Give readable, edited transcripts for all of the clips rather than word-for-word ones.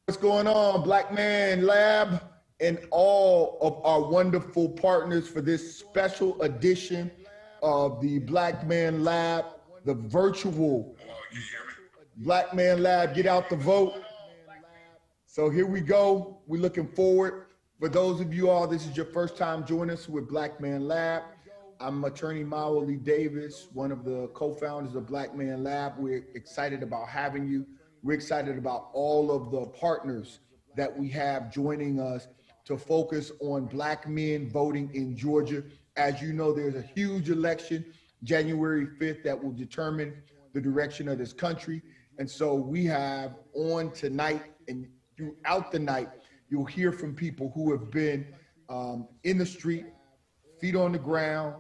What's going on, Blackman Lab, and all of our wonderful partners for this special edition of the Blackman Lab, the virtual Blackman Lab. Get out the vote. So here we go. We're looking forward. For those of you all, this is your first time joining us with Blackman Lab. I'm attorney Maoli Davis, one of the co-founders of Blackman Lab. We're excited about having you. We're excited about all of the partners that we have joining us to focus on Black men voting in Georgia. As you know, there's a huge election, January 5th, that will determine the direction of this country. And so we have on tonight and throughout the night, you'll hear from people who have been in the street, feet on the ground,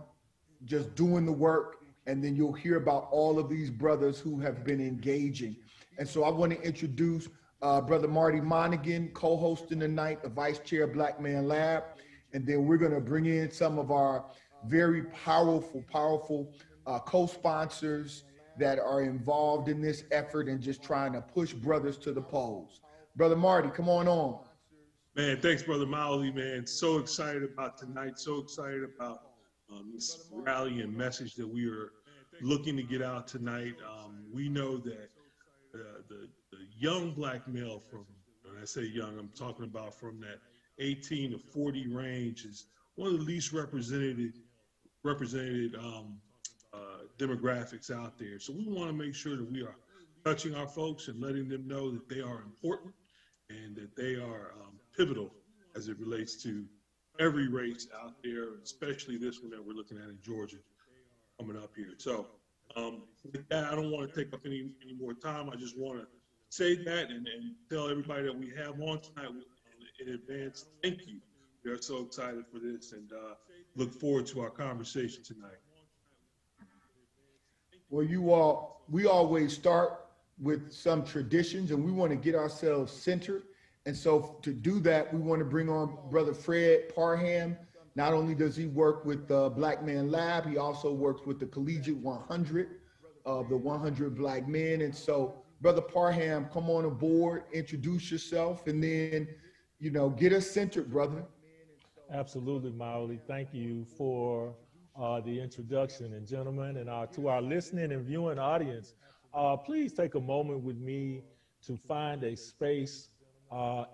just doing the work. And then you'll hear about all of these brothers who have been engaging. And so I want to introduce Brother Marty Monaghan, co-hosting tonight, the vice chair of Blackman Lab. And then we're going to bring in some of our very powerful co-sponsors that are involved in this effort and just trying to push brothers to the polls. Brother Marty, come on. Man, thanks, Brother Maoli, man. So excited about tonight. So excited about this rally and message that we are looking to get out tonight. We know that the young Black male from, when I say young, I'm talking about from that 18 to 40 range, is one of the least represented demographics out there. So we want to make sure that we are touching our folks and letting them know that they are important and that they are pivotal as it relates to every race out there, especially this one that we're looking at in Georgia coming up here. So with that, I don't want to take up any more time. I just want to say that and tell everybody that we have on tonight in advance, thank you. We are so excited for this and look forward to our conversation tonight. Well, we always start with some traditions and we want to get ourselves centered. And so to do that, we want to bring on Brother Fred Parham. Not only does he work with the Blackman Lab, he also works with the Collegiate 100 of the 100 Black Men. And so, Brother Parham, come on aboard, introduce yourself, and then, get us centered, brother. Absolutely, Maoli. Thank you for the introduction. And gentlemen, and to our listening and viewing audience, please take a moment with me to find a space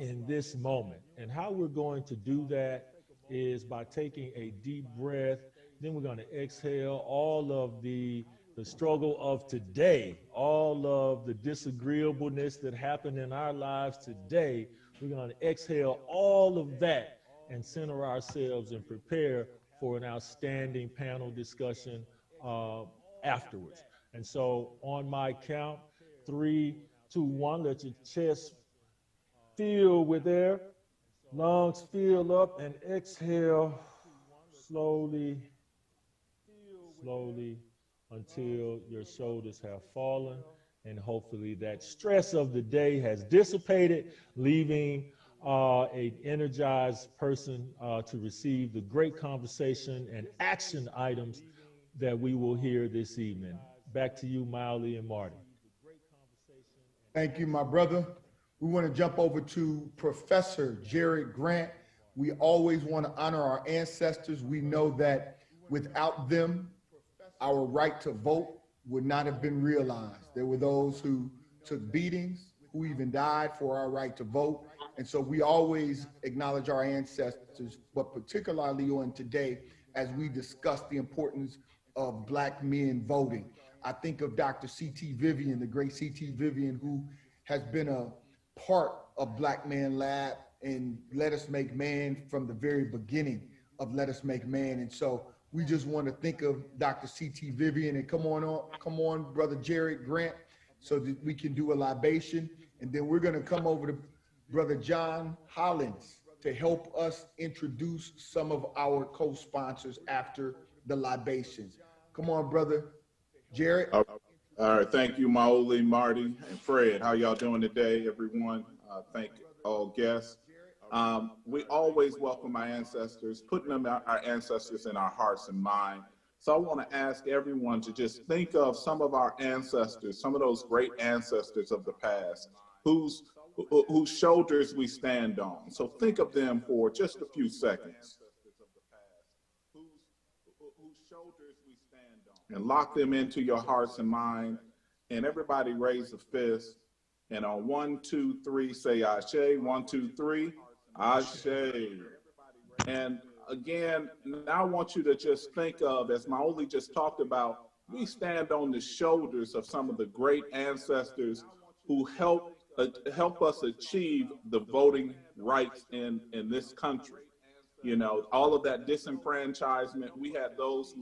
in this moment. And how we're going to do that is by taking a deep breath. Then we're going to exhale all of the struggle of today, all of the disagreeableness that happened in our lives today. We're going to exhale all of that and center ourselves and prepare for an outstanding panel discussion afterwards. And so on my count, 3, 2, 1, let your chest fill with air, lungs fill up, and exhale slowly until your shoulders have fallen, and hopefully that stress of the day has dissipated, leaving an energized person to receive the great conversation and action items that we will hear this evening. Back to you, Maoli and Marty. Thank you, my brother. We want to jump over to Professor Jared Grant. We always want to honor our ancestors. We know that without them, our right to vote would not have been realized. There were those who took beatings, who even died for our right to vote. And so we always acknowledge our ancestors, but particularly on today, as we discuss the importance of Black men voting. I think of Dr. C.T. Vivian, the great C.T. Vivian, who has been a part of Blackman Lab and Let Us Make Man from the very beginning of Let Us Make Man. And so we just want to think of Dr. C.T. Vivian and come on, Brother Jared Grant, so that we can do a libation. And then we're going to come over to Brother John Hollins to help us introduce some of our co-sponsors after the libations. Come on, Brother Jared. All right, thank you, Maoli, Marty, and Fred. How y'all doing today, everyone? Thank all guests. We always welcome our ancestors, putting our ancestors in our hearts and mind. So I want to ask everyone to just think of some of our ancestors, some of those great ancestors of the past, whose whose shoulders we stand on. So think of them for just a few seconds. Whose shoulders we stand on. And lock them into your hearts and mind. And everybody raise a fist. And on 1, 2, 3, say Ashe. 1, 2, 3, Ashe. And again, now I want you to just think of, as Maoli just talked about, we stand on the shoulders of some of the great ancestors who helped us achieve the voting rights in this country. You know, all of that disenfranchisement, we had those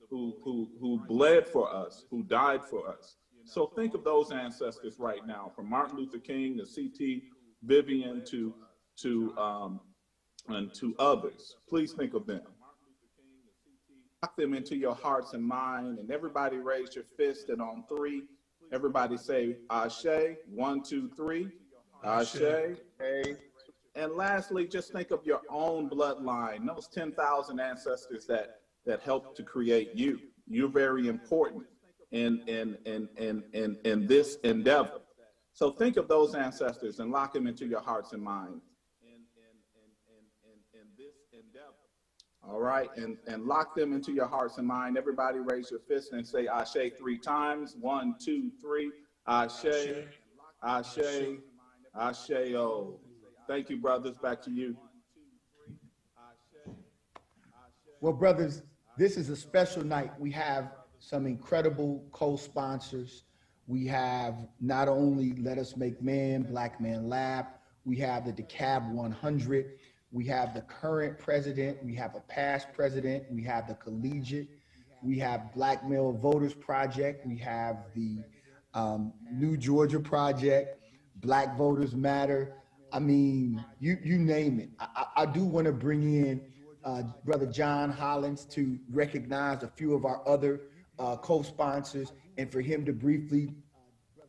who bled for us, who died for us. So think of those ancestors right now, from Martin Luther King to C.T. Vivian and to others. Please think of them. Lock them into your hearts and mind, and everybody raise your fist, and on 3, everybody say Ashe. 1, 2, 3, Ashe. And lastly, just think of your own bloodline, those 10,000 ancestors that helped to create you. You're very important in this endeavor. So think of those ancestors and lock them into your hearts and minds. All right, and lock them into your hearts and mind. Everybody raise your fist and say Ashe 3 times. 1, 2, 3. Ashe, Ashe, Ashe. Oh, thank you, brothers. Back to you. Well, brothers, this is a special night. We have some incredible co-sponsors. We have not only Let Us Make Man, Black Man Lab, we have the DeKalb 100. We have the current president, we have a past president, we have the collegiate, we have Black Male Voters Project, we have the New Georgia Project, Black Voters Matter. I mean, you name it. I do want to bring in Brother John Hollins to recognize a few of our other co-sponsors and for him to briefly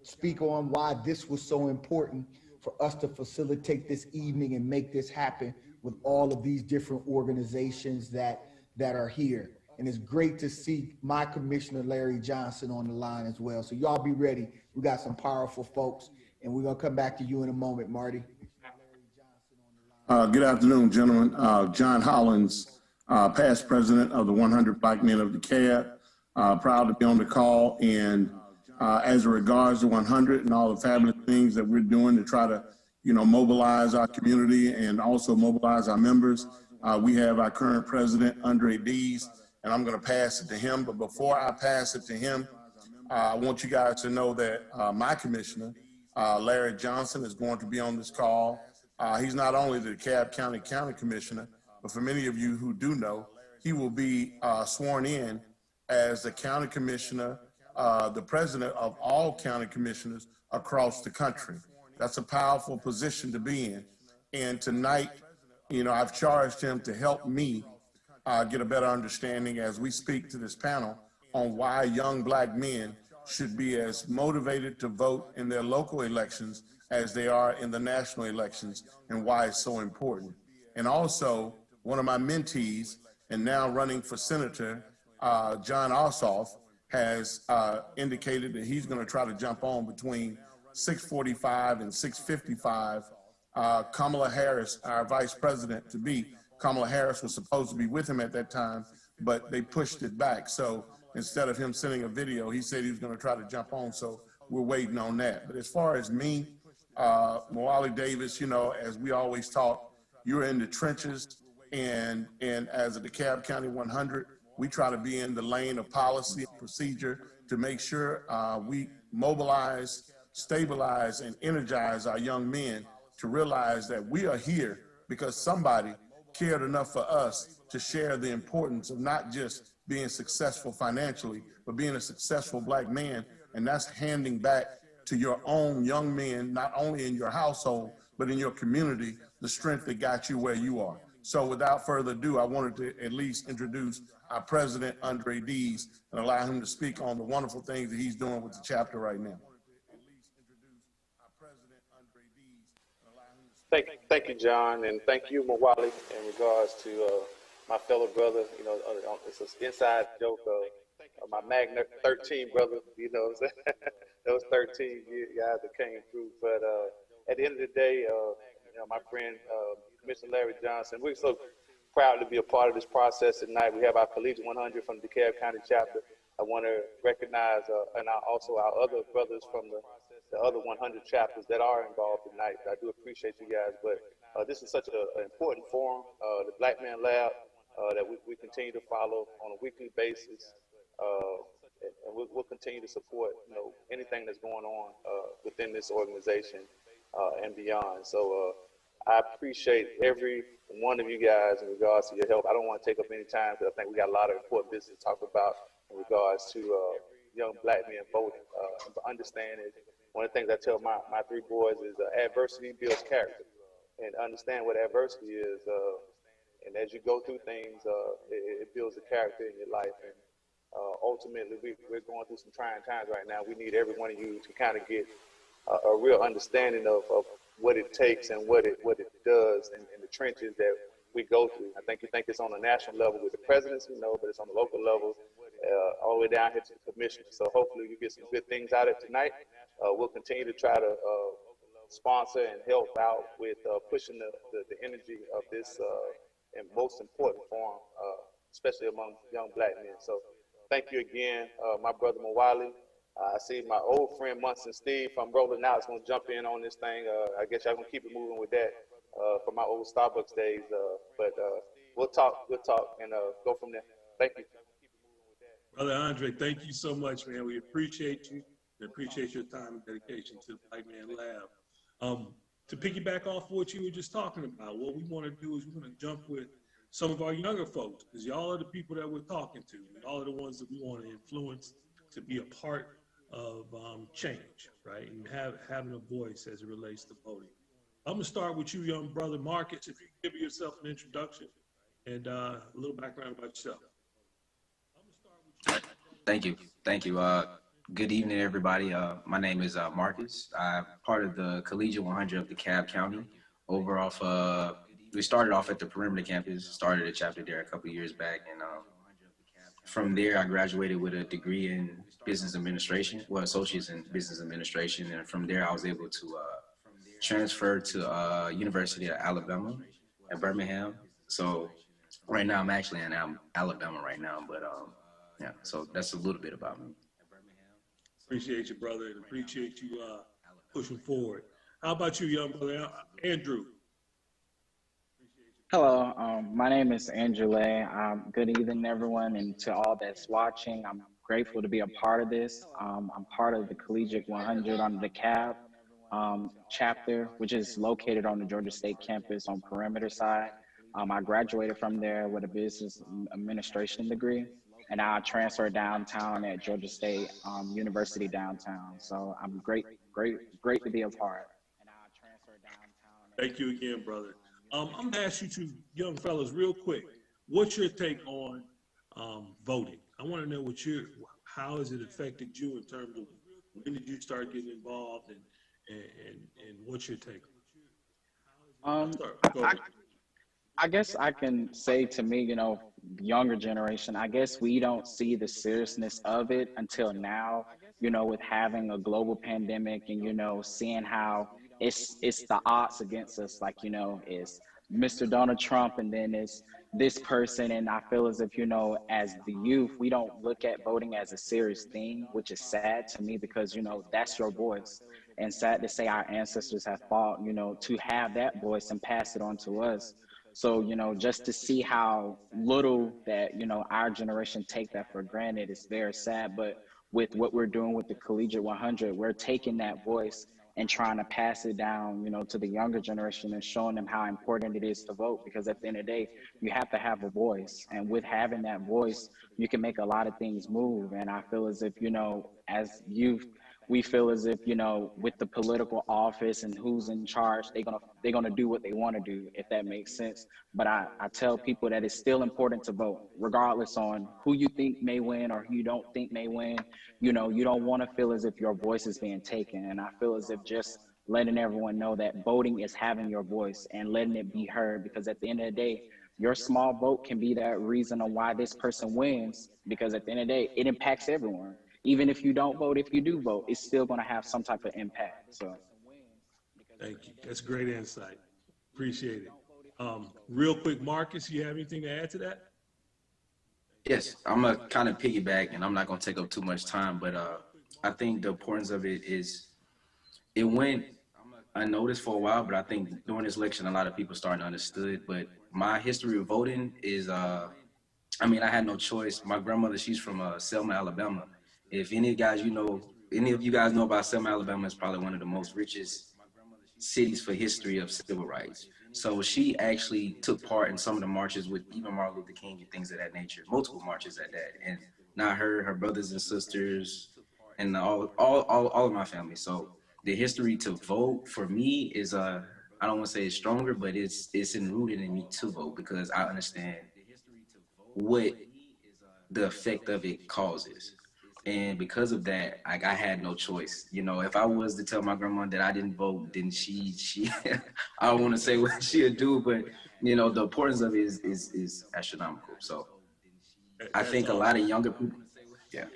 speak on why this was so important for us to facilitate this evening and make this happen with all of these different organizations that are here. And it's great to see my commissioner, Larry Johnson, on the line as well. So y'all be ready. We got some powerful folks, and we're gonna come back to you in a moment, Marty. Good afternoon, gentlemen. John Hollins, past president of the 100 Black Men of DeKalb. Proud to be on the call. And as it regards to 100 and all the fabulous things that we're doing to try to mobilize our community and also mobilize our members. We have our current president, Andre Dees, and I'm going to pass it to him. But before I pass it to him, I want you guys to know that my commissioner, Larry Johnson, is going to be on this call. He's not only the DeKalb County Commissioner, but for many of you who do know, he will be sworn in as the county commissioner, the president of all county commissioners across the country. That's a powerful position to be in. And tonight, I've charged him to help me get a better understanding as we speak to this panel on why young Black men should be as motivated to vote in their local elections as they are in the national elections and why it's so important. And also, one of my mentees and now running for senator, Jon Ossoff, has indicated that he's going to try to jump on between 6:45 and 6:55. Kamala Harris, our vice president to be, Kamala Harris was supposed to be with him at that time, but they pushed it back. So instead of him sending a video, he said he was going to try to jump on. So we're waiting on that. But as far as me, Moali Davis, as we always talk, you're in the trenches, and as a DeKalb County 100, we try to be in the lane of policy and procedure to make sure we mobilize, stabilize, and energize our young men to realize that we are here because somebody cared enough for us to share the importance of not just being successful financially, but being a successful Black man. And that's handing back to your own young men, not only in your household, but in your community, the strength that got you where you are. So without further ado, I wanted to at least introduce our president, Andre Dees, and allow him to speak on the wonderful things that he's doing with the chapter right now. Thank you, John, and thank you, Mawali, in regards to my fellow brother. It's an inside joke of my Magna 13 brother. Those 13 guys that came through. But at the end of the day, my friend, Commissioner Larry Johnson, we're so proud to be a part of this process tonight. We have our Collegiate 100 from the DeKalb County chapter. I want to recognize and also our other brothers from the other 100 chapters that are involved tonight. I do appreciate you guys, but this is such an important forum, the Blackman Lab, that we continue to follow on a weekly basis, and we'll continue to support anything that's going on within this organization and beyond. So I appreciate every one of you guys in regards to your help. I don't want to take up any time because I think we got a lot of important business to talk about in regards to young black men voting. Understanding one of the things I tell my three boys is adversity builds character, and understand what adversity is. And as you go through things, it builds a character in your life. And ultimately, we're going through some trying times right now. We need every one of you to kind of get a real understanding of what it takes and what it does in the trenches that we go through. I think you think it's on a national level with the presidency, but it's on the local level, all the way down here to the commission. So hopefully you get some good things out of it tonight. We'll continue to try to sponsor and help out with pushing the energy of this and most important forum, especially among young black men. So thank you again, my brother Mawali. I see my old friend Munson Steve from Rolling Out is going to jump in on this thing. I guess y'all going to keep it moving with that from my old Starbucks days. But we'll talk and go from there. Thank you. Brother Andre, thank you so much, man. We appreciate you and appreciate your time and dedication to the Blackman Lab. To piggyback off what you were just talking about, what we want to do is we're going to jump with some of our younger folks, because y'all are the people that we're talking to. Y'all are the ones that we want to influence to be a part of change, right? And having a voice as it relates to voting. I'm going to start with you, young brother Marcus. If you give yourself an introduction and a little background about yourself. Thank you. Good evening, everybody. My name is Marcus. I'm part of the Collegiate 100 of DeKalb County. We started off at the Perimeter campus, started a chapter there a couple of years back, and from there I graduated with a degree in business administration, associates in business administration, and from there I was able to transfer to University of Alabama at Birmingham. So right now I'm actually in Alabama right now, but yeah, so that's a little bit about me. Appreciate you, brother, and appreciate you pushing forward. How about you, young brother Andrew? Hello, my name is Andrew Lay. Good evening, everyone, and to all that's watching. I'm grateful to be a part of this. I'm part of the Collegiate 100 on the DeKalb chapter, which is located on the Georgia State campus on perimeter side. I graduated from there with a business administration degree, and I transferred downtown at Georgia State University downtown. So I'm great to be a part. Thank you again, brother. I'm going to ask you two young fellas real quick, what's your take on voting? I want to know how has it affected you in terms of when did you start getting involved and what's your take? I guess I can say to me, younger generation, I guess we don't see the seriousness of it until now, with having a global pandemic and, seeing how it's the odds against us, it's Mr. Donald Trump and then it's this person. And I feel as if, as the youth, we don't look at voting as a serious thing, which is sad to me because, that's your voice. And sad to say our ancestors have fought, to have that voice and pass it on to us. So, just to see how little that, our generation take that for granted is very sad. But with what we're doing with the Collegiate 100, we're taking that voice and trying to pass it down, to the younger generation and showing them how important it is to vote. Because at the end of the day, you have to have a voice. And with having that voice, you can make a lot of things move. And I feel as if, as youth, we feel as if, with the political office and who's in charge, they're gonna do what they want to do, if that makes sense. But I tell people that it's still important to vote, regardless on who you think may win or who you don't think may win. You don't want to feel as if your voice is being taken. And I feel as if just letting everyone know that voting is having your voice and letting it be heard, because at the end of the day, your small vote can be that reason on why this person wins, because at the end of the day, it impacts everyone. Even if you don't vote, if you do vote, it's still going to have some type of impact. So, Thank you. That's great insight. Appreciate it. Real quick, Marcus, you have anything to add to that? Yes, I'm gonna kind of piggyback, and I'm not gonna take up too much time, but I think the importance of it is it went unnoticed for a while, but I think during this election, a lot of people starting to understood. But my history of voting is, I mean, I had no choice. My grandmother, she's from Selma, Alabama. If any of you guys know about Selma, Alabama, it's probably one of the most richest cities for history of civil rights. So she actually took part in some of the marches with even Martin Luther King and things of that nature, multiple marches at that. And not her brothers and sisters, and all of my family. So the history to vote for me is I don't want to say it's stronger, but it's enrooted in me to vote because I understand what the effect of it causes. And because of that, like I had no choice. You know, if I was to tell my grandma that I didn't vote, then she I don't want to say what she'd do, but you know, the importance of it is astronomical. So I think a lot of younger people, yeah.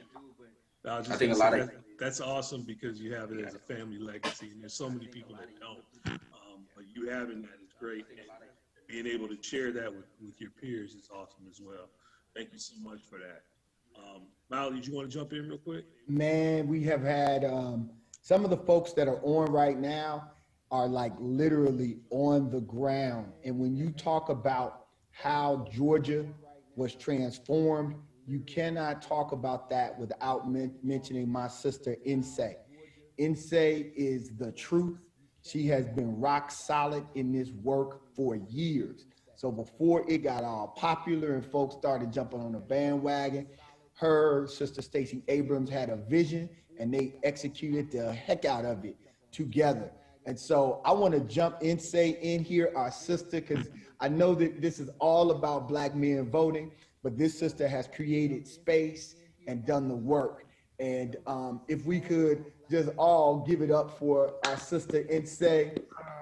I think that's awesome because you have it as a family legacy, and there's so many people that don't. But you having that is great, and being able to share that with your peers is awesome as well. Thank you so much for that. Molly, did you want to jump in real quick? Man, we have had some of the folks that are on right now are like literally on the ground. And when you talk about how Georgia was transformed, you cannot talk about that without mentioning my sister, Inse. Inse is the truth. She has been rock solid in this work for years. So before it got all popular and folks started jumping on the bandwagon, her sister Stacey Abrams had a vision and they executed the heck out of it together. And so I want to jump Inse in here, our sister, because I know that this is all about Black men voting, but this sister has created space and done the work. And if we could just all give it up for our sister Inse.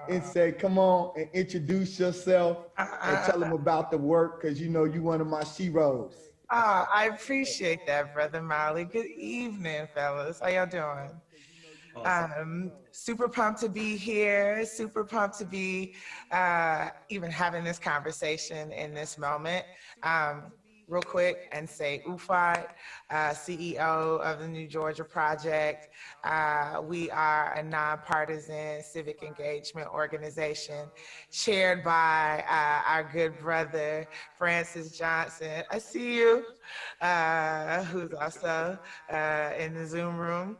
Inse, come on and introduce yourself and tell them about the work, because you know you one of my sheroes. I appreciate that, Brother Molly. Good evening, fellas. How y'all doing? Awesome. Super pumped to be here. Super pumped to be even having this conversation in this moment. Real quick and say Ufat, CEO of the New Georgia Project. We are a nonpartisan civic engagement organization chaired by our good brother, Francis Johnson. I see you, who's also in the Zoom room.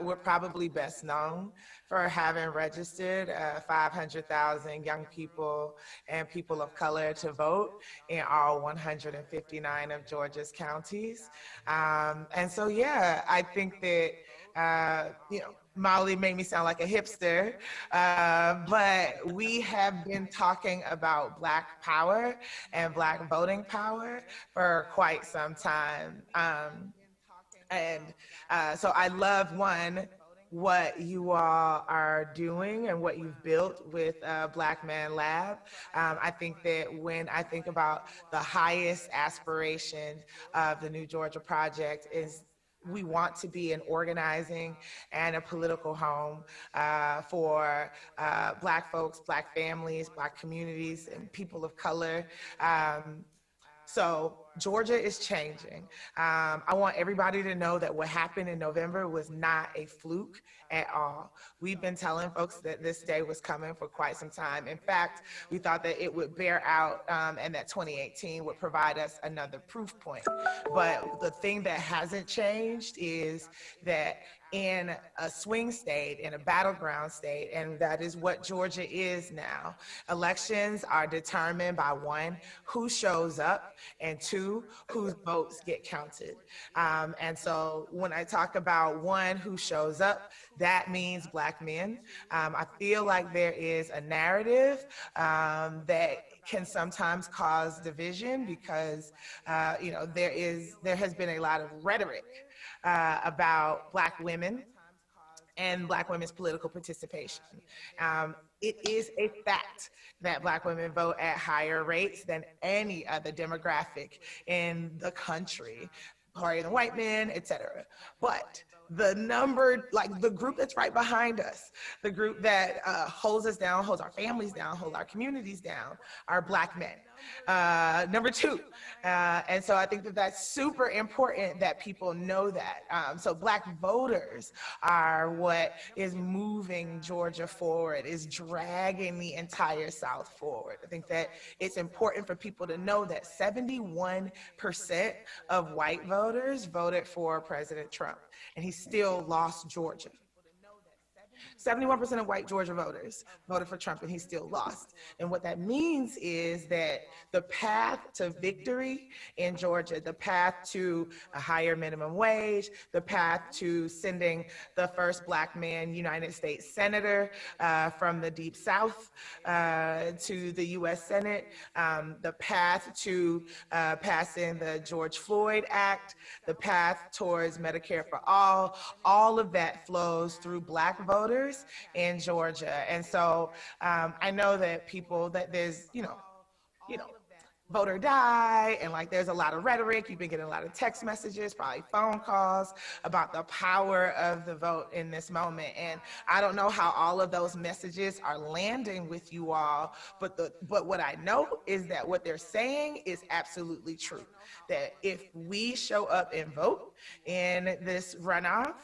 We're probably best known for having registered 500,000 young people and people of color to vote in all 159 of Georgia's counties. And so, yeah, I think that, you know, Molly made me sound like a hipster, but we have been talking about Black power and Black voting power for quite some time. So I love, one, what you all are doing and what you've built with Black Man Lab. I think that when I think about the highest aspiration of the New Georgia Project is we want to be an organizing and a political home for Black folks, Black families, Black communities, and people of color. So Georgia is changing. I want everybody to know that what happened in November was not a fluke at all. We've been telling folks that this day was coming for quite some time. In fact, we thought that it would bear out and that 2018 would provide us another proof point. But the thing that hasn't changed is that in a swing state, in a battleground state, and that is what Georgia is now. Elections are determined by, one, who shows up, and two, whose votes get counted. And so when I talk about, one, who shows up, that means Black men. I feel like there is a narrative that can sometimes cause division because you know, there has been a lot of rhetoric about Black women and Black women's political participation. It is a fact that Black women vote at higher rates than any other demographic in the country. harder than white men, etc. But the number, like the group that's right behind us, the group that holds us down, holds our families down, holds our communities down, are Black men. Number two. And so I think that that's super important that people know that. So Black voters are what is moving Georgia forward, is dragging the entire South forward. I think that it's important for people to know that 71% of white voters voted for President Trump, and he still lost Georgia. 71% of white Georgia voters voted for Trump, and he still lost. And what that means is that the path to victory in Georgia, the path to a higher minimum wage, the path to sending the first Black man United States Senator from the Deep South to the U.S. Senate, the path to passing the George Floyd Act, the path towards Medicare for all of that flows through Black voters in Georgia. And so I know that there's, vote or die, and like there's a lot of rhetoric. You've been getting a lot of text messages, probably phone calls about the power of the vote in this moment. And I don't know how all of those messages are landing with you all, but what I know is that what they're saying is absolutely true. That if we show up and vote in this runoff,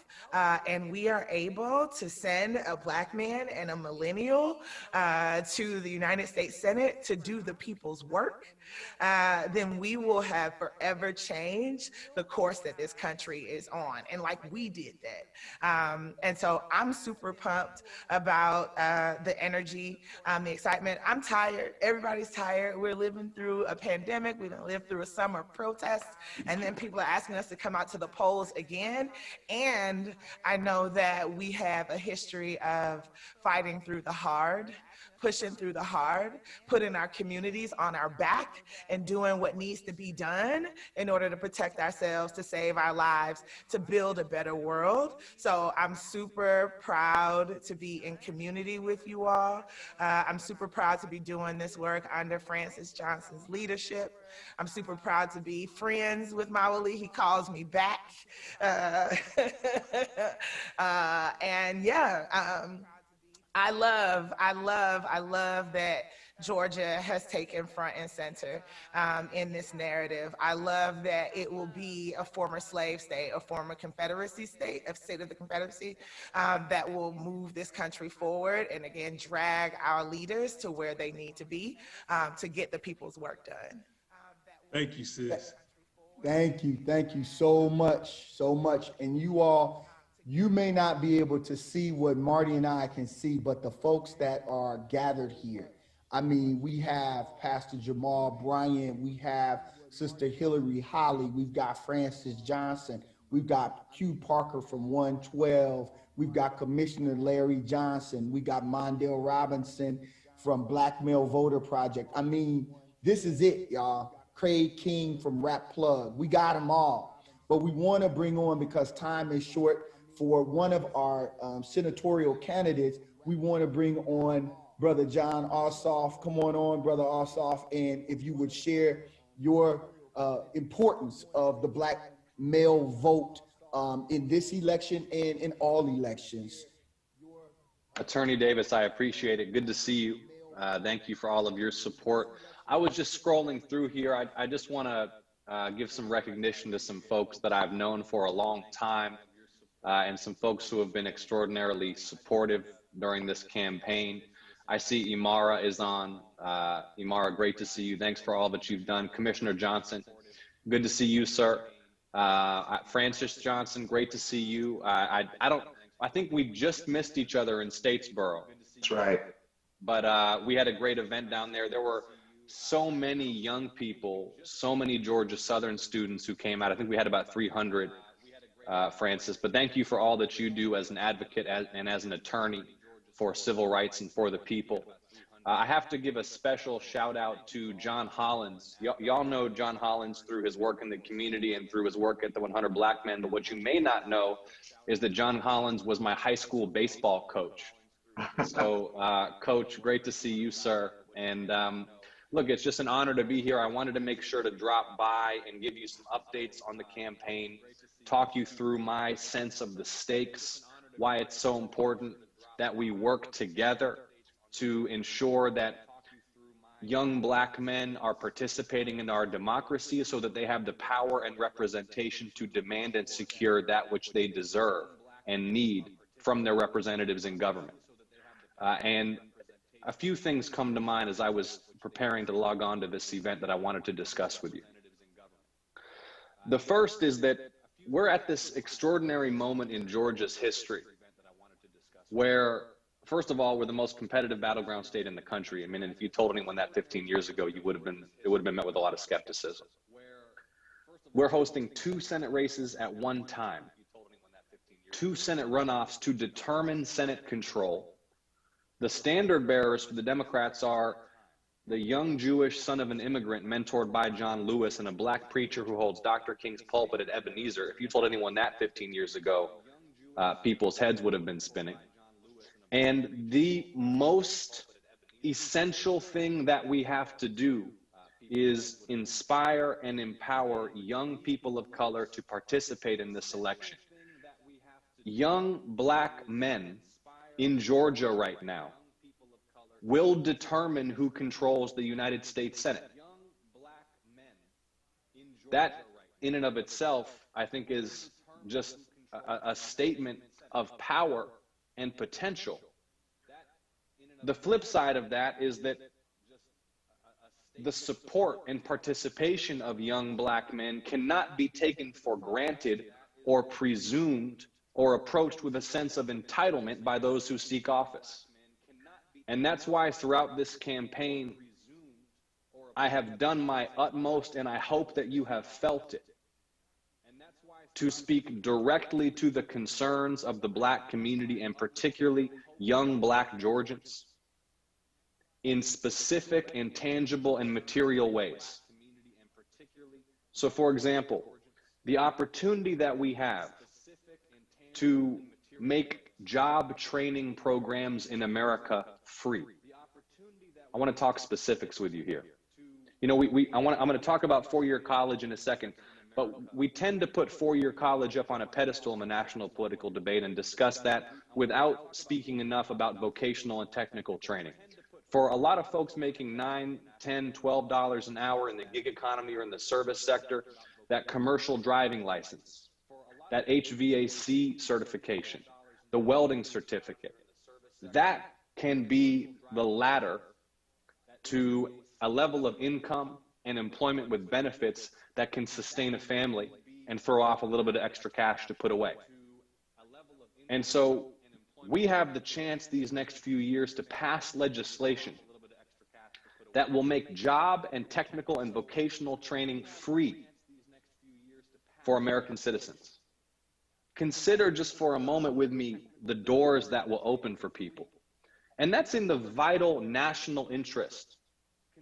and we are able to send a Black man and a millennial to the United States Senate to do the people's work, then we will have forever changed the course that this country is on. And like we did that. And so I'm super pumped about the energy, the excitement. I'm tired. Everybody's tired. We're living through a pandemic. We've lived through a summer of protests. And then people are asking us to come out to the polls again. And I know that we have a history of fighting through the hard, pushing through the hard, putting our communities on our back and doing what needs to be done in order to protect ourselves, to save our lives, to build a better world. So I'm super proud to be in community with you all. I'm super proud to be doing this work under Francis Johnson's leadership. I'm super proud to be friends with Maoli. He calls me back. And yeah, I love that Georgia has taken front and center in this narrative. I love that it will be a former slave state, a former Confederacy state, a state of the Confederacy that will move this country forward and again, drag our leaders to where they need to be to get the people's work done. Thank you, sis. Thank you so much. And you all, you may not be able to see what Marty and I can see, but the folks that are gathered here, I mean, we have Pastor Jamal Bryant, we have Sister Hillary Holly, we've got Francis Johnson, we've got Q Parker from 112, we've got Commissioner Larry Johnson, we got Mondale Robinson from Black Male Voter Project. I mean, this is it, y'all. Craig King from Rap Plug. We got them all. But we want to bring on, because time is short, for one of our senatorial candidates, we want to bring on Brother Jon Ossoff. Come on, Brother Ossoff, and if you would share your importance of the Black male vote in this election and in all elections. Attorney Davis, I appreciate it. Good to see you. Thank you for all of your support. I was just scrolling through here. I just want to give some recognition to some folks that I've known for a long time and some folks who have been extraordinarily supportive during this campaign. I see Imara is on. Imara, great to see you. Thanks for all that you've done. Commissioner Johnson, good to see you, sir. Francis Johnson, great to see you. I think we just missed each other in Statesboro. That's right. But we had a great event down there. There were so many young people, so many Georgia Southern students who came out. I think we had about 300, Francis. But thank you for all that you do as an advocate and as an attorney for civil rights and for the people. I have to give a special shout out to Jon Hollins. Y'all know Jon Hollins through his work in the community and through his work at the 100 Black Men. But what you may not know is that Jon Hollins was my high school baseball coach. So, Coach, great to see you, sir. And look, it's just an honor to be here. I wanted to make sure to drop by and give you some updates on the campaign, talk you through my sense of the stakes, why it's so important that we work together to ensure that young Black men are participating in our democracy so that they have the power and representation to demand and secure that which they deserve and need from their representatives in government. And a few things come to mind as I was preparing to log on to this event that I wanted to discuss with you. The first is that we're at this extraordinary moment in Georgia's history where, first of all, we're the most competitive battleground state in the country. I mean, if you told anyone that 15 years ago, it would have been met with a lot of skepticism. We're hosting 2 Senate races at one time, 2 Senate runoffs to determine Senate control. The standard bearers for the Democrats are the young Jewish son of an immigrant mentored by John Lewis and a Black preacher who holds Dr. King's pulpit at Ebenezer. If you told anyone that 15 years ago, people's heads would have been spinning. And the most essential thing that we have to do is inspire and empower young people of color to participate in this election. Young Black men in Georgia right now will determine who controls the United States Senate. That in and of itself, I think, is just a statement of power and potential. The flip side of that is that the support and participation of young Black men cannot be taken for granted or presumed or approached with a sense of entitlement by those who seek office. And that's why throughout this campaign, I have done my utmost, and I hope that you have felt it, to speak directly to the concerns of the Black community, and particularly young Black Georgians, in specific and tangible and material ways. So, for example, the opportunity that we have to make job training programs in America free. I want to talk specifics with you here. You know, I'm going to talk about 4-year college in a second, but we tend to put 4-year college up on a pedestal in the national political debate and discuss that without speaking enough about vocational and technical training. For a lot of folks making $9, $10, $12 an hour in the gig economy or in the service sector, that commercial driving license, that HVAC certification, the welding certificate, that can be the ladder to a level of income and employment with benefits that can sustain a family and throw off a little bit of extra cash to put away. And so we have the chance these next few years to pass legislation that will make job and technical and vocational training free for American citizens. Consider just for a moment with me the doors that will open for people. And that's in the vital national interest.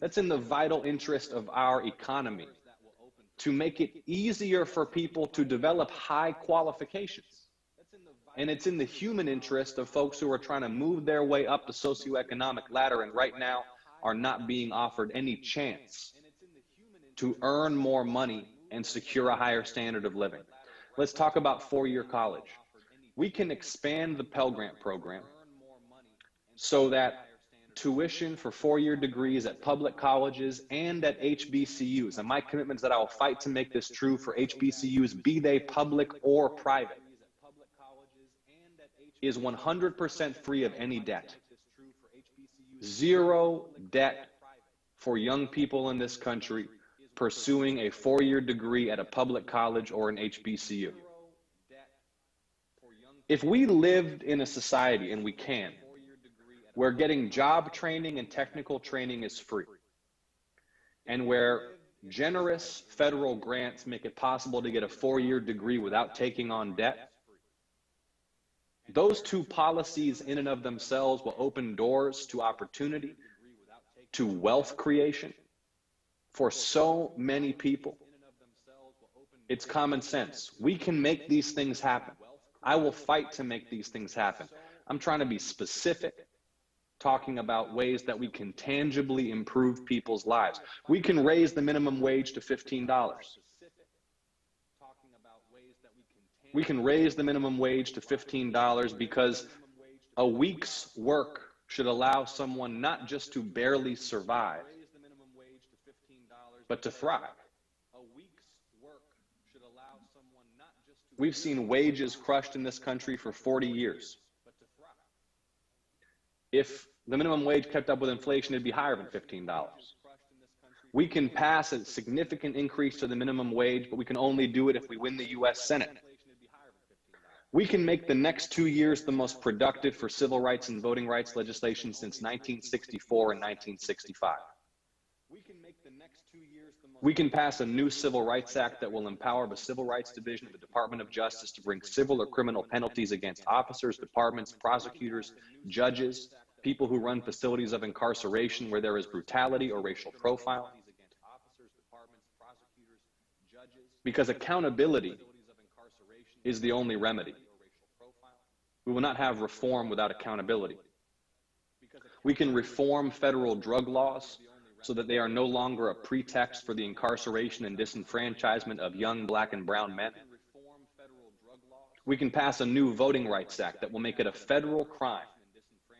That's in the vital interest of our economy, to make it easier for people to develop high qualifications. And it's in the human interest of folks who are trying to move their way up the socioeconomic ladder and right now are not being offered any chance to earn more money and secure a higher standard of living. Let's talk about 4-year college. We can expand the Pell Grant program so that tuition for 4-year degrees at public colleges and at HBCUs, and my commitment is that I will fight to make this true for HBCUs, be they public or private, is 100% free of any debt. Zero debt for young people in this country pursuing a 4-year degree at a public college or an HBCU. If we lived in a society, and we can, where getting job training and technical training is free, and where generous federal grants make it possible to get a 4-year degree without taking on debt, those two policies in and of themselves will open doors to opportunity, to wealth creation for so many people. It's common sense. We can make these things happen. I will fight to make these things happen. I'm trying to be specific, talking about ways that we can tangibly improve people's lives. We can raise the minimum wage to $15. We can raise the minimum wage to $15 because a week's work should allow someone not just to barely survive, but to thrive. We've seen wages crushed in this country for 40 years. If the minimum wage kept up with inflation, it'd be higher than $15. We can pass a significant increase to the minimum wage, but we can only do it if we win the US Senate. We can make the next 2 years the most productive for civil rights and voting rights legislation since 1964 and 1965. We can pass a new Civil Rights Act that will empower the Civil Rights Division of the Department of Justice to bring civil or criminal penalties against officers, departments, prosecutors, judges, people who run facilities of incarceration where there is brutality or racial profiling. Because accountability is the only remedy. We will not have reform without accountability. We can reform federal drug laws so that they are no longer a pretext for the incarceration and disenfranchisement of young Black and brown men. We can pass a new Voting Rights Act that will make it a federal crime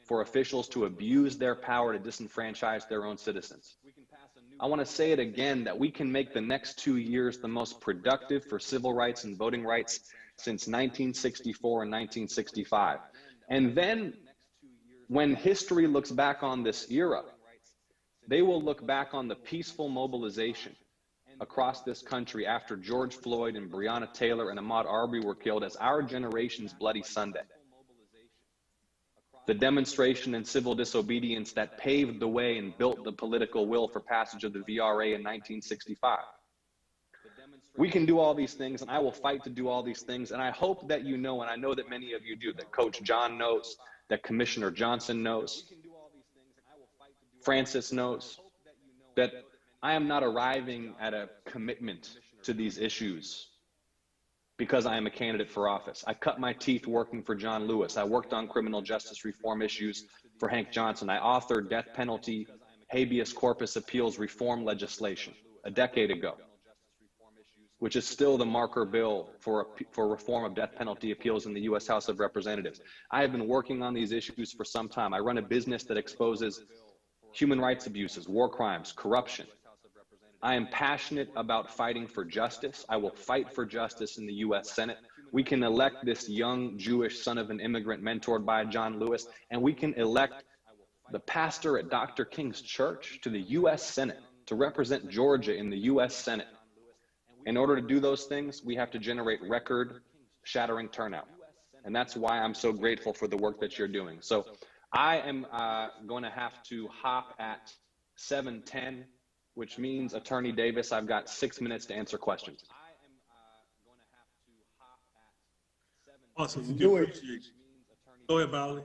for officials to abuse their power to disenfranchise their own citizens. I want to say it again, that we can make the next 2 years the most productive for civil rights and voting rights since 1964 and 1965. And then when history looks back on this era, they will look back on the peaceful mobilization across this country after George Floyd and Breonna Taylor and Ahmaud Arbery were killed as our generation's Bloody Sunday. The demonstration and civil disobedience that paved the way and built the political will for passage of the VRA in 1965. We can do all these things, and I will fight to do all these things, and I hope that you know, and I know that many of you do, that Coach John knows, that Commissioner Johnson knows, Francis knows, that I am not arriving at a commitment to these issues because I am a candidate for office. I cut my teeth working for John Lewis. I worked on criminal justice reform issues for Hank Johnson. I authored death penalty habeas corpus appeals reform legislation a decade ago, which is still the marker bill for reform of death penalty appeals in the U.S. House of Representatives. I have been working on these issues for some time. I run a business that exposes human rights abuses, war crimes, corruption. I am passionate about fighting for justice. I will fight for justice in the U.S. Senate. We can elect this young Jewish son of an immigrant mentored by John Lewis, and we can elect the pastor at Dr. King's church to the U.S. Senate to represent Georgia in the U.S. Senate. In order to do those things, we have to generate record-shattering turnout. And that's why I'm so grateful for the work that you're doing. So I am going to have to hop at 7:10, which means, Attorney Davis, I've got 6 minutes to answer questions. Awesome. Let's do it. Go ahead, Bali.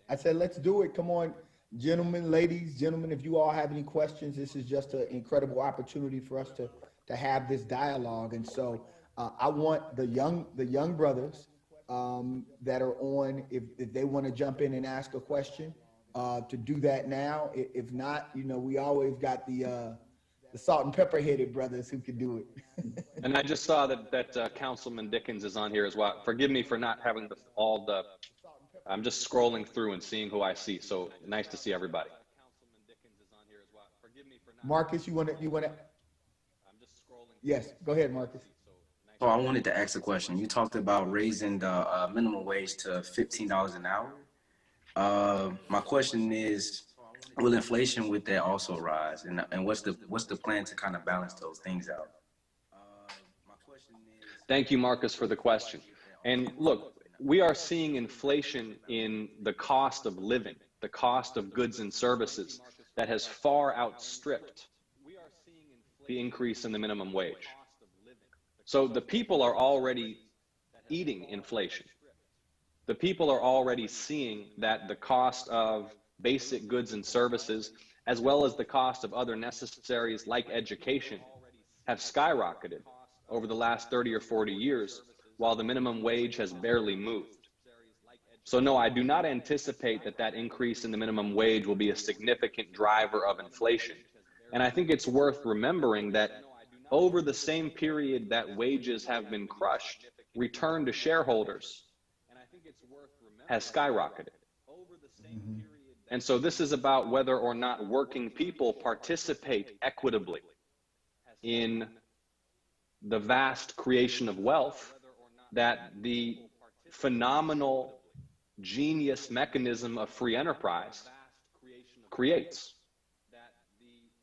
I said, let's do it. Come on, gentlemen, ladies, gentlemen, if you all have any questions, this is just an incredible opportunity for us to have this dialogue. And so I want the young brothers that are on, if they want to jump in and ask a question, to do that now. If not, you know, we always got the salt and pepper headed brothers who can do it. And I just saw that Councilman Dickens is on here as well. Forgive me for not having I'm just scrolling through and seeing who I see. So nice to see everybody. Marcus, you want to? Yes, go ahead, Marcus. So I wanted to ask a question. You talked about raising the minimum wage to $15 an hour. My question is, will inflation with that also rise? And what's the plan to kind of balance those things out? Thank you, Marcus, for the question. And look, we are seeing inflation in the cost of living, the cost of goods and services that has far outstripped the increase in the minimum wage. So the people are already eating inflation. The people are already seeing that the cost of basic goods and services, as well as the cost of other necessaries like education, have skyrocketed over the last 30 or 40 years, while the minimum wage has barely moved. So no, I do not anticipate that that increase in the minimum wage will be a significant driver of inflation. And I think it's worth remembering that over the same period that wages have been crushed, return to shareholders has skyrocketed. Mm-hmm. And so this is about whether or not working people participate equitably in the vast creation of wealth that the phenomenal genius mechanism of free enterprise creates.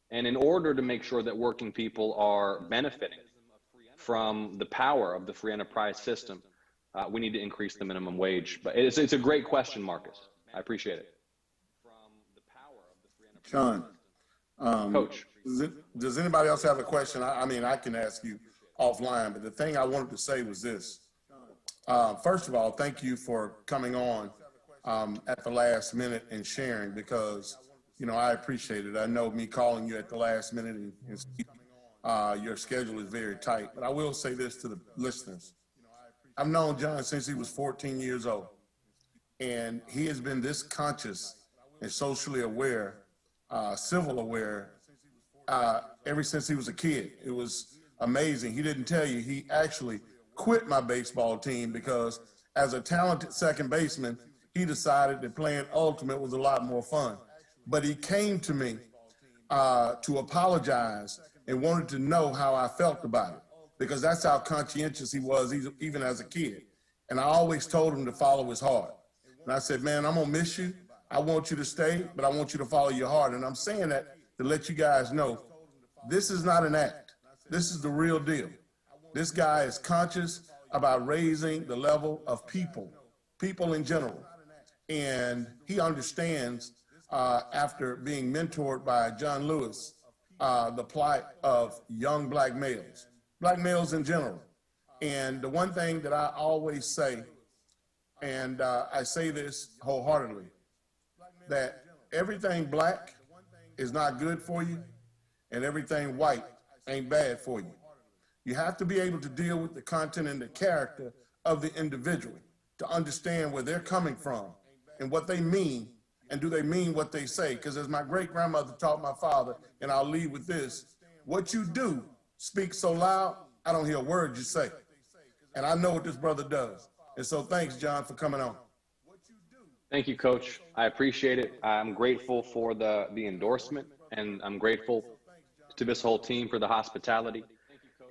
And in order to make sure that working people are benefiting from the power of the free enterprise system, we need to increase the minimum wage. But it's a great question, Marcus. I appreciate it. Jon, Coach. Does anybody else have a question? I mean, I can ask you offline, but the thing I wanted to say was this. First of all, thank you for coming on at the last minute and sharing, because, you know, I appreciate it. I know me calling you at the last minute and your schedule is very tight, but I will say this to the listeners. I've known Jon since he was 14 years old, and he has been this conscious and socially aware, civil aware, ever since he was a kid. It was amazing. He didn't tell you, he actually quit my baseball team because as a talented second baseman, he decided that playing ultimate was a lot more fun. But he came to me to apologize and wanted to know how I felt about it, because that's how conscientious he was, even as a kid. And I always told him to follow his heart. And I said, man, I'm gonna miss you. I want you to stay, but I want you to follow your heart. And I'm saying that to let you guys know, this is not an act. This is the real deal. This guy is conscious about raising the level of people in general. And he understands, after being mentored by John Lewis, the plight of young black males in general. And the one thing that I always say, and I say this wholeheartedly, that everything black is not good for you and everything white ain't bad for you. You have to be able to deal with the content and the character of the individual to understand where they're coming from and what they mean, and do they mean what they say? Because as my great grandmother taught my father, and I'll leave with this, what you do speaks so loud, I don't hear a word you say. And I know what this brother does. And so thanks, Jon, for coming on. Thank you, Coach. I appreciate it. I'm grateful for the endorsement, and I'm grateful to this whole team for the hospitality.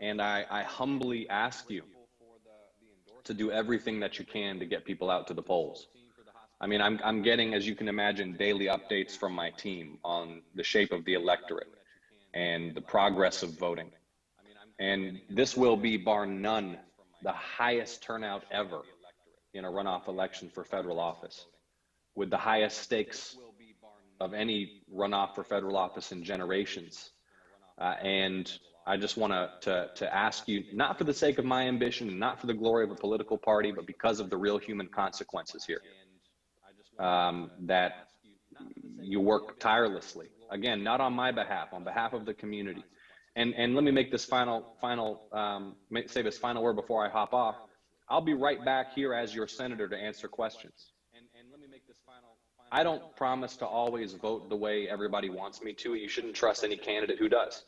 And I humbly ask you to do everything that you can to get people out to the polls. I mean, I'm getting, as you can imagine, daily updates from my team on the shape of the electorate and the progress of voting. And this will be, bar none, the highest turnout ever in a runoff election for federal office, with the highest stakes of any runoff for federal office in generations. And I just want to ask you, not for the sake of my ambition and not for the glory of a political party, but because of the real human consequences here, that you work tirelessly. Again, not on my behalf, on behalf of the community. And let me make this say this final word before I hop off. I'll be right back here as your senator to answer questions. I don't promise to always vote the way everybody wants me to. You shouldn't trust any candidate who does.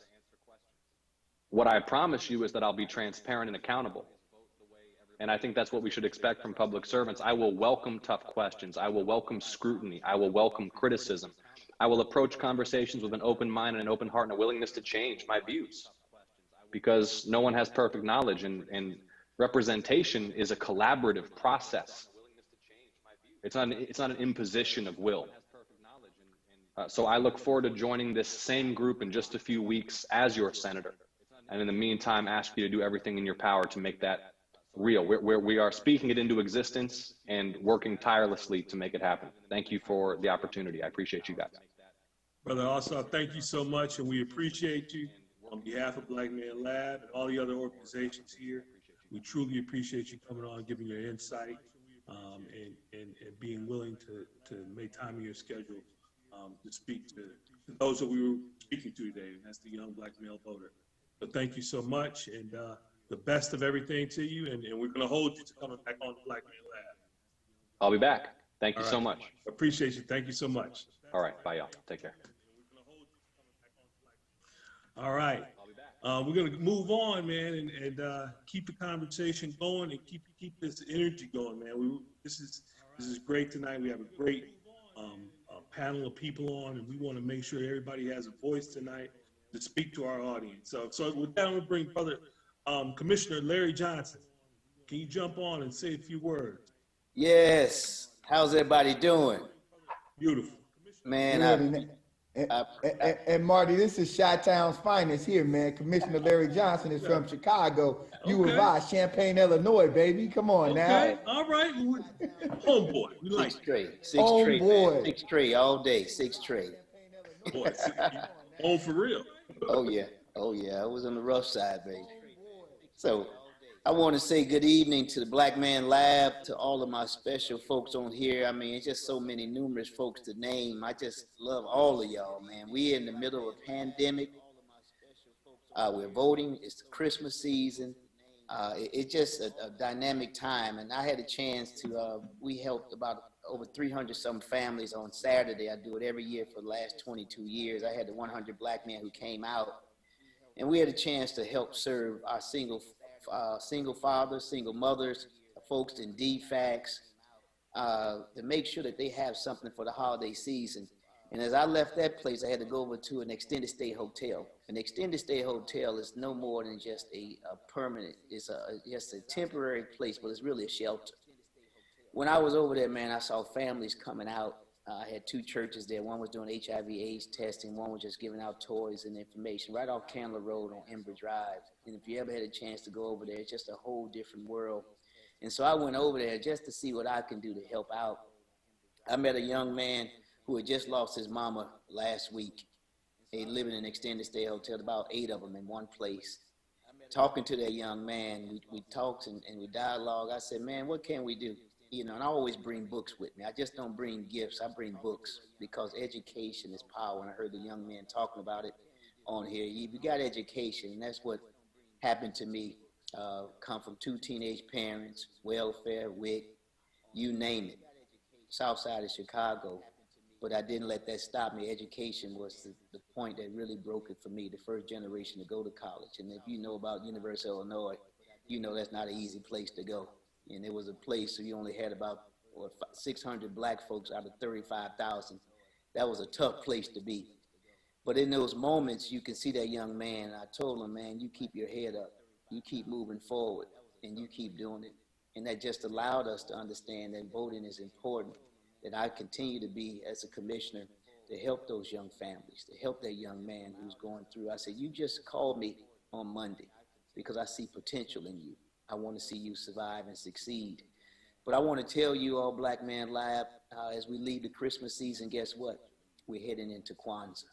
What I promise you is that I'll be transparent and accountable. And I think that's what we should expect from public servants. I will welcome tough questions. I will welcome scrutiny. I will welcome criticism. I will approach conversations with an open mind and an open heart and a willingness to change my views, because no one has perfect knowledge, and representation is a collaborative process. It's not an imposition of will. So I look forward to joining this same group in just a few weeks as your senator. And in the meantime, ask you to do everything in your power to make that real. We are speaking it into existence and working tirelessly to make it happen. Thank you for the opportunity. I appreciate you guys. Brother Ossoff, thank you so much, and we appreciate you on behalf of Black Man Lab and all the other organizations here. We truly appreciate you coming on, giving your insight, and being willing to make time in your schedule to speak to those that we were speaking to today, and that's the young black male voter. So thank you so much, and the best of everything to you, and we're going to hold you to coming back on the Black Man Lab. I'll be back. Thank you All so right. much. Appreciate you. Thank you so much. All right. Bye, y'all. Take care. All right. We're going to move on, man, and keep the conversation going and keep this energy going, man. This is great tonight. We have a great panel of people on, and we want to make sure everybody has a voice tonight to speak to our audience. So with that, I'm going to bring Brother Commissioner Larry Johnson. Can you jump on and say a few words? Yes. How's everybody doing? Beautiful. Man, and Marty, this is Chi-Town's finest here, man. Commissioner Larry Johnson is from Chicago. You Okay. and I, Champaign, Illinois, baby. Come on now. Okay. All right. Homeboy. We like six tray. Homeboy. 6 tray all day. 6 tray. boy. Oh, for real. Oh yeah. I was on the rough side, baby. So I want to say good evening to the Black Man Lab, to all of my special folks on here. I mean, it's just so many numerous folks to name. I just love all of y'all, man. We're in the middle of a pandemic. We're voting. It's the Christmas season. It's just a dynamic time. And I had a chance to, we helped about over 300 some families on Saturday. I do it every year for the last 22 years. I had the 100 Black men who came out, and we had a chance to help serve our single fathers, single mothers, folks in DFACs, to make sure that they have something for the holiday season. And as I left that place, I had to go over to an extended stay hotel. An extended stay hotel is no more than just a permanent, it's just a temporary place, but it's really a shelter. When I was over there, man, I saw families coming out. I had 2 churches there. One was doing HIV/AIDS testing. One was just giving out toys and information right off Candler Road on Ember Drive. And if you ever had a chance to go over there, it's just a whole different world. And so I went over there just to see what I can do to help out. I met a young man who had just lost his mama last week. He lived in an extended stay hotel, about 8 of them in one place. Talking to that young man, we talked and we dialogued. I said, man, what can we do? You know, and I always bring books with me. I just don't bring gifts. I bring books, because education is power. And I heard the young man talking about it on here. You got education, and that's what happened to me. Come from 2 teenage parents, welfare, WIC, you name it, south side of Chicago. But I didn't let that stop me. Education was the point that really broke it for me, the first generation to go to college. And if you know about University of Illinois, you know that's not an easy place to go. And it was a place where you only had about 600 Black folks out of 35,000. That was a tough place to be. But in those moments, you can see that young man. I told him, man, you keep your head up. You keep moving forward, and you keep doing it. And that just allowed us to understand that voting is important, that I continue to be, as a commissioner, to help those young families, to help that young man who's going through. I said, you just called me on Monday because I see potential in you. I want to see you survive and succeed. But I want to tell you all, Black Man Lab, as we leave the Christmas season, guess what? We're heading into Kwanzaa.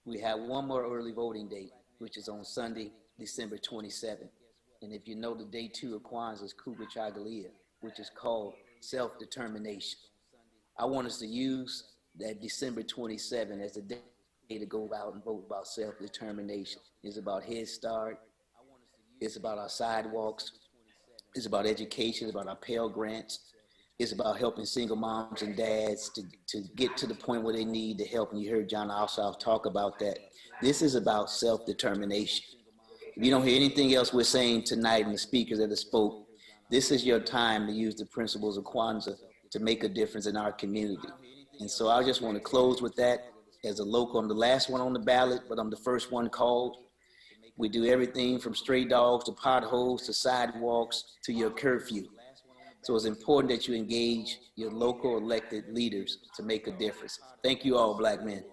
We have one more early voting date, which is on Sunday, December 27th. And if you know, the day 2 of Kwanzaa is Kukuchagalia, which is called self-determination. I want us to use that December 27th as a day to go out and vote about self-determination. It's about Head Start. It's about our sidewalks. It's about education. It's about our Pell Grants. It's about helping single moms and dads to get to the point where they need the help. And you heard Jon Ossoff talk about that. This is about self-determination. If you don't hear anything else we're saying tonight and the speakers that have spoke, this is your time to use the principles of Kwanzaa to make a difference in our community. And so I just want to close with that. As a local, I'm the last one on the ballot, but I'm the first one called. We do everything from stray dogs to potholes to sidewalks to your curfew. So it's important that you engage your local elected leaders to make a difference. Thank you all, Black men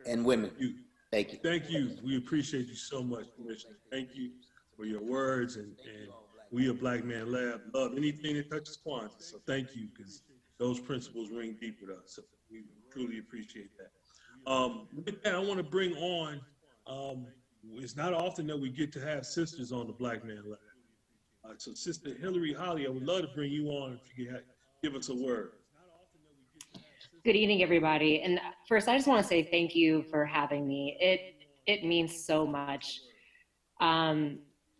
and women. Thank you. Thank you. We appreciate you so much, Commissioner. Thank you for your words. And we at Black Man Lab love anything that touches Kwanzaa. So thank you, because those principles ring deep with us. So we truly appreciate that. With that, I want to bring on, it's not often that we get to have sisters on the Black Man Lab. So Sister Hillary Holly, I would love to bring you on if you could give us a word. Good evening, everybody. And first, I just want to say thank you for having me. It means so much.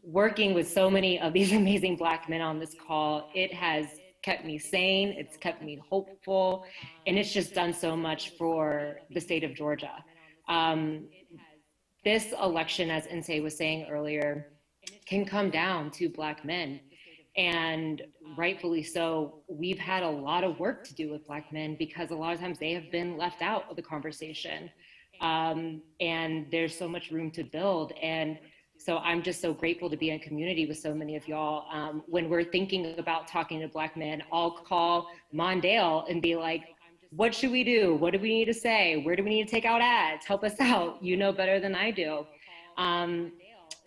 Working with so many of these amazing Black men on this call, it has kept me sane, it's kept me hopeful, and it's just done so much for the state of Georgia. This election, as Nsé was saying earlier, can come down to Black men. And rightfully so, we've had a lot of work to do with Black men because a lot of times they have been left out of the conversation. And there's so much room to build. And so I'm just so grateful to be in community with so many of y'all. When we're thinking about talking to Black men, I'll call Mondale and be like, what should we do? What do we need to say? Where do we need to take out ads? Help us out. You know better than I do.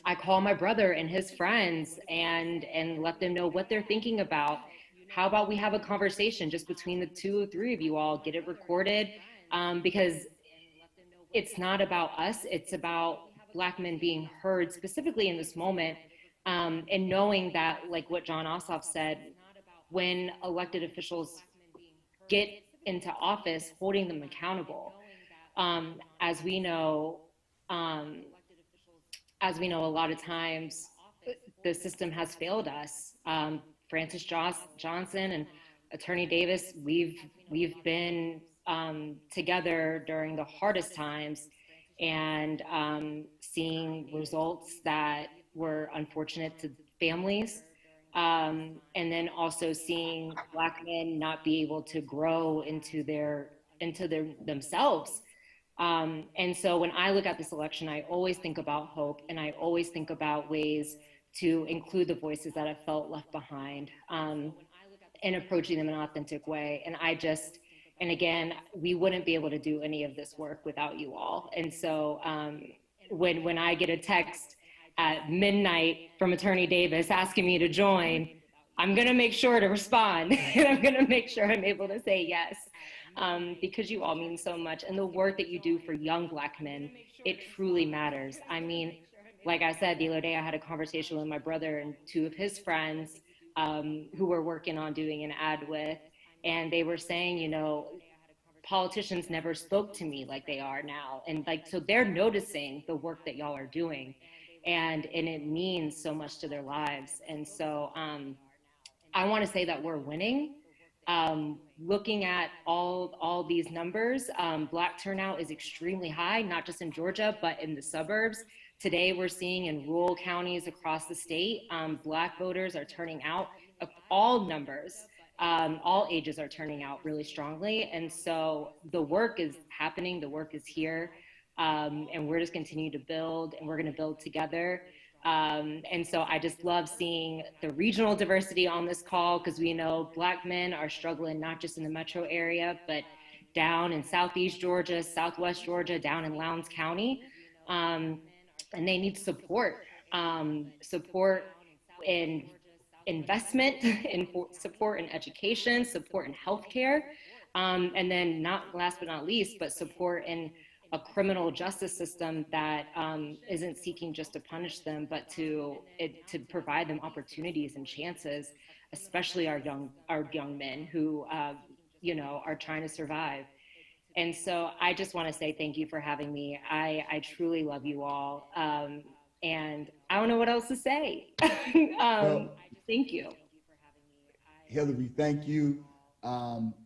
I call my brother and his friends and let them know what they're thinking about. How about we have a conversation just between the 2 or 3 of you all, get it recorded, because it's not about us, it's about Black men being heard specifically in this moment, and knowing that, like what Jon Ossoff said, when elected officials get into office, holding them accountable. As we know, a lot of times the system has failed us. Francis Johnson and Attorney Davis, we've been together during the hardest times, and seeing results that were unfortunate to families, and then also seeing Black men not be able to grow into themselves. And so when I look at this election, I always think about hope, and I always think about ways to include the voices that have felt left behind, and approaching them in an authentic way. And again, we wouldn't be able to do any of this work without you all. And so when I get a text at midnight from Attorney Davis asking me to join, I'm gonna make sure to respond. And I'm gonna make sure I'm able to say yes. Because you all mean so much. And the work that you do for young Black men, it truly matters. I mean, like I said, the other day I had a conversation with my brother and 2 of his friends who we're working on doing an ad with. And they were saying, you know, politicians never spoke to me like they are now. And so they're noticing the work that y'all are doing. And it means so much to their lives. And so I want to say that we're winning. Looking at all these numbers, Black turnout is extremely high, not just in Georgia, but in the suburbs. Today, we're seeing in rural counties across the state, Black voters are turning out, all numbers, all ages are turning out really strongly. And so the work is happening, the work is here, and we're just continue to build, and we're gonna build together. And so I just love seeing the regional diversity on this call, because we know Black men are struggling not just in the metro area, but down in Southeast Georgia, Southwest Georgia, down in Lowndes County. And they need support, support in investment, support in education, support in healthcare, and then last but not least, but support in a criminal justice system that isn't seeking just to punish them, but to provide them opportunities and chances, especially our young men who you know, are trying to survive. And so I just want to say thank you for having me. I truly love you all, and I don't know what else to say. Thank you. Hillary, thank you.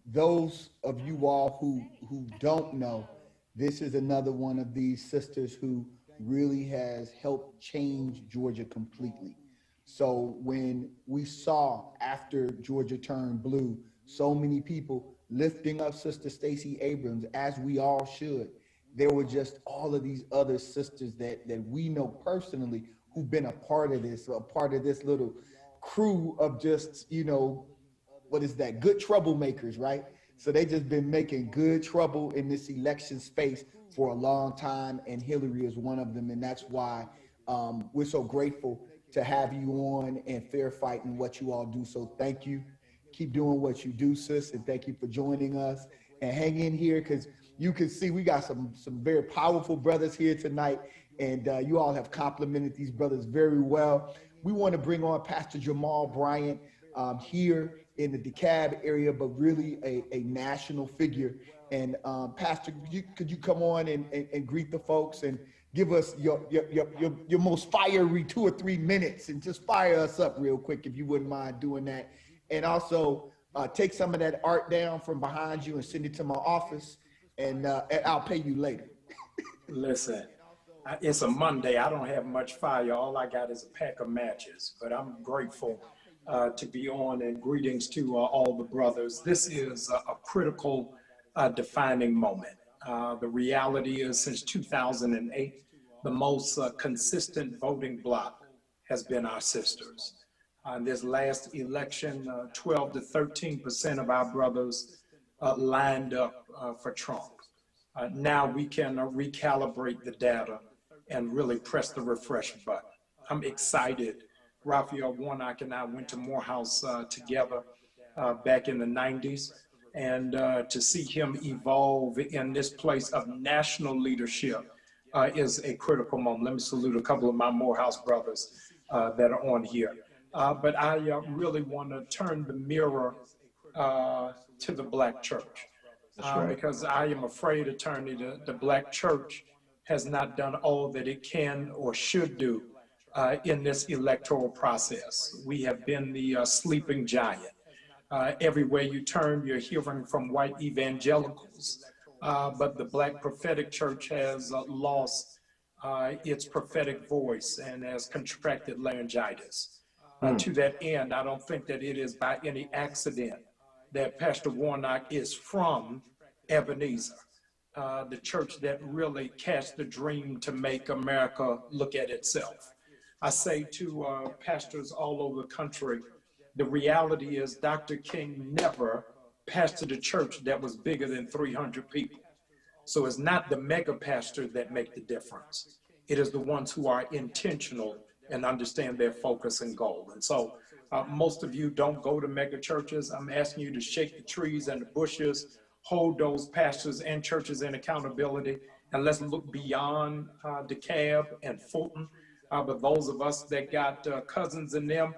Those of you all who don't know, this is another one of these sisters who really has helped change Georgia completely. So when we saw after Georgia turned blue, so many people lifting up Sister Stacey Abrams, as we all should, there were just all of these other sisters that we know personally who've been a part of this little crew of just, you know, what is that? Good troublemakers, right? So they just been making good trouble in this election space for a long time, and Hillary is one of them, and that's why we're so grateful to have you on and fair fighting what you all do. So thank you. Keep doing what you do, sis, and thank you for joining us. And hang in here, because you can see we got some very powerful brothers here tonight, and you all have complimented these brothers very well. We want to bring on Pastor Jamal Bryant here in the DeKalb area, but really a national figure. And Pastor, could you come on and greet the folks and give us your most fiery 2 or 3 minutes and just fire us up real quick, if you wouldn't mind doing that. And also take some of that art down from behind you and send it to my office, and I'll pay you later. Listen, it's a Monday. I don't have much fire. All I got is a pack of matches, but I'm grateful to be on, and greetings to all the brothers. This is a critical defining moment. The reality is, since 2008, the most consistent voting bloc has been our sisters. In this last election, 12 to 13% of our brothers lined up for Trump. Now we can recalibrate the data and really press the refresh button. I'm excited. Raphael Warnock and I went to Morehouse together back in the 90s, and to see him evolve in this place of national leadership is a critical moment. Let me salute a couple of my Morehouse brothers that are on here. But I really want to turn the mirror to the Black church. Because I am afraid, attorney, the Black church has not done all that it can or should do in this electoral process. We have been the sleeping giant. Everywhere you turn, you're hearing from white evangelicals, but the Black prophetic church has lost its prophetic voice and has contracted laryngitis. To that end, I don't think that it is by any accident that Pastor Warnock is from Ebenezer, the church that really cast the dream to make America look at itself. I say to pastors all over the country, the reality is Dr. King never pastored a church that was bigger than 300 people. So it's not the mega pastor that make the difference. It is the ones who are intentional and understand their focus and goal. And so most of you don't go to mega churches. I'm asking you to shake the trees and the bushes, hold those pastors and churches in accountability, and let's look beyond DeKalb and Fulton. But those of us that got cousins in them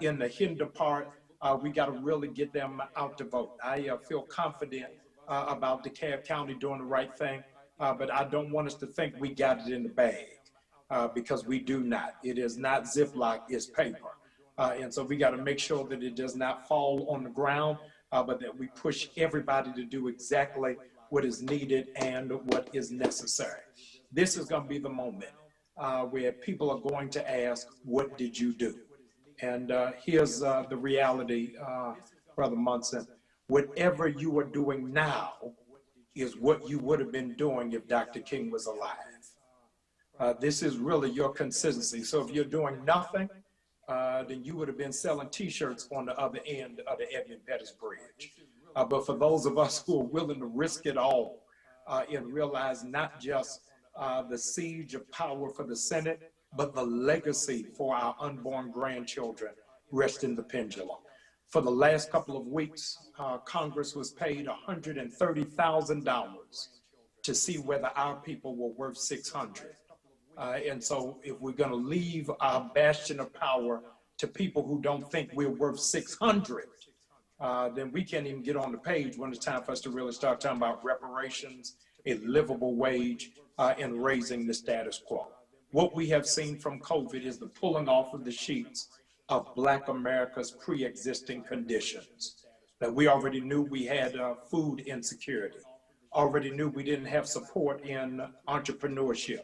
in the hinder part, we got to really get them out to vote. I feel confident about DeKalb County doing the right thing, but I don't want us to think we got it in the bag, because we do not. It is not Ziploc, it's paper. And so we got to make sure that it does not fall on the ground, but that we push everybody to do exactly what is needed and what is necessary. This is going to be the moment where people are going to ask, what did you do? And here's the reality, Brother Munson. Whatever you are doing now is what you would have been doing if Dr. King was alive. This is really your consistency. So if you're doing nothing, then you would have been selling T-shirts on the other end of the Edmund Pettus Bridge. But for those of us who are willing to risk it all and realize not just the siege of power for the Senate, but the legacy for our unborn grandchildren rest in the pendulum. For the last couple of weeks, Congress was paid $130,000 to see whether our people were worth $600. And so if we're going to leave our bastion of power to people who don't think we're worth $600, then we can't even get on the page when it's time for us to really start talking about reparations, a livable wage, and raising the status quo. What we have seen from COVID is the pulling off of the sheets of Black America's pre-existing conditions. That we already knew we had food insecurity, already knew we didn't have support in entrepreneurship,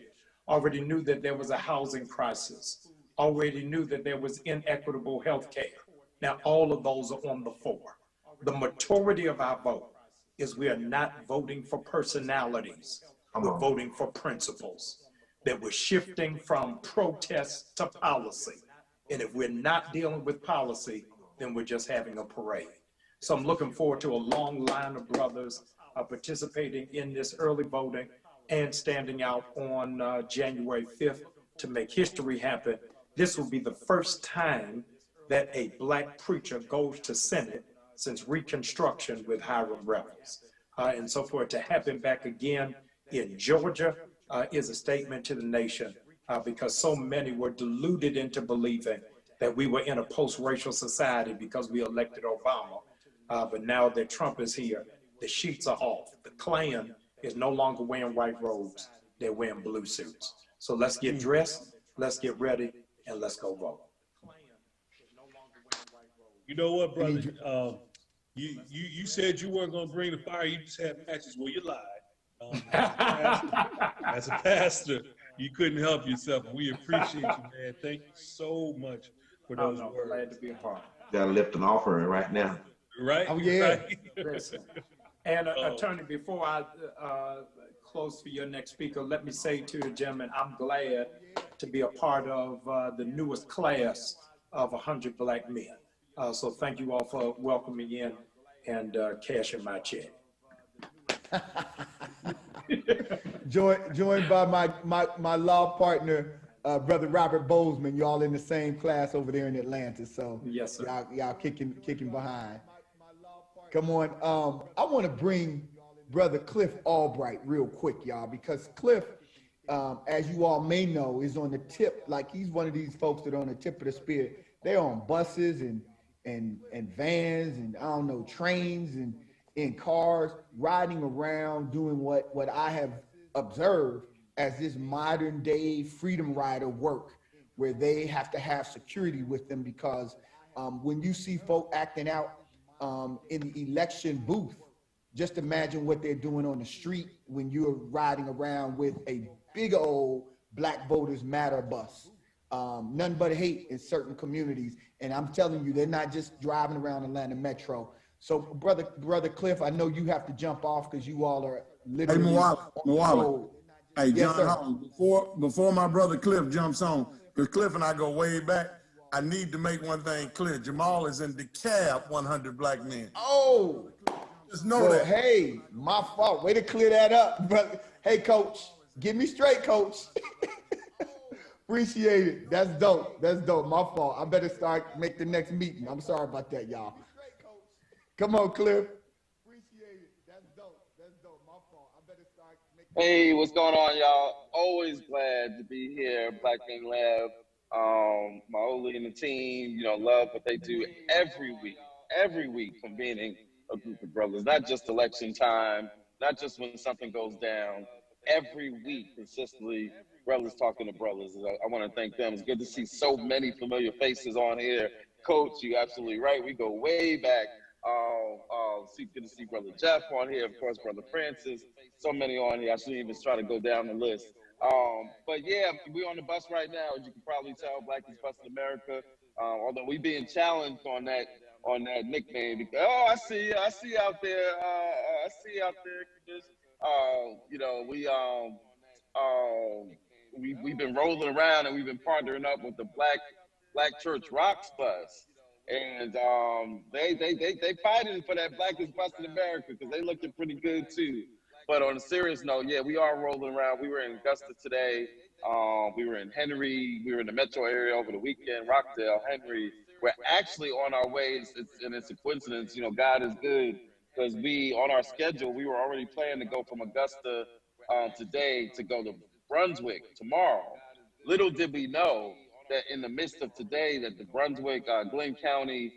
already knew that there was a housing crisis, already knew that there was inequitable health care. Now, all of those are on the fore. The majority of our vote is we are not voting for personalities, we're voting for principles, that we're shifting from protest to policy. And if we're not dealing with policy, then we're just having a parade. So I'm looking forward to a long line of brothers participating in this early voting and standing out on January 5th to make history happen. This will be the first time that a Black preacher goes to Senate since Reconstruction with Hiram Revels. And so for it to happen back again in Georgia is a statement to the nation, because so many were deluded into believing that we were in a post-racial society because we elected Obama. But now that Trump is here, the sheets are off. The Klan is no longer wearing white robes, they're wearing blue suits. So let's get dressed, let's get ready, and let's go vote. You know what, brother? You said you weren't going to bring the fire. You just had matches. Well, you lied. As a pastor, you couldn't help yourself. And we appreciate you, man. Thank you so much for those words. Glad to be a part. Got to lift an offering right now. Right? Oh, yeah. Right. Listen. And attorney, before I close for your next speaker, let me say to the gentleman, I'm glad to be a part of the newest class of 100 Black men. So thank you all for welcoming in and cashing my check. Joined by my law partner, Brother Robert Bozeman. Y'all in the same class over there in Atlanta. So yes, sir. Y'all kicking behind. Come on. I want to bring Brother Cliff Albright real quick, y'all, because Cliff, as you all may know, is on the tip. Like, he's one of these folks that are on the tip of the spear. They're on buses and vans and I don't know, trains and in cars, riding around doing what I have observed as this modern day freedom rider work, where they have to have security with them, because when you see folk acting out in the election booth, just imagine what they're doing on the street when you're riding around with a big old Black Voters Matter bus. None but hate in certain communities. And I'm telling you, they're not just driving around Atlanta Metro. So brother Cliff, I know you have to jump off because you all are literally Mwala. Hey, yes, John Holland, before my brother Cliff jumps on, because Cliff and I go way back, I need to make one thing clear. Jamal is in the cab 100 Black men. Oh, just know that. Hey, my fault. Way to clear that up, brother. Hey, coach, get me straight, coach. Appreciate it. That's dope. That's dope. My fault. I better make the next meeting. I'm sorry about that, y'all. Come on, Cliff. Appreciate it. That's dope. That's dope. My fault. I better Hey, what's going on, y'all? Always glad to be here, Black Men Lab. Maoli and the team, love what they do every week, convening a group of brothers, not just election time, not just when something goes down. Every week, consistently, brothers talking to brothers. I want to thank them. It's good to see so many familiar faces on here. Coach, you're absolutely right. We go way back. Good to see Brother Jeff on here, of course, Brother Francis. So many on here. I shouldn't even try to go down the list. But yeah, we're on the bus right now. As you can probably tell, Black is Busting America. Although we being challenged on that nickname. Because, I see you out there. I see you out there. We've been rolling around and we've been partnering up with the Black Church Rocks bus. And they fighting for that Black is Busting America because they looking pretty good too. But on a serious note, yeah, we are rolling around. We were in Augusta today. We were in Henry. We were in the metro area over the weekend, Rockdale, Henry. We're actually on our way, and it's a coincidence. God is good, because on our schedule, we were already planning to go from Augusta today to go to Brunswick tomorrow. Little did we know that in the midst of today, that the Brunswick, Glenn County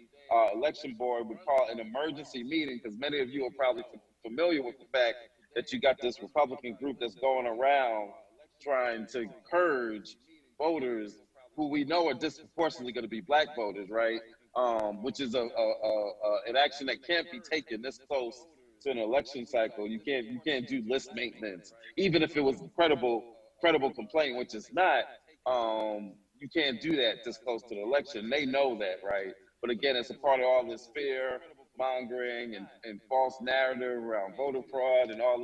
election board would call an emergency meeting, because many of you are probably familiar with the fact that you got this Republican group that's going around trying to purge voters who we know are disproportionately going to be Black voters, right? Which is an action that can't be taken this close to an election cycle. You can't do list maintenance, even if it was a credible complaint, which it's not. You can't do that this close to the election. They know that, right? But again, it's a part of all this fear mongering and false narrative around voter fraud and all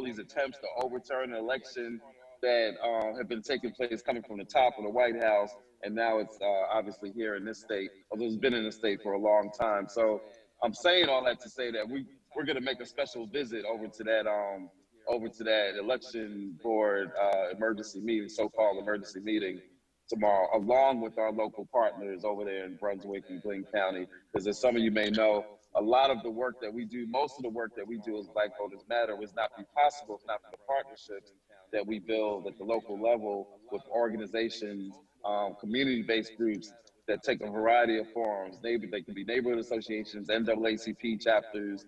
these attempts to overturn an election that have been taking place coming from the top of the White House, and now it's obviously here in this state, although it's been in the state for a long time. So I'm saying all that to say that we're going to make a special visit over to that election board emergency meeting, so-called emergency meeting tomorrow, along with our local partners over there in Brunswick and Glenn County, because as some of you may know, a lot of the work that we do, most of the work that we do as Black Voters Matter would not be possible if not for the partnerships that we build at the local level with organizations, community-based groups that take a variety of forms. They can be neighborhood associations, NAACP chapters,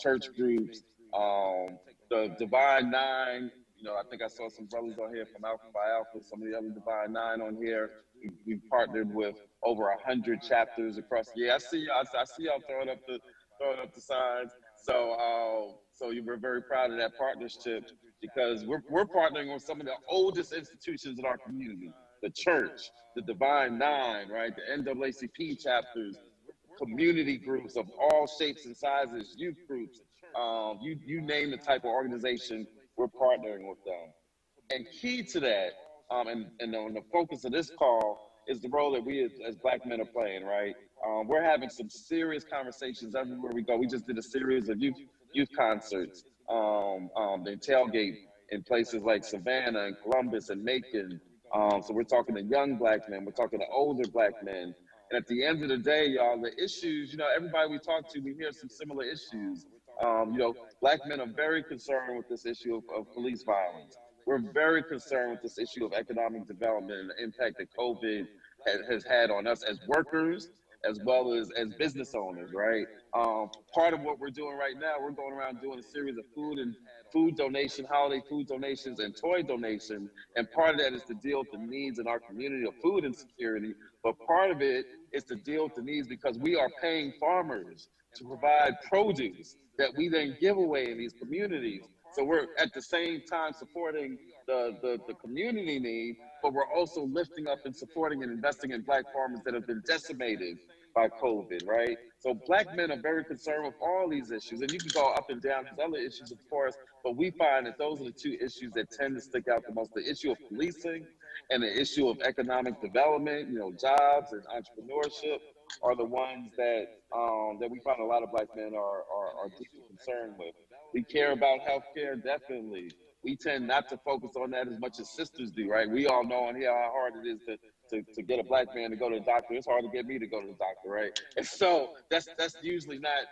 church groups, the Divine Nine. I think I saw some brothers on here from Alpha by Alpha, some of the other Divine Nine on here. we've partnered with over 100 chapters across. Yeah, I see y'all throwing up the signs. So we're very proud of that partnership because we're partnering with some of the oldest institutions in our community, the church, the Divine Nine, right, the NAACP chapters, community groups of all shapes and sizes, youth groups, you name the type of organization, we're partnering with them. And key to that, and on the focus of this call is the role that we as Black men are playing, right? We're having some serious conversations everywhere we go. We just did a series of youth concerts, they tailgate in places like Savannah and Columbus and Macon. So we're talking to young Black men, we're talking to older Black men. And at the end of the day, y'all, the issues, you know, everybody we talk to, we hear some similar issues. You know, Black men are very concerned with this issue of police violence. We're very concerned with this issue of economic development and the impact that COVID has had on us as workers, as well as business owners, right? Part of what we're doing right now, we're going around doing a series of food donation, holiday food donations and toy donation. And part of that is to deal with the needs in our community of food insecurity. But part of it is to deal with the needs because we are paying farmers to provide produce that we then give away in these communities. So we're at the same time supporting the community need, but we're also lifting up and supporting and investing in Black farmers that have been decimated by COVID, right? So Black men are very concerned with all these issues, and you can go up and down. There's other issues, of course, but we find that those are the two issues that tend to stick out the most: the issue of policing and the issue of economic development, you know, jobs and entrepreneurship are the ones that we find a lot of Black men are deeply concerned with. We care about healthcare, definitely. We tend not to focus on that as much as sisters do, right? We all know on here how hard it is to get a Black man to go to the doctor. It's hard to get me to go to the doctor, right? And so that's usually not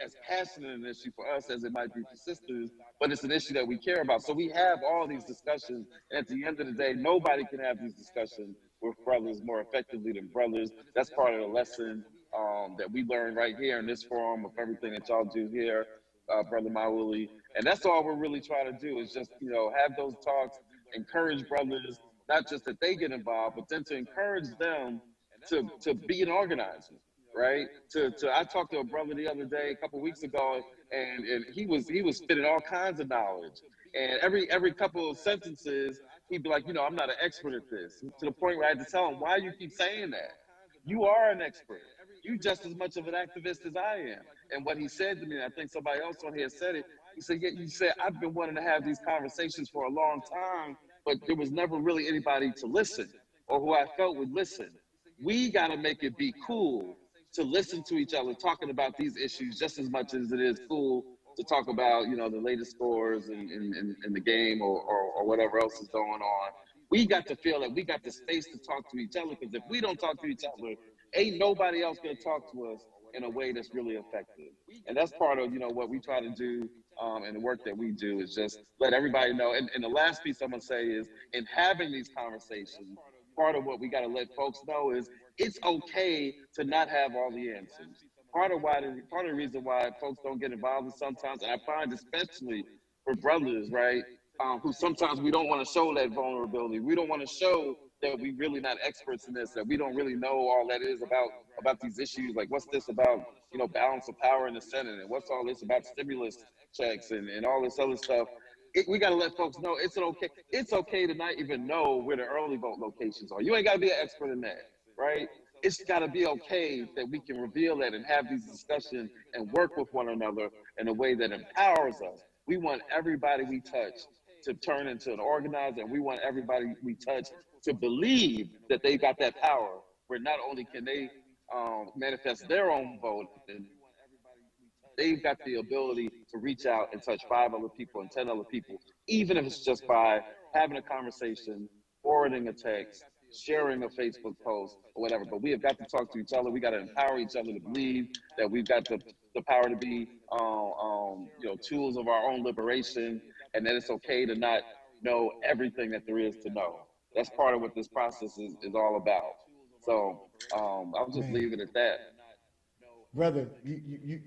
as passionate an issue for us as it might be for sisters, but it's an issue that we care about. So we have all these discussions, and at the end of the day, nobody can have these discussions with brothers more effectively than brothers. That's part of the lesson that we learned right here in this forum of everything that y'all do here, Brother Mauli. And that's all we're really trying to do is just, you know, have those talks, encourage brothers, not just that they get involved, but then to encourage them to be an organizer, right? I talked to a brother the other day, a couple weeks ago, and he was spitting all kinds of knowledge. And every couple of sentences, he'd be like, you know, I'm not an expert at this. To the point where I had to tell him, why you keep saying that? You are an expert. You just as much of an activist as I am. And what he said to me, and I think somebody else on here said it, he said, yeah, you said, I've been wanting to have these conversations for a long time, but there was never really anybody to listen or who I felt would listen. We got to make it be cool to listen to each other talking about these issues just as much as it is cool to talk about, you know, the latest scores in the game or whatever else is going on. We got to feel that we got the space to talk to each other, because if we don't talk to each other, ain't nobody else gonna talk to us in a way that's really effective. And that's part of, you know, what we try to do and the work that we do is just let everybody know. And the last piece I'm gonna say is, in having these conversations, part of what we gotta let folks know is it's okay to not have all the answers. Part of the reason why folks don't get involved is sometimes, and I find especially for brothers, right, who sometimes we don't want to show that vulnerability. We don't want to show that we really not experts in this, that we don't really know all that is about these issues. Like, what's this about, you know, balance of power in the Senate, and what's all this about stimulus checks and all this other stuff. We got to let folks know it's okay to not even know where the early vote locations are. You ain't got to be an expert in that, right? It's got to be okay that we can reveal that and have these discussions and work with one another in a way that empowers us. We want everybody we touch to turn into an organizer, and we want everybody we touch to believe that they got that power, where not only can they manifest their own vote, they've got the ability to reach out and touch 5 other people and 10 other people, even if it's just by having a conversation, forwarding a text, sharing a Facebook post, or whatever. But we have got to talk to each other. We got to empower each other to believe that we've got the power to be you know, tools of our own liberation, and that it's okay to not know everything that there is to know. That's part of what this process is all about. So I'll just leave it at that. Brother, you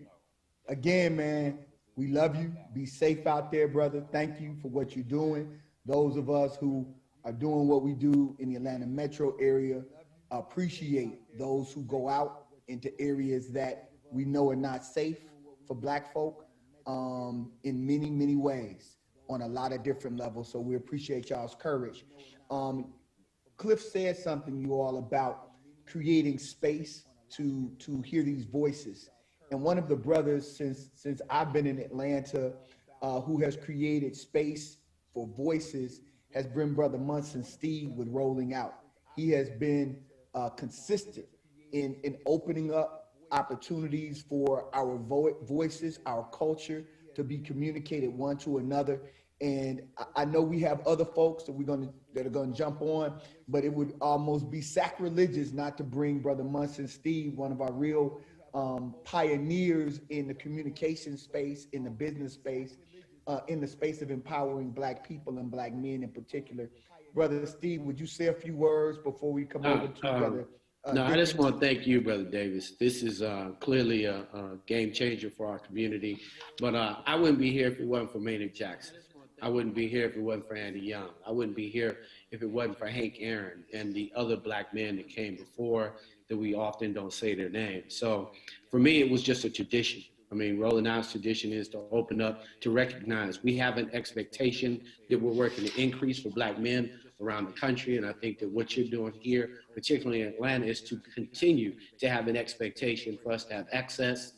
again, man, we love you. Be safe out there, brother. Thank you for what you're doing. Those of us who are doing what we do in the Atlanta metro area. Appreciate those who go out into areas that we know are not safe for Black folk in many, many ways on a lot of different levels. So we appreciate y'all's courage. Cliff said something, you all, about creating space to hear these voices. And one of the brothers since I've been in Atlanta who has created space for voices has been Brother Munson Steve with Rolling Out. He has been consistent in opening up opportunities for our voices, our culture to be communicated one to another. And I know we have other folks that are gonna jump on, but it would almost be sacrilegious not to bring Brother Munson Steve, one of our real pioneers in the communication space, in the business space, in the space of empowering Black people and Black men in particular. Brother Steve, would you say a few words before we come over to Brother? No, I just want to thank you, Brother Davis. This is clearly a game changer for our community. But I wouldn't be here if it wasn't for Maynard Jackson. I wouldn't be here if it wasn't for Andy Young. I wouldn't be here if it wasn't for Hank Aaron and the other Black men that came before that we often don't say their names. So for me, it was just a tradition. I mean, Rolling Out's tradition is to open up, to recognize we have an expectation that we're working to increase for Black men around the country. And I think that what you're doing here, particularly in Atlanta, is to continue to have an expectation for us to have access,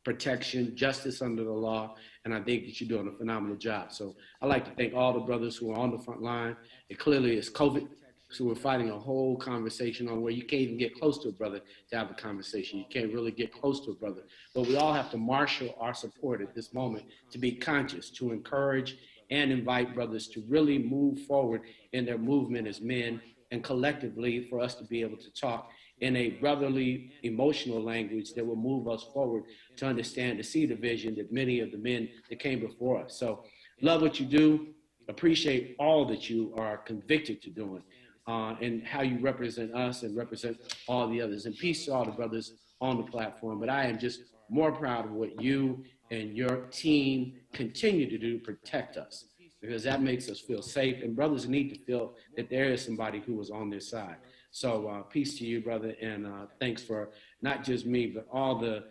protection, justice under the law. And I think that you're doing a phenomenal job. So I'd like to thank all the brothers who are on the front line. It clearly is COVID. So we're fighting a whole conversation on where you can't even get close to a brother to have a conversation. You can't really get close to a brother. But we all have to marshal our support at this moment to be conscious, to encourage and invite brothers to really move forward in their movement as men, and collectively for us to be able to talk in a brotherly, emotional language that will move us forward to understand, to see the vision that many of the men that came before us. So love what you do, appreciate all that you are convicted to doing, and how you represent us and represent all the others. And peace to all the brothers on the platform. But I am just more proud of what you and your team continue to do to protect us, because that makes us feel safe. And brothers need to feel that there is somebody who is on their side. So peace to you, brother. And thanks for not just me, but all the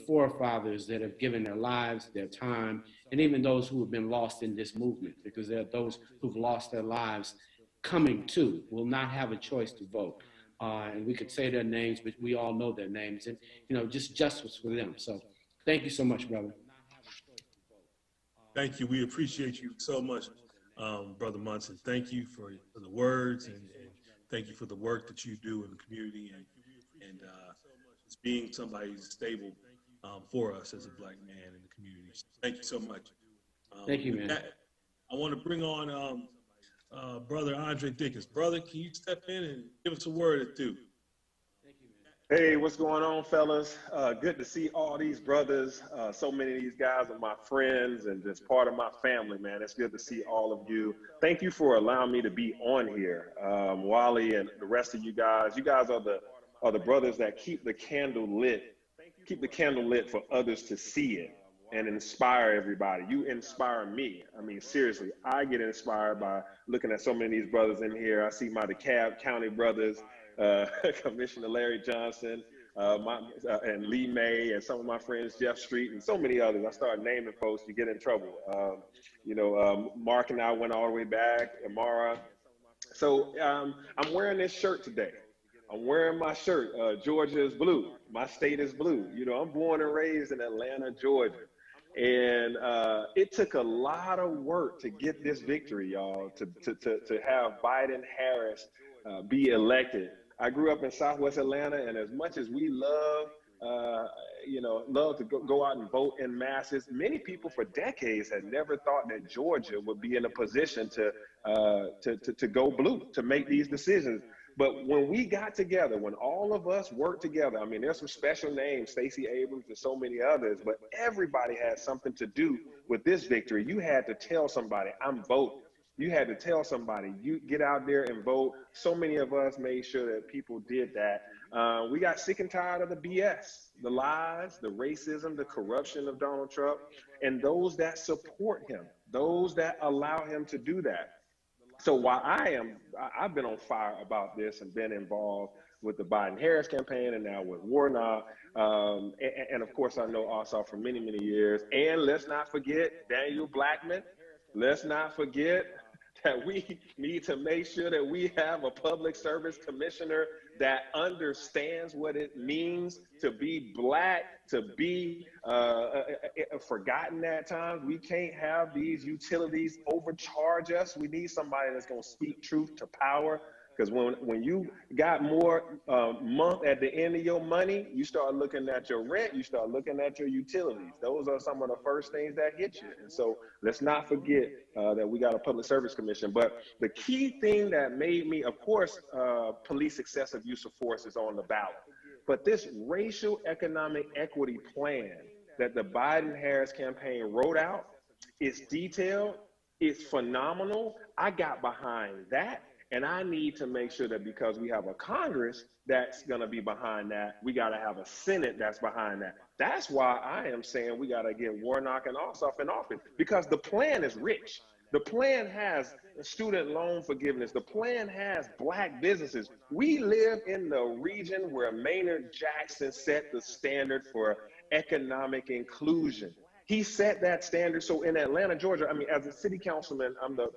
forefathers that have given their lives, their time, and even those who have been lost in this movement, because there are those who've lost their lives coming to, will not have a choice to vote. And we could say their names, but we all know their names, and just justice for them. So thank you so much, brother. Thank you. We appreciate you so much, Brother Munson. Thank you for the words, and thank you for the work that you do in the community, and just being somebody stable for us as a Black man in the community. So thank you so much. Thank you, man. I want to bring on Brother Andre Dickens. Brother, can you step in and give us a word or two? Hey, what's going on, fellas? Good to see all these brothers. So many of these guys are my friends and just part of my family, man. It's good to see all of you. Thank you for allowing me to be on here. Wally and the rest of you guys are the brothers that keep the candle lit for others to see it and inspire everybody. You inspire me. I mean, seriously, I get inspired by looking at so many of these brothers in here. I see my DeKalb County brothers, Commissioner Larry Johnson, and Lee May, and some of my friends, Jeff Street, and so many others. I start naming folks, you get in trouble. Mark and I went all the way back, Amara. So I'm wearing this shirt today. I'm wearing my shirt. Georgia is blue. My state is blue. I'm born and raised in Atlanta, Georgia. And it took a lot of work to get this victory, y'all, to have Biden-Harris be elected. I grew up in Southwest Atlanta, and as much as we love to go out and vote in masses, many people for decades had never thought that Georgia would be in a position to go blue, to make these decisions. But when we got together, when all of us worked together, I mean, there's some special names, Stacey Abrams and so many others, but everybody had something to do with this victory. You had to tell somebody, I'm voting. You had to tell somebody, you get out there and vote. So many of us made sure that people did that. We got sick and tired of the BS, the lies, the racism, the corruption of Donald Trump, and those that support him, those that allow him to do that. So while I've been on fire about this and been involved with the Biden-Harris campaign and now with Warnock, and of course I know Ossoff for many, many years. And let's not forget Daniel Blackman. Let's not forget that we need to make sure that we have a public service commissioner that understands what it means to be Black, to be forgotten at times. We can't have these utilities overcharge us. We need somebody that's going to speak truth to power. Because when you got more month at the end of your money, you start looking at your rent, you start looking at your utilities. Those are some of the first things that hit you. And so let's not forget that we got a public service commission. But the key thing that made me, of course, police excessive use of force is on the ballot. But this racial economic equity plan that the Biden-Harris campaign wrote out is detailed, it's phenomenal. I got behind that. And I need to make sure that because we have a Congress that's going to be behind that, we got to have a Senate that's behind that. That's why I am saying we got to get Warnock and Ossoff in office, because the plan is rich. The plan has student loan forgiveness. The plan has Black businesses. We live in the region where Maynard Jackson set the standard for economic inclusion. He set that standard. So in Atlanta, Georgia, I mean, as a city councilman, I'm the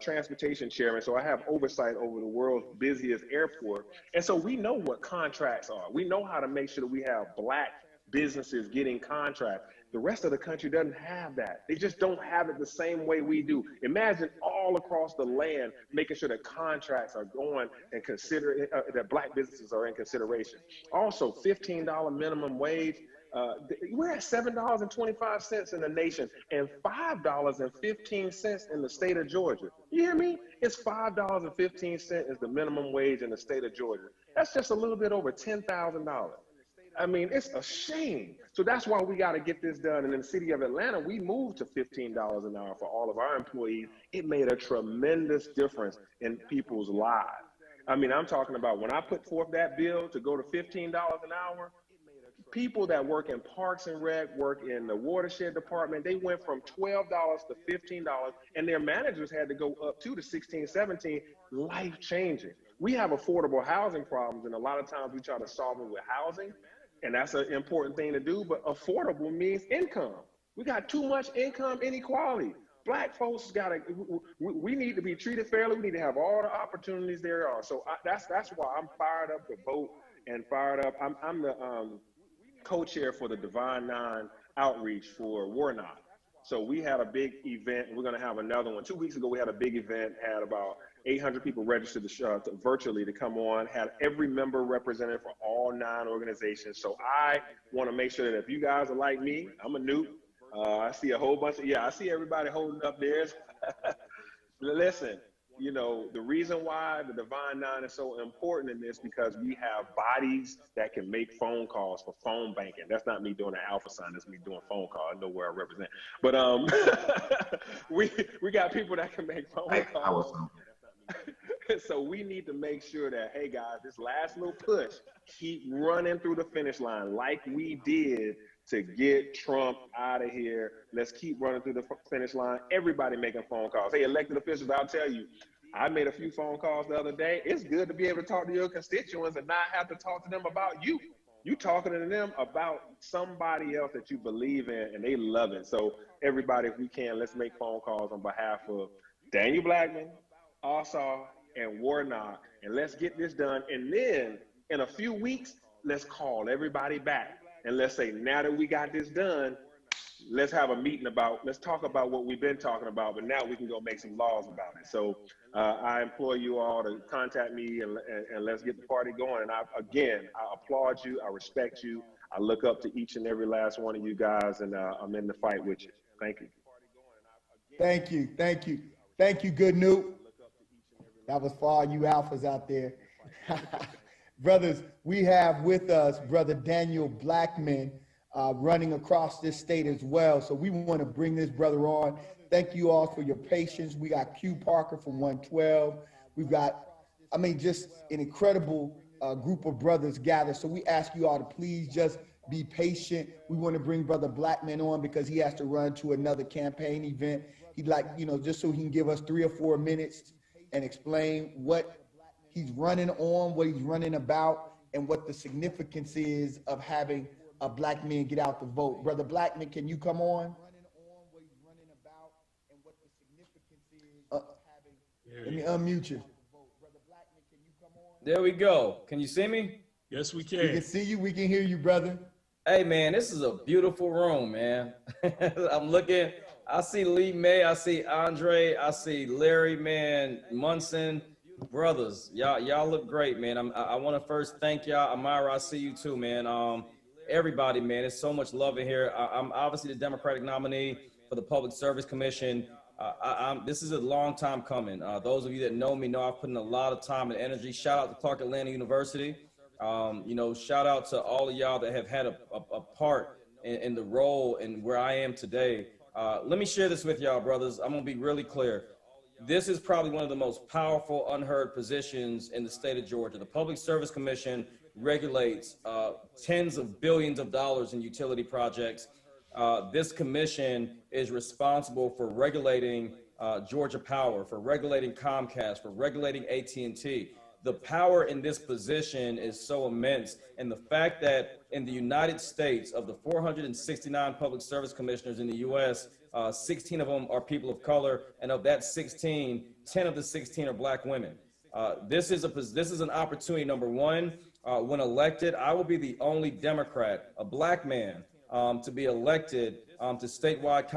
transportation chairman, so I have oversight over the world's busiest airport. And so we know what contracts are. We know how to make sure that we have Black businesses getting contracts. The rest of the country doesn't have that. They just don't have it the same way we do. Imagine all across the land making sure that contracts are going and consider that Black businesses are in consideration. Also, $15 minimum wage. We're at $7.25 in the nation and $5.15 in the state of Georgia. You hear me? It's $5.15 is the minimum wage in the state of Georgia. That's just a little bit over $10,000. I mean, it's a shame. So that's why we got to get this done. And in the city of Atlanta, we moved to $15 an hour for all of our employees. It made a tremendous difference in people's lives. I mean, I'm talking about when I put forth that bill to go to $15 an hour, people that work in Parks and Rec, work in the watershed department, they went from $12 to $15, and their managers had to go up to $16, $17, life-changing. We have affordable housing problems, and a lot of times we try to solve it with housing, and that's an important thing to do, but affordable means income. We got too much income inequality. Black folks we need to be treated fairly. We need to have all the opportunities there are. So that's why I'm fired up to vote and fired up. I'm the co-chair for the Divine Nine outreach for Warnock. So we had a big event, and we're going to have another one. 2 weeks ago, we had a big event, had about 800 people registered virtually to come on, had every member represented for all 9 organizations. So I want to make sure that if you guys are like me, I'm a newt. I see a whole bunch of, I see everybody holding up theirs. Listen, you know, the reason why the Divine Nine is so important in this because we have bodies that can make phone calls for phone banking. That's not me doing an alpha sign, that's me doing phone call. I know where I represent. But we got people that can make phone calls. So we need to make sure that, hey guys, this last little push, keep running through the finish line like we did to get Trump out of here. Let's keep running through the finish line. Everybody making phone calls. Hey, elected officials, I'll tell you, I made a few phone calls the other day. It's good to be able to talk to your constituents and not have to talk to them about you. You talking to them about somebody else that you believe in, and they love it. So everybody, if we can, let's make phone calls on behalf of Daniel Blackman, Ossoff, and Warnock, and let's get this done. And then in a few weeks, let's call everybody back and let's say, now that we got this done, let's have a meeting let's talk about what we've been talking about, but now we can go make some laws about it. So I implore you all to contact me and let's get the party going. And I applaud you, I respect you, I look up to each and every last one of you guys, and I'm in the fight with you. Thank you. Thank you, thank you. Thank you, good Newt. That was for all you alphas out there. Brothers, we have with us Brother Daniel Blackman running across this state as well. So we want to bring this brother on. Thank you all for your patience. We got Q Parker from 112. We've got, just an incredible group of brothers gathered. So we ask you all to please just be patient. We want to bring Brother Blackman on because he has to run to another campaign event. He'd like, just so he can give us 3 or 4 minutes and explain what he's running on, what he's running about, and what the significance is of having a black man get out to vote. Brother Blackman, can you come on? Let me unmute you. There we go. Can you see me? Yes, we We can see you. We can hear you, brother. Hey, man, this is a beautiful room, man. I'm looking. I see Lee May. I see Andre. I see Larry, man, Munson. Brothers, y'all look great, man. I want to first thank y'all. Amira, I see you too, man. Everybody, man, there's so much love in here. I'm obviously the Democratic nominee for the Public Service Commission. This is a long time coming. Those of you that know me know I've put in a lot of time and energy. Shout out to Clark Atlanta University. You know, shout out to all of y'all that have had a part in the role and where I am today. Let me share this with y'all, brothers. I'm gonna be really clear. This is probably one of the most powerful, unheard positions in the state of Georgia. The Public Service Commission regulates tens of billions of dollars in utility projects. This commission is responsible for regulating Georgia Power, for regulating Comcast, for regulating AT&T. The power in this position is so immense. And the fact that in the United States, of the 469 public service commissioners in the US, 16 of them are people of color. And of that 16, 10 of the 16 are black women. This is an opportunity, number one, when elected, I will be the only Democrat, a black man, to be elected to statewide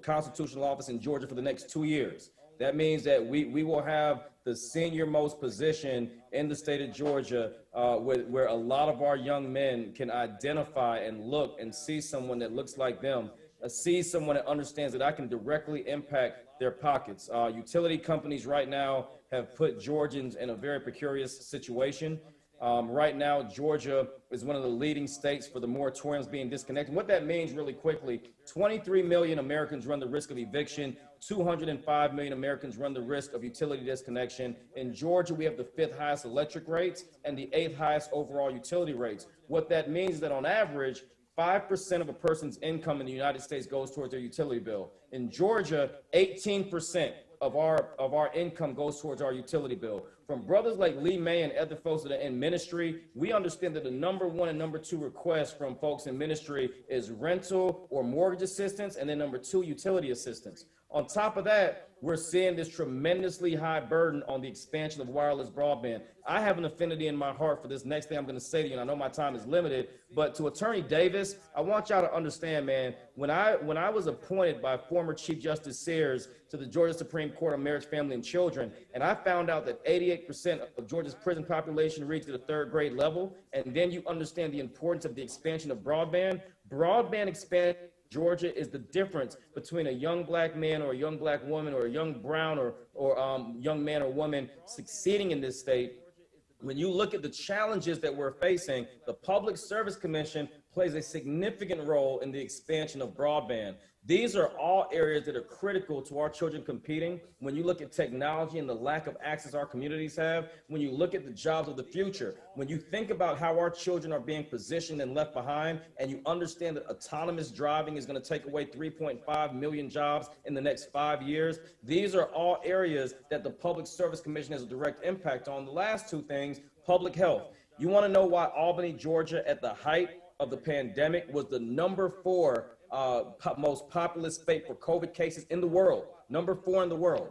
constitutional office in Georgia for the next 2 years. That means that we will have the senior most position in the state of Georgia, where a lot of our young men can identify and look and see someone that looks like them, see someone that understands that I can directly impact their pockets. Utility companies right now have put Georgians in a very precarious situation. Right now, Georgia is one of the leading states for the moratoriums being disconnected. What that means really quickly, 23 million Americans run the risk of eviction, 205 million Americans run the risk of utility disconnection. In Georgia, we have the 5th highest electric rates and the 8th highest overall utility rates. What that means is that on average, 5% of a person's income in the United States goes towards their utility bill. In Georgia, 18% of our income goes towards our utility bill. From brothers like Lee May and other folks that are in ministry, we understand that the number one and number two request from folks in ministry is rental or mortgage assistance, and then number two, utility assistance. On top of that, we're seeing this tremendously high burden on the expansion of wireless broadband. I have an affinity in my heart for this next thing I'm going to say to you, and I know my time is limited, but to Attorney Davis, I want y'all to understand, man, when I was appointed by former Chief Justice Sears to the Georgia Supreme Court on Marriage, Family, and Children, and I found out that 88% of Georgia's prison population reached the 3rd grade level, and then you understand the importance of the expansion of broadband. Broadband expansion Georgia is the difference between a young black man or a young black woman or a young brown or young man or woman succeeding in this state. When you look at the challenges that we're facing, the Public Service Commission plays a significant role in the expansion of broadband. These are all areas that are critical to our children competing. When you look at technology and the lack of access our communities have, when you look at the jobs of the future, when you think about how our children are being positioned and left behind, and you understand that autonomous driving is going to take away 3.5 million jobs in the next 5 years, these are all areas that the Public Service Commission has a direct impact on. The last two things, public health. You want to know why Albany, Georgia, at the height of the pandemic, was the number 4 most populous state for COVID cases in the world, number 4 in the world.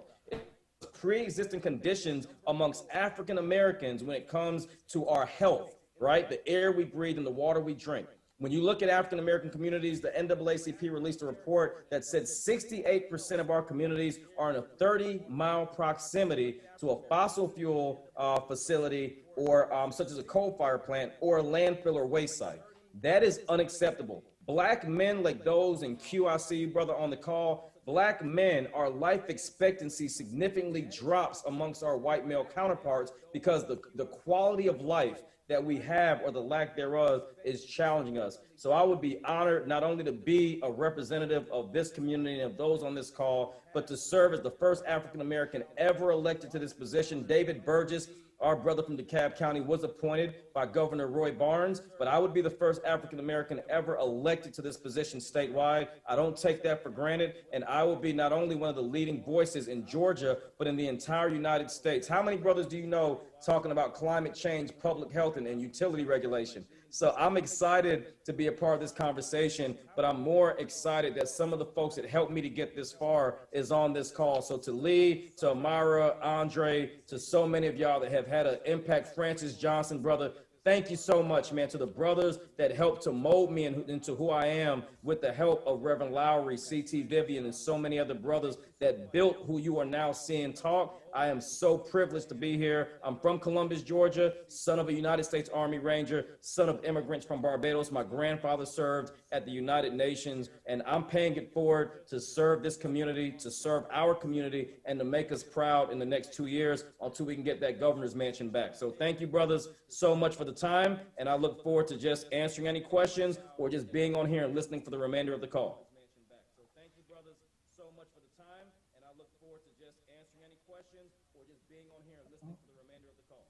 Pre-existing conditions amongst African Americans when it comes to our health, right? The air we breathe and the water we drink. When you look at African American communities, the NAACP released a report that said 68% of our communities are in a 30-mile proximity to a fossil fuel facility or such as a coal-fired plant or a landfill or waste site. That is unacceptable. Black men like those in Q, I see you, brother, on the call. Black men, our life expectancy significantly drops amongst our white male counterparts because the quality of life that we have or the lack thereof is challenging us. So I would be honored not only to be a representative of this community and of those on this call, but to serve as the first African American ever elected to this position. David Burgess, Our brother from DeKalb County was appointed by Governor Roy Barnes, but I would be the first African-American ever elected to this position statewide. I don't take that for granted, and I will be not only one of the leading voices in Georgia, but in the entire United States. How many brothers do you know talking about climate change, public health, and utility regulation? So I'm excited to be a part of this conversation, but I'm more excited that some of the folks that helped me to get this far is on this call. So to Lee, to Amara, Andre, to so many of y'all that have had an impact, Francis Johnson, brother, thank you so much, man, to the brothers that helped to mold me into who I am with the help of Reverend Lowry, C.T. Vivian, and so many other brothers that built who you are now seeing talk. I am so privileged to be here. I'm from Columbus, Georgia, son of a United States Army Ranger, son of immigrants from Barbados. My grandfather served at the United Nations, and I'm paying it forward to serve this community, to serve our community, and to make us proud in the next 2 years until we can get that governor's mansion back. So thank you, brothers, so much for the time, and I look forward to just answering any questions or just being on here and listening for the remainder of the call. Or just being on here and listening for the remainder of the call.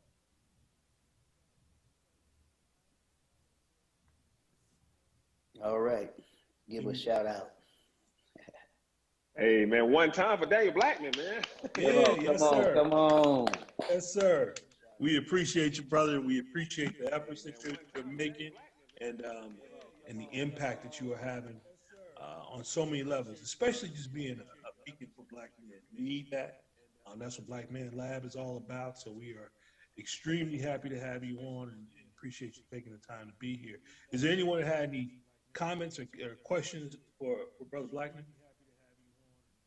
All right. Give a shout out. Hey, man, one time for Daniel Blackman, man. Yeah, yes, sir. Come on. Yes, sir. We appreciate you, brother. We appreciate the efforts that you're making and the impact that you are having on so many levels, especially just being a beacon for Black men. We need that. That's what Black Man Lab is all about. So we are extremely happy to have you on and appreciate you taking the time to be here. Is there anyone that had any comments or questions for Brother Blackman?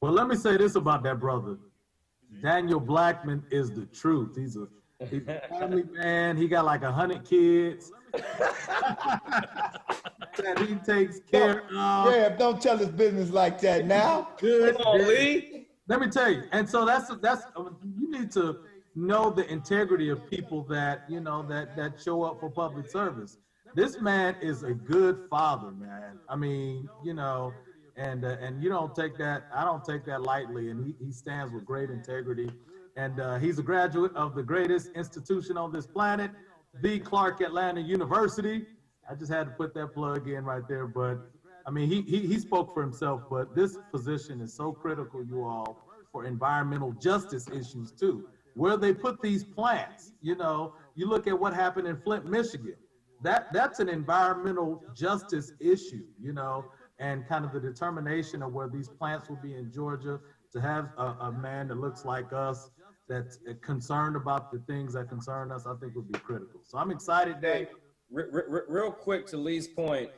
Well, let me say this about that brother. Daniel Blackman is the truth. He's a family man. He got like 100 kids that he takes care of. Yeah, don't tell his business like that now. Good. Come on, Lee. Let me tell you. And so that's you need to know the integrity of people that, you know, that show up for public service. This man is a good father, man. I mean, you know, and you don't take that, I don't take that lightly. And he stands with great integrity. And he's a graduate of the greatest institution on this planet, the Clark Atlanta University. I just had to put that plug in right there, but I mean, he spoke for himself, but this position is so critical, you all, for environmental justice issues too. Where they put these plants, you know, you look at what happened in Flint, Michigan. That's an environmental justice issue, you know, and kind of the determination of where these plants will be in Georgia, to have a man that looks like us, that's concerned about the things that concern us, I think would be critical. So I'm excited, Dave. Real quick to Lee's point,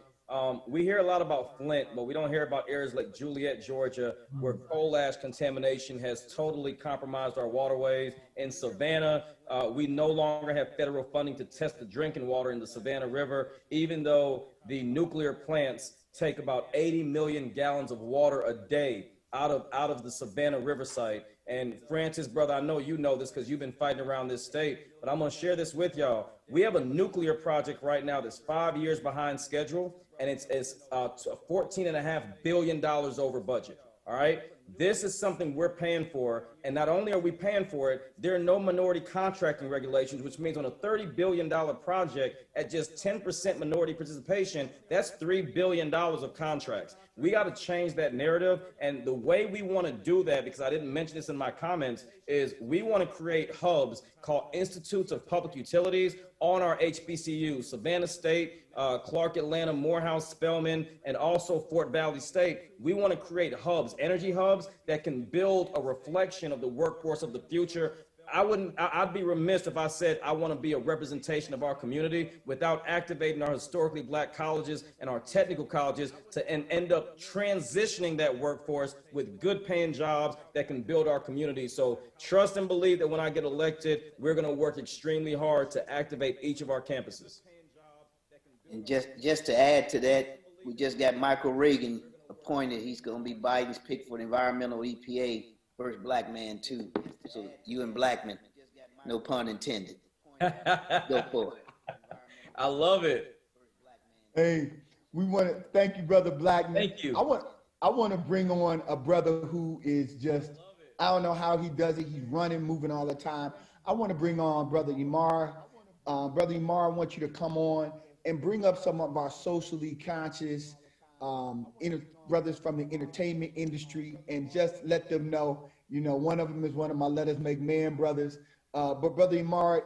we hear a lot about Flint, but we don't hear about areas like Juliet, Georgia, where coal ash contamination has totally compromised our waterways. In Savannah, we no longer have federal funding to test the drinking water in the Savannah River, even though the nuclear plants take about 80 million gallons of water a day out of the Savannah River site. And Francis, brother, I know you know this because you've been fighting around this state, but I'm gonna share this with y'all. We have a nuclear project right now that's 5 years behind schedule, and it's $14.5 billion over budget, all right? This is something we're paying for, and not only are we paying for it, there are no minority contracting regulations, which means on a $30 billion project at just 10% minority participation, that's $3 billion of contracts. We got to change that narrative, and the way we want to do that, because I didn't mention this in my comments, is we want to create hubs called Institutes of Public Utilities on our HBCUs, Savannah State, Clark Atlanta, Morehouse, Spelman, and also Fort Valley State. We want to create hubs, energy hubs that can build a reflection of the workforce of the future. I'd be remiss if I said I want to be a representation of our community without activating our historically Black colleges and our technical colleges to end up transitioning that workforce with good paying jobs that can build our community. So trust and believe that when I get elected, we're going to work extremely hard to activate each of our campuses. And just to add to that, we just got Michael Reagan appointed. He's going to be Biden's pick for the environmental EPA, first Black man too. So you and Blackman, no pun intended. Go for it. I love it. Hey, we want to thank you, Brother Blackman. Thank you. I want to bring on a brother who is just, I don't know how he does it. He's running, moving all the time. I want to bring on Brother Imar. Brother Imar, I want you to come on and bring up some of our socially conscious brothers from the entertainment industry and just let them know, you know, one of them is one of my Let Us Make Man brothers. But Brother Imar,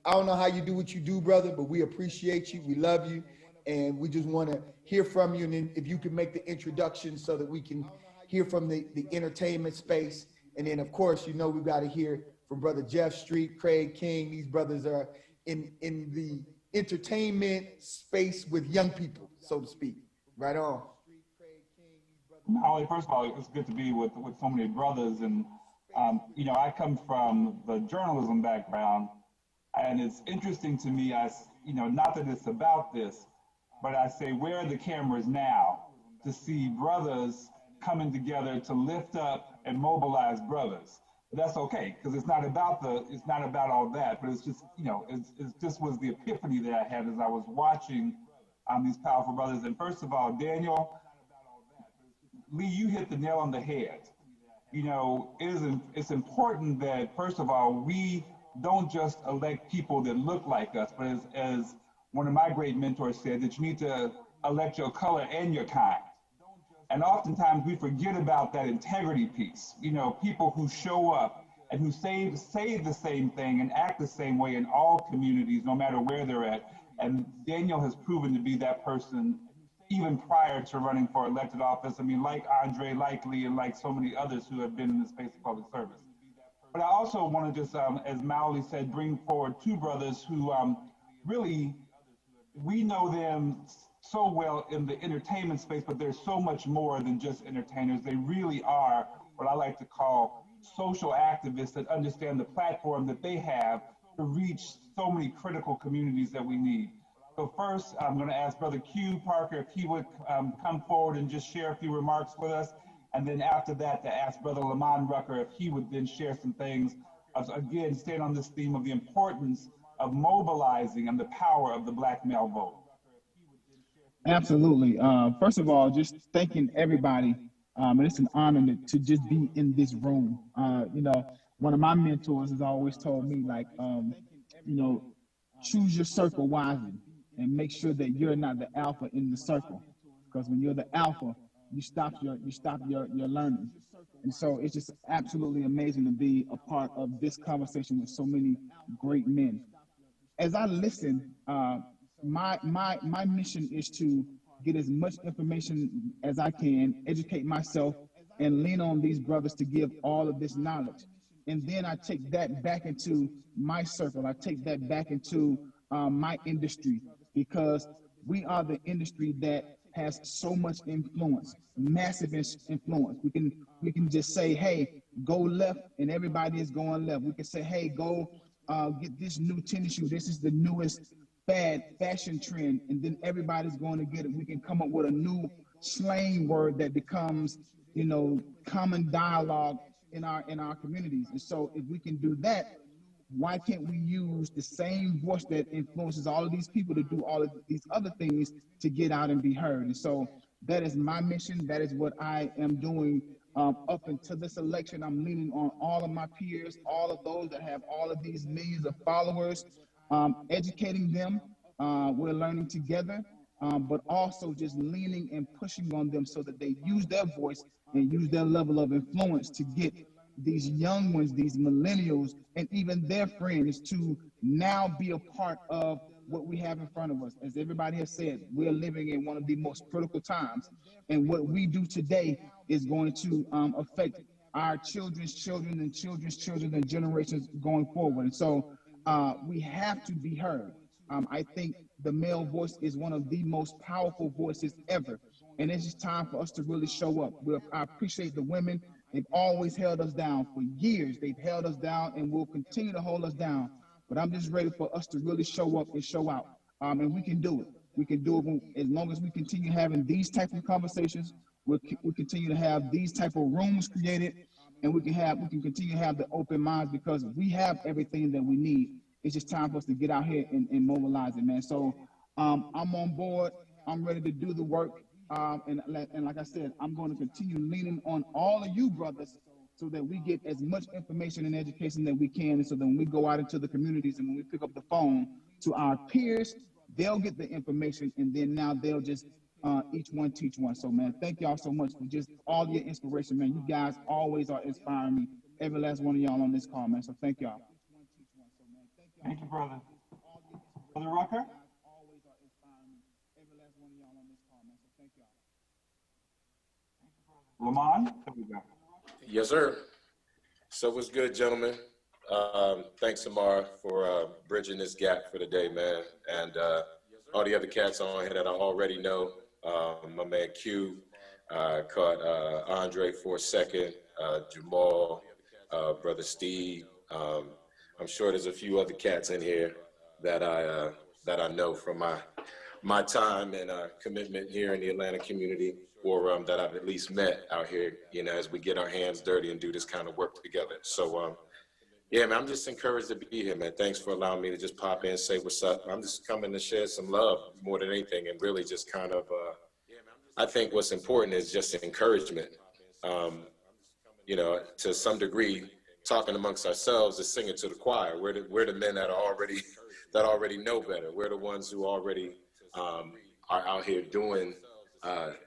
I don't know how you do what you do, brother, but we appreciate you. We love you. And we just want to hear from you. And then if you can make the introduction so that we can hear from the entertainment space. And then, of course, you know, we've got to hear from Brother Jeff Street, Craig King. These brothers are in the entertainment space with young people, so to speak. Right on. Holly, first of all, it's good to be with so many brothers. And, you know, I come from the journalism background. And it's interesting to me, you know, not that it's about this, but I say, where are the cameras now to see brothers coming together to lift up and mobilize brothers? But that's okay, because it's not about all that, but it's just, you know, it just was the epiphany that I had as I was watching these powerful brothers. And first of all, Daniel, Lee, you hit the nail on the head. You know, it's important that, first of all, we don't just elect people that look like us, but as one of my great mentors said, that you need to elect your color and your kind. And oftentimes we forget about that integrity piece. You know, people who show up and who say the same thing and act the same way in all communities, no matter where they're at. And Daniel has proven to be that person even prior to running for elected office. I mean, like Andre, like Lee, and like so many others who have been in the space of public service. But I also want to just, as Maoli said, bring forward two brothers who really, we know them so well in the entertainment space, but they're so much more than just entertainers. They really are what I like to call social activists that understand the platform that they have to reach so many critical communities that we need. So first, I'm going to ask Brother Q Parker if he would come forward and just share a few remarks with us. And then after that, to ask Brother Lamont Rucker if he would then share some things, again, staying on this theme of the importance of mobilizing and the power of the Black male vote. Absolutely. First of all, just thanking everybody. And it's an honor to just be in this room. You know, one of my mentors has always told me, like, you know, choose your circle wisely and make sure that you're not the alpha in the circle. Because when you're the alpha, you stop your learning. And so it's just absolutely amazing to be a part of this conversation with so many great men. As I listen, my mission is to get as much information as I can, educate myself, and lean on these brothers to give all of this knowledge. And then I take that back into my circle. I take that back into my industry, because we are the industry that has so much influence, massive influence. We can just say, hey, go left, and everybody is going left. We can say, hey, go get this new tennis shoe. This is the newest fashion trend, and then everybody's going to get it. We can come up with a new slang word that becomes, you know, common dialogue in our communities. And so if we can do that, why can't we use the same voice that influences all of these people to do all of these other things to get out and be heard? And so that is my mission. That is what I am doing up until this election. I'm leaning on all of my peers, all of those that have all of these millions of followers, educating them. We're learning together, but also just leaning and pushing on them so that they use their voice and use their level of influence to get these young ones, these millennials, and even their friends to now be a part of what we have in front of us. As everybody has said, we're living in one of the most critical times, and what we do today is going to affect our children's children and children's children and generations going forward. And so we have to be heard. I think the male voice is one of the most powerful voices ever, and it's just time for us to really show up. I appreciate the women. They've always held us down for years. They've held us down and will continue to hold us down. But I'm just ready for us to really show up and show out. And we can do it. We can do it as long as we continue having these type of conversations. We'll continue to have these type of rooms created, and we can continue to have the open minds, because we have everything that we need. It's just time for us to get out here and mobilize it, man. So I'm on board. I'm ready to do the work. And like I said, I'm going to continue leaning on all of you brothers so that we get as much information and education that we can. And so that when we go out into the communities and when we pick up the phone to our peers, they'll get the information, and then now they'll just each one teach one. So, man, thank y'all so much for just all your inspiration, man. You guys always are inspiring me, every last one of y'all on this call, man. So thank y'all. Thank you, brother. Brother Rucker? Lamont? There we go. Yes, sir. So what's good, gentlemen? Thanks, Samara, for bridging this gap for the day, man. And all the other cats on here that I already know. My man Q, caught Andre for a second, Jamal, Brother Steve. I'm sure there's a few other cats in here that I know from my time and commitment here in the Atlanta community, or that I've at least met out here, you know, as we get our hands dirty and do this kind of work together. So, yeah, man, I'm just encouraged to be here, man. Thanks for allowing me to just pop in and say what's up. I'm just coming to share some love more than anything, and really just kind of, I think what's important is just encouragement. You know, to some degree, talking amongst ourselves is singing to the choir. We're the men that already know better. We're the ones who already are out here doing,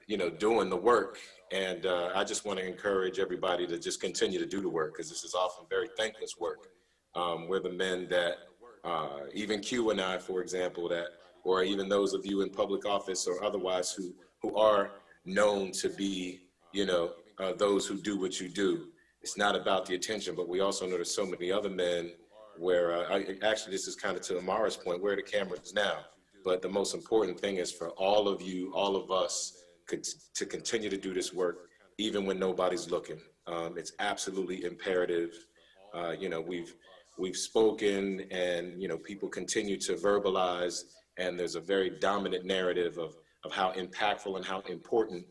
you know, doing the work. And I just want to encourage everybody to just continue to do the work, because this is often very thankless work. We're the men that, even Q and I, for example, that, or even those of you in public office or otherwise who are known to be, you know, those who do what you do. It's not about the attention, but we also know there's so many other men where, actually this is kind of to Amara's point, where are the cameras now? But the most important thing is for all of you, all of us, to continue to do this work, even when nobody's looking. It's absolutely imperative. You know, we've spoken, and, you know, people continue to verbalize, and there's a very dominant narrative of how impactful and how important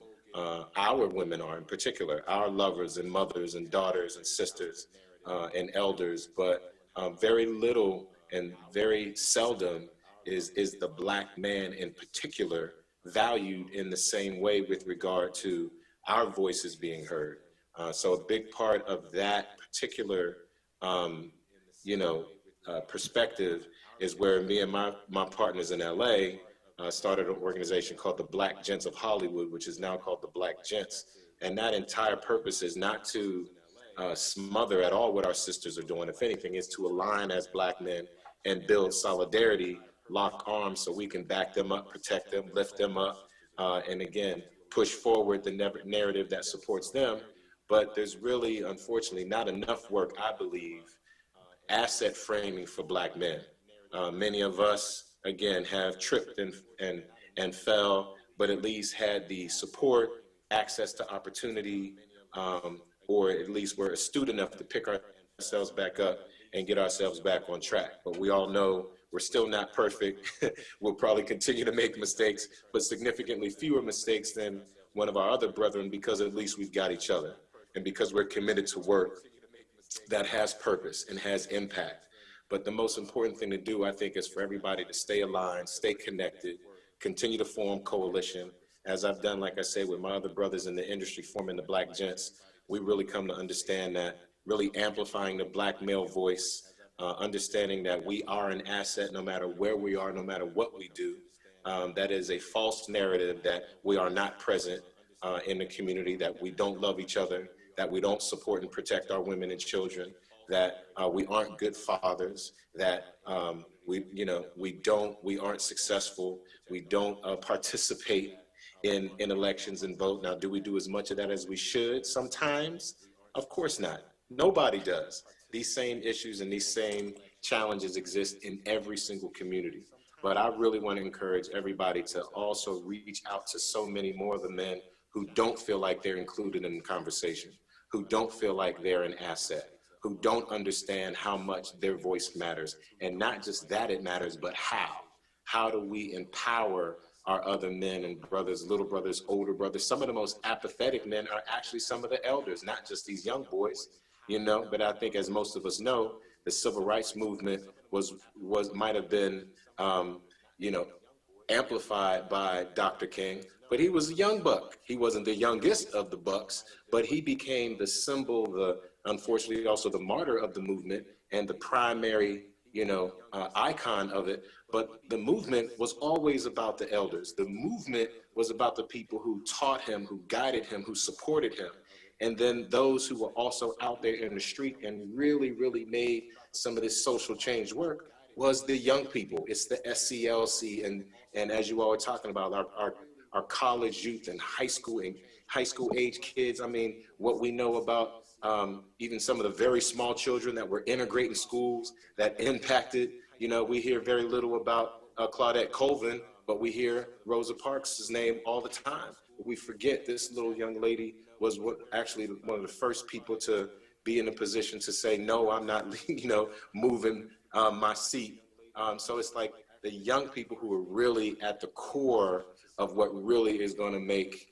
our women are, in particular, our lovers and mothers and daughters and sisters and elders, but very little and very seldom is the Black man in particular valued in the same way with regard to our voices being heard. So a big part of that particular, you know, perspective is where me and my partners in LA started an organization called the Black Gents of Hollywood, which is now called the Black Gents. And that entire purpose is not to smother at all what our sisters are doing. If anything, is to align as Black men and build solidarity, lock arms so we can back them up, protect them, lift them up, and again, push forward the narrative that supports them. But there's really, unfortunately, not enough work, I believe, asset framing for Black men. Many of us, again, have tripped and fell, but at least had the support, access to opportunity, or at least were astute enough to pick ourselves back up and get ourselves back on track. But we all know we're still not perfect. We'll probably continue to make mistakes, but significantly fewer mistakes than one of our other brethren, because at least we've got each other, and because we're committed to work that has purpose and has impact. But the most important thing to do, I think, is for everybody to stay aligned, stay connected, continue to form coalition. As I've done, like I say, with my other brothers in the industry, forming the Black Gents, we really come to understand that really amplifying the Black male voice, understanding that we are an asset no matter where we are, no matter what we do. That is a false narrative that we are not present in the community, that we don't love each other, that we don't support and protect our women and children, that we aren't good fathers, that we aren't successful, we don't participate in elections and vote. Now, do we do as much of that as we should? Sometimes, of course not. Nobody does. These same issues and these same challenges exist in every single community. But I really want to encourage everybody to also reach out to so many more of the men who don't feel like they're included in the conversation, who don't feel like they're an asset, who don't understand how much their voice matters. And not just that it matters, but how. How do we empower our other men and brothers, little brothers, older brothers? Some of the most apathetic men are actually some of the elders, not just these young boys, you know. But I think, as most of us know, the civil rights movement might have been, you know, amplified by Dr. King, but he was a young buck. He wasn't the youngest of the bucks, but he became the symbol, unfortunately also the martyr of the movement and the primary, icon of it. But the movement was always about the elders. The movement was about the people who taught him, who guided him, who supported him. And then those who were also out there in the street and really, really made some of this social change work was the young people. It's the SCLC and as you all were talking about, our college youth and high school age kids. I mean, what we know about even some of the very small children that were integrating schools that impacted, we hear very little about Claudette Colvin, but we hear Rosa Parks' name all the time. We forget this little young lady was actually one of the first people to be in a position to say, no, I'm not, moving my seat. So it's like the young people who are really at the core of what really is going to make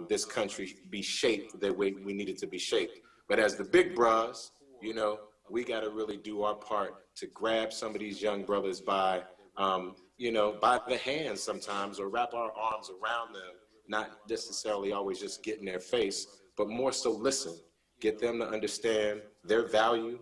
this country be shaped the way we need it to be shaped. But as the big bras, we got to really do our part to grab some of these young brothers by the hands sometimes, or wrap our arms around them, not necessarily always just get in their face, but more so listen, get them to understand their value,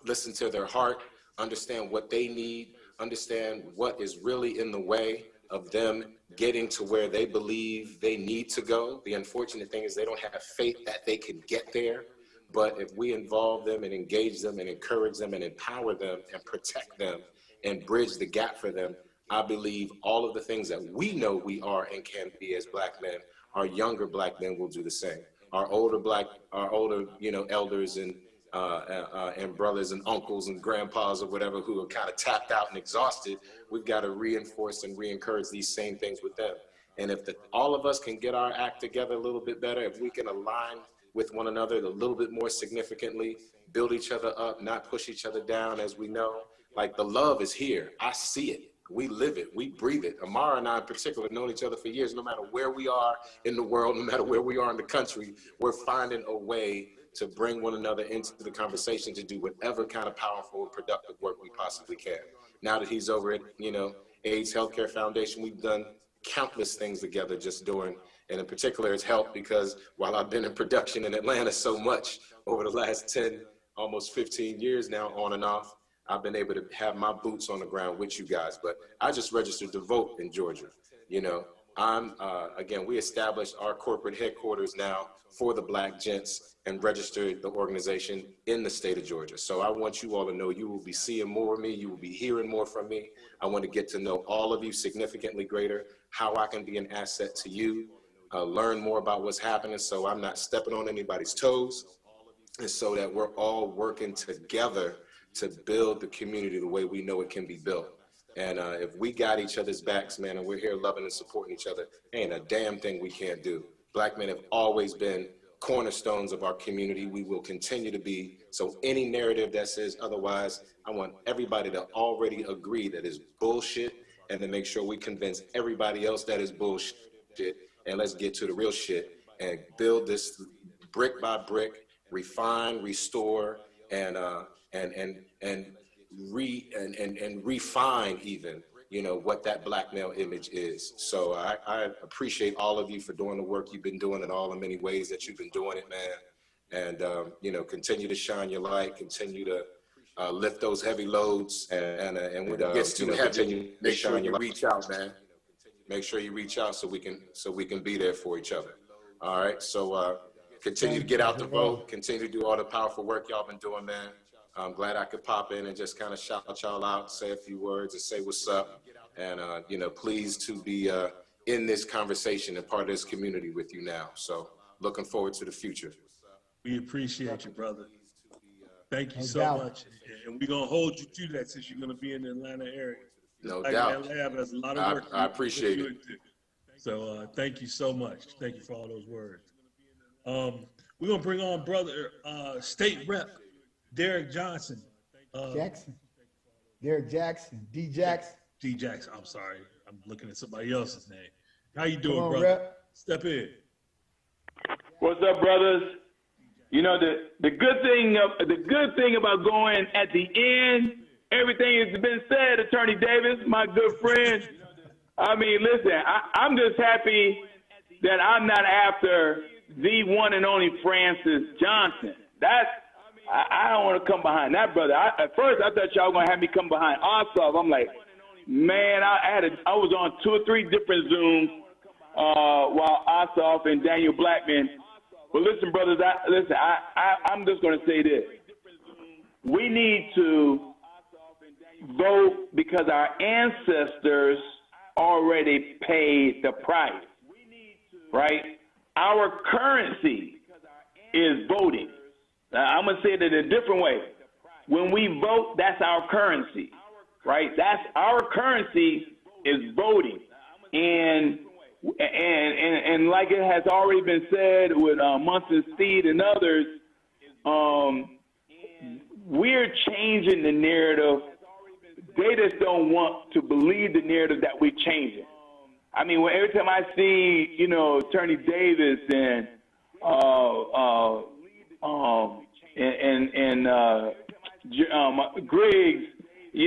listen to their heart, understand what they need, understand what is really in the way of them getting to where they believe they need to go. The unfortunate thing is they don't have faith that they can get there. But if we involve them and engage them and encourage them and empower them and protect them and bridge the gap for them, I believe all of the things that we know we are and can be as Black men, our younger Black men will do the same. Our older elders and brothers and uncles and grandpas or whatever who are kind of tapped out and exhausted, we've got to reinforce and re-encourage these same things with them. And if all of us can get our act together a little bit better, if we can align with one another a little bit more significantly, build each other up, not push each other down, as we know, like the love is here. I see it. We live it. We breathe it. Amara and I in particular have known each other for years. No matter where we are in the world, no matter where we are in the country, we're finding a way to bring one another into the conversation to do whatever kind of powerful and productive work we possibly can. Now that he's over at, AIDS Healthcare Foundation, we've done countless things together just doing, and in particular it's helped because while I've been in production in Atlanta so much over the last 10, almost 15 years now on and off, I've been able to have my boots on the ground with you guys. But I just registered to vote in Georgia. Again, we established our corporate headquarters now for the Black Gents and registered the organization in the state of Georgia. So I want you all to know you will be seeing more of me. You will be hearing more from me. I want to get to know all of you significantly greater, how I can be an asset to you, learn more about what's happening so I'm not stepping on anybody's toes, and so that we're all working together to build the community the way we know it can be built. And if we got each other's backs, man, and we're here loving and supporting each other, ain't a damn thing we can't do. Black men have always been cornerstones of our community. We will continue to be. So any narrative that says otherwise, I want everybody to already agree that is bullshit, and to make sure we convince everybody else that is bullshit. And let's get to the real shit and build this brick by brick, refine, restore, and refine even, what that Black male image is. So I appreciate all of you for doing the work you've been doing in all the many ways that you've been doing it, man. And, continue to shine your light, continue to lift those heavy loads. And when it gets too heavy, make sure you reach out, man. Make sure you reach out so we can be there for each other. All right. So continue to get out the vote, continue to do all the powerful work y'all been doing, man. I'm glad I could pop in and just kind of shout y'all out, say a few words and say what's up. And, pleased to be in this conversation and part of this community with you now. So looking forward to the future. We appreciate you, brother. Thank you so much. And we're going to hold you to that since you're going to be in the Atlanta area. No doubt. That lab has a lot of work. I appreciate it. So thank you so much. Thank you for all those words. We're going to bring on brother State Rep Derek Johnson. Derek Jackson. D Jackson. D Jackson. I'm sorry. I'm looking at somebody else's name. How you doing, brother? Rep. Step in. What's up, brothers? The good thing about going at the end, everything has been said, Attorney Davis, my good friend. I mean, listen, I'm just happy that I'm not after the one and only Francis Johnson. I don't want to come behind that brother. At first, I thought y'all were going to have me come behind Ossoff. I'm like, man, I was on 2 or 3 different Zooms while Ossoff and Daniel Blackman. But listen, brothers, I'm just going to say this. We need to vote because our ancestors already paid the price, right? Our currency is voting. Now, I'm going to say it in a different way. When we vote, that's our currency, right? That's our currency is voting. And like it has already been said with Munson Steed and others, we're changing the narrative. They just don't want to believe the narrative that we're changing. I mean, every time I see, Attorney Davis and Griggs,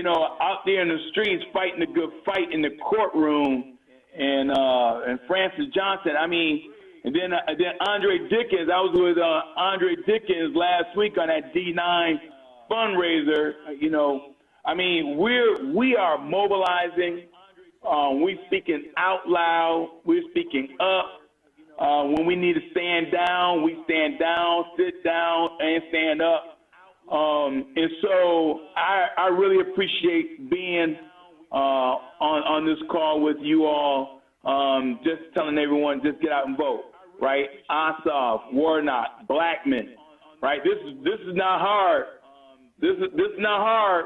out there in the streets fighting a good fight in the courtroom, and Francis Johnson. I mean, and then Andre Dickens. I was with Andre Dickens last week on that D9 fundraiser. I mean, we are mobilizing. We're speaking out loud. We're speaking up. When we need to stand down, we stand down, sit down, and stand up. And so I really appreciate being on this call with you all, just telling everyone, just get out and vote, right? Ossoff, Warnock, Blackman, right? This is not hard. This is not hard.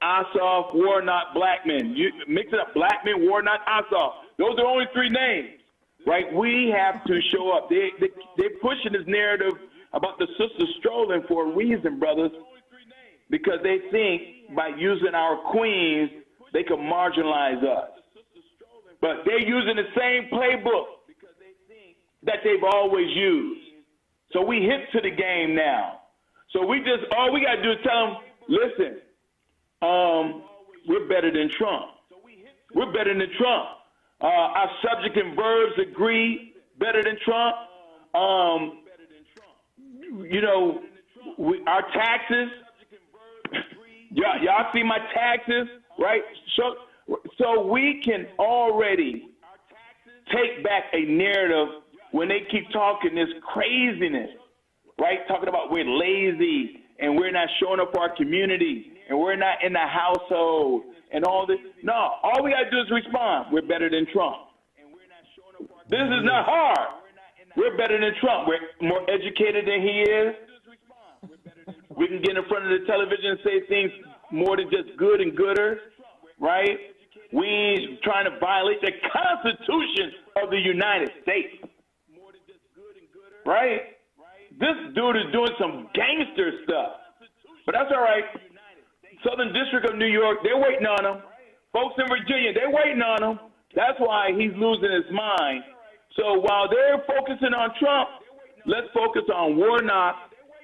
Ossoff, Warnock, Blackman. You mix it up. Blackman, Warnock, Ossoff. Those are only 3 names, right? We have to show up. They're pushing this narrative about the sisters strolling for a reason, brothers, because they think by using our queens, they can marginalize us. But they're using the same playbook that they've always used. So we hip to the game now. So all we got to do is tell them, listen, we're better than Trump. We're better than Trump. Our subject and verbs agree better than Trump. Our taxes, y'all see my taxes, right? So we can already take back a narrative when they keep talking this craziness, right? Talking about we're lazy and we're not showing up for our community and we're not in the household and all this. No, all we got to do is respond. We're better than Trump. This is not hard. We're better than Trump. We're more educated than he is. We can get in front of the television and say things more than just good and gooder, right? We ain't trying to violate the Constitution of the United States, right? This dude is doing some gangster stuff, but that's all right. Southern District of New York, they're waiting on him. Folks in Virginia, they're waiting on him. That's why he's losing his mind. So while they're focusing on Trump, let's focus on Warnock,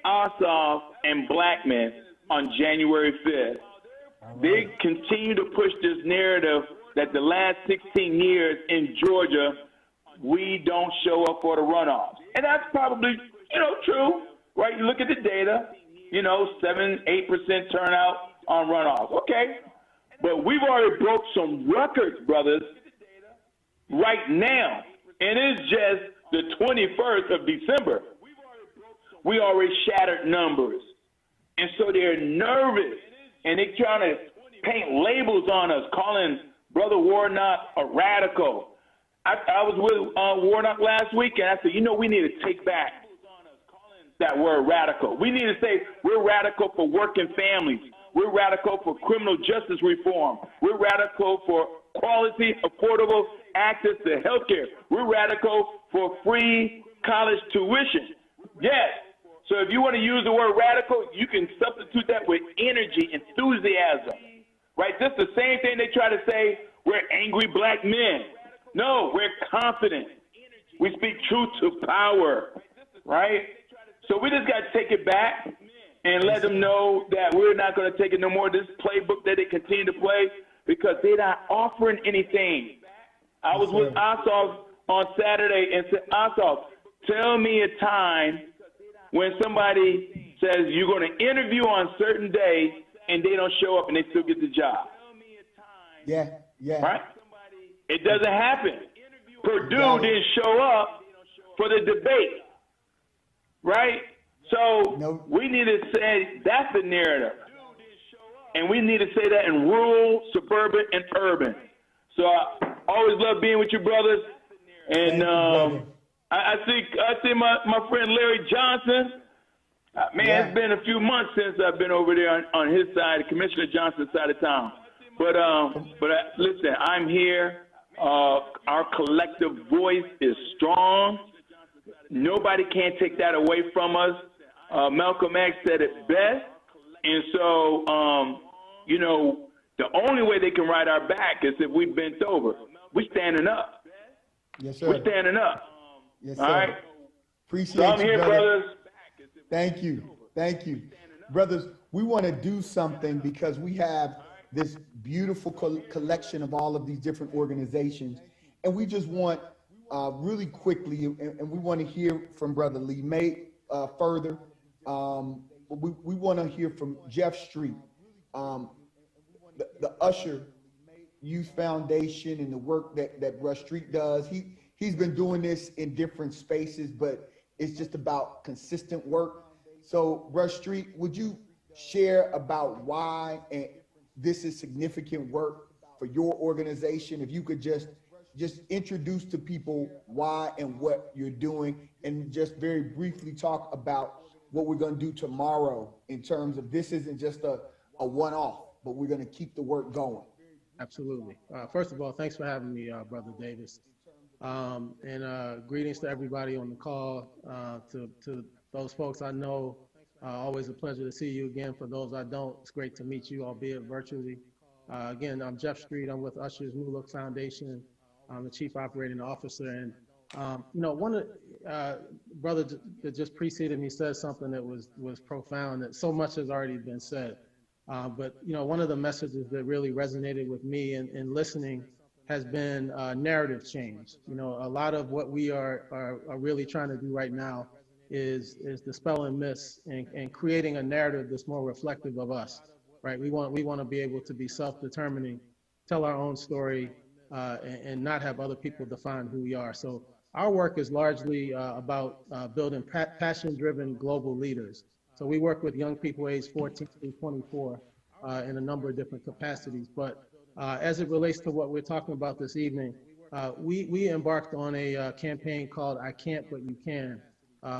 Ossoff, and Blackman on January 5th. They continue to push this narrative that the last 16 years in Georgia, we don't show up for the runoffs. And that's probably, true, right? You look at the data, 7-8% turnout on runoffs. Okay. But we've already broke some records, brothers, right now. And it's just the 21st of December. We already shattered numbers. And so they're nervous. And they're trying to paint labels on us, calling Brother Warnock a radical. I was with Warnock last week, and I said, we need to take back that word radical. We need to say we're radical for working families. We're radical for criminal justice reform. We're radical for quality, affordable access to health care. We're radical for free college tuition. Yes. So if you want to use the word radical, you can substitute that with energy, enthusiasm, right? That's the same thing they try to say, we're angry black men. No, we're confident. We speak truth to power, right? So we just got to take it back and let them know that we're not going to take it no more. This playbook that they continue to play because they're not offering anything. I was with Ossoff on Saturday and said, Ossoff, tell me a time when somebody says you're going to interview on certain days and they don't show up and they still get the job. Yeah, yeah. Right? It doesn't happen. Purdue didn't show up for the debate. Right? So we need to say that's the narrative. And we need to say that in rural, suburban, and urban. So I always love being with you, brothers. And I see my friend Larry Johnson. Man, it's been a few months since I've been over there on his side, Commissioner Johnson's side of town. But listen, I'm here. Our collective voice is strong. Nobody can take that away from us. Malcolm X said it best. And so, you know, the only way they can ride our back is if we bent over. We're standing up. Yes, sir. We're standing up. Yes, sir. All right? Appreciate so I'm you, here, brother. brothers. Thank you. Thank you. Brothers, we want to do something because we have this beautiful collection of all of these different organizations. And we just want really quickly, and we want to hear from Brother Lee May further. We want to hear from Jeff Street, the Usher Youth Foundation and the work that Rush Street does. He's been doing this in different spaces, but it's just about consistent work. So Rush Street, would you share about why this is significant work for your organization? If you could just introduce to people why and what you're doing, and just very briefly talk about what we're going to do tomorrow in terms of this isn't just a one-off, but we're going to keep the work going. Absolutely. First of all, thanks for having me, Brother Davis. And greetings to everybody on the call, to those folks I know. Always a pleasure to see you again. For those I don't, it's great to meet you, albeit virtually. Again, I'm Jeff Street. I'm with Usher's New Look Foundation. I'm the Chief Operating Officer. And, you know, one of brother that just preceded me said something that was profound, that so much has already been said. But, you know, one of the messages that really resonated with me in listening has been narrative change. You know, a lot of what we are really trying to do right now is dispelling myths and creating a narrative that's more reflective of us, right? We want to be able to be self-determining, tell our own story, and not have other people define who we are. So our work is largely about building passion-driven global leaders. So we work with young people aged 14 through 24 in a number of different capacities. But as it relates to what we're talking about this evening, we embarked on a campaign called I Can't But You Can,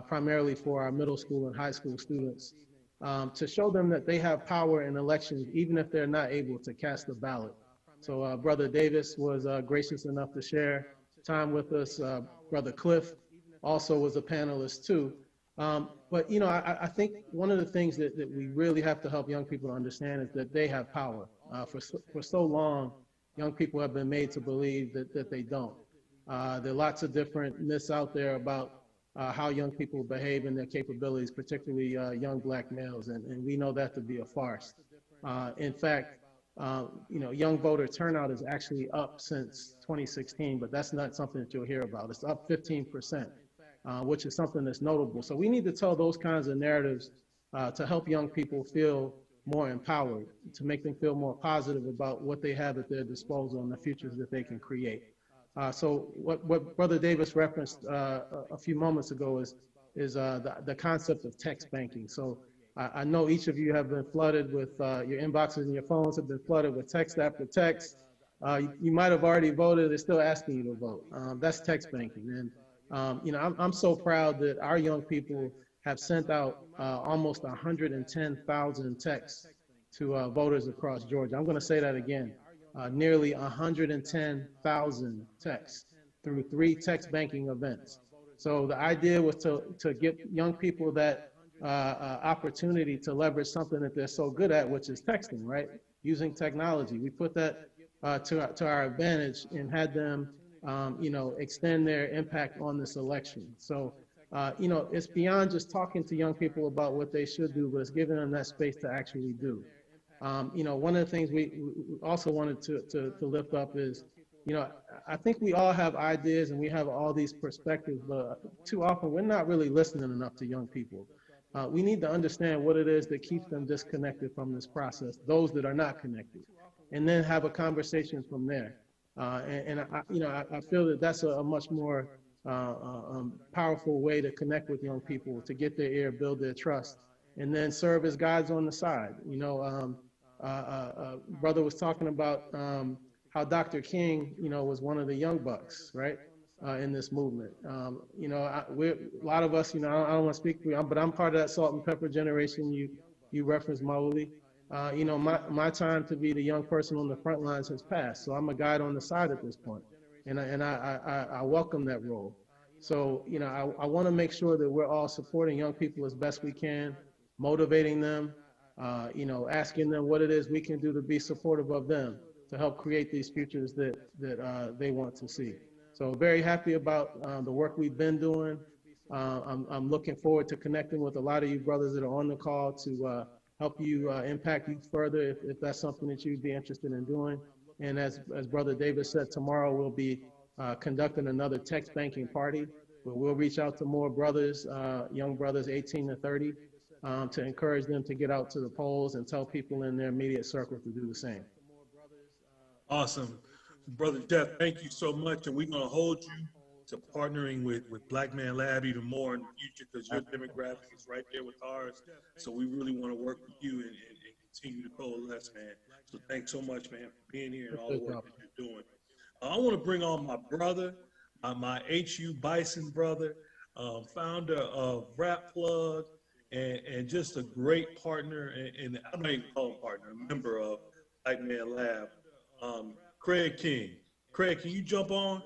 primarily for our middle school and high school students, to show them that they have power in elections, even if they're not able to cast a ballot. So Brother Davis was gracious enough to share time with us. Brother Cliff also was a panelist too. But, you know, I think one of the things that we really have to help young people understand is that they have power. For so long, young people have been made to believe that they don't. There are lots of different myths out there about how young people behave and their capabilities, particularly young Black males, and we know that to be a farce. In fact, you know, young voter turnout is actually up since 2016, but that's not something that you'll hear about. It's up 15%, which is something that's notable. So we need to tell those kinds of narratives to help young people feel more empowered, to make them feel more positive about what they have at their disposal and the futures that they can create. So what Brother Davis referenced a few moments ago is the concept of text banking. So I know each of you have been flooded with, your inboxes and your phones have been flooded with text after text. You might have already voted, they're still asking you to vote. That's text banking. And you know, I'm so proud that our young people have sent out almost 110,000 texts to voters across Georgia. I'm gonna say that again. Nearly 110,000 texts through 3 text banking events. So the idea was to give young people that opportunity to leverage something that they're so good at, which is texting, right? Using technology. We put that to our advantage and had them, you know, extend their impact on this election. So, you know, it's beyond just talking to young people about what they should do, but it's giving them that space to actually do. You know, one of the things we also wanted to lift up is, you know, I think we all have ideas and we have all these perspectives, but too often we're not really listening enough to young people. we need to understand what it is that keeps them disconnected from this process, those that are not connected, and then have a conversation from there. I feel that that's a much more powerful way to connect with young people, to get their ear, build their trust, and then serve as guides on the side. Brother was talking about how Dr. King, was one of the young bucks, right, in this movement. A lot of us, I don't want to speak for you, but I'm part of that salt and pepper generation you referenced, Mauli. My time to be the young person on the front lines has passed, so I'm a guide on the side at this point, and I welcome that role. So, I want to make sure that we're all supporting young people as best we can, motivating them, asking them what it is we can do to be supportive of them, to help create these futures that they want to see. So very happy about the work we've been doing. I'm looking forward to connecting with a lot of you brothers that are on the call to help you impact you further if that's something that you'd be interested in doing. And as Brother Davis said, tomorrow we'll be conducting another text banking party, where we'll reach out to more brothers, young brothers 18 to 30, to encourage them to get out to the polls and tell people in their immediate circle to do the same. Awesome. Brother Jeff, thank you so much. And we're going to hold you to partnering with Black Man Lab even more in the future, because your demographic is right there with ours. So we really want to work with you and continue to coalesce, man. So thanks so much, man, for being here and all the work that you're doing. I want to bring on my brother, my HU Bison brother, founder of Rap Plug, and just a great partner, and I'm not even calling partner, a member of Black Man Lab, Craig King. Craig, can you jump on?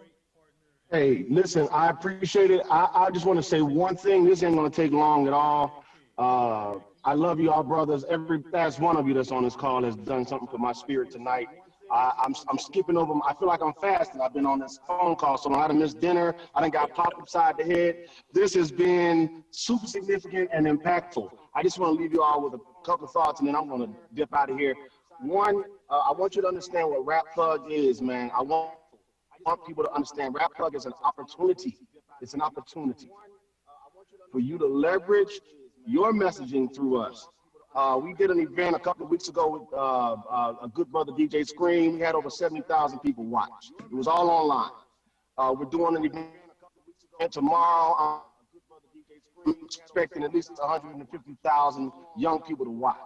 Hey, listen, I appreciate it. I just want to say one thing. This ain't going to take long at all. I love you all, brothers. Every last one of you that's on this call has done something for my spirit tonight. I'm skipping over. I feel like I'm fasting. I've been on this phone call, so I done missed dinner. I done got popped upside the head. This has been super significant and impactful. I just want to leave you all with a couple of thoughts, and then I'm going to dip out of here. One, I want you to understand what Rap Plug is, man. I want people to understand Rap Plug is an opportunity. It's an opportunity for you to leverage your messaging through us. We did an event a couple of weeks ago with a good brother, DJ Scream. We had over 70,000 people watch. It was all online. We're doing an event tomorrow. I'm expecting at least 150,000 young people to watch.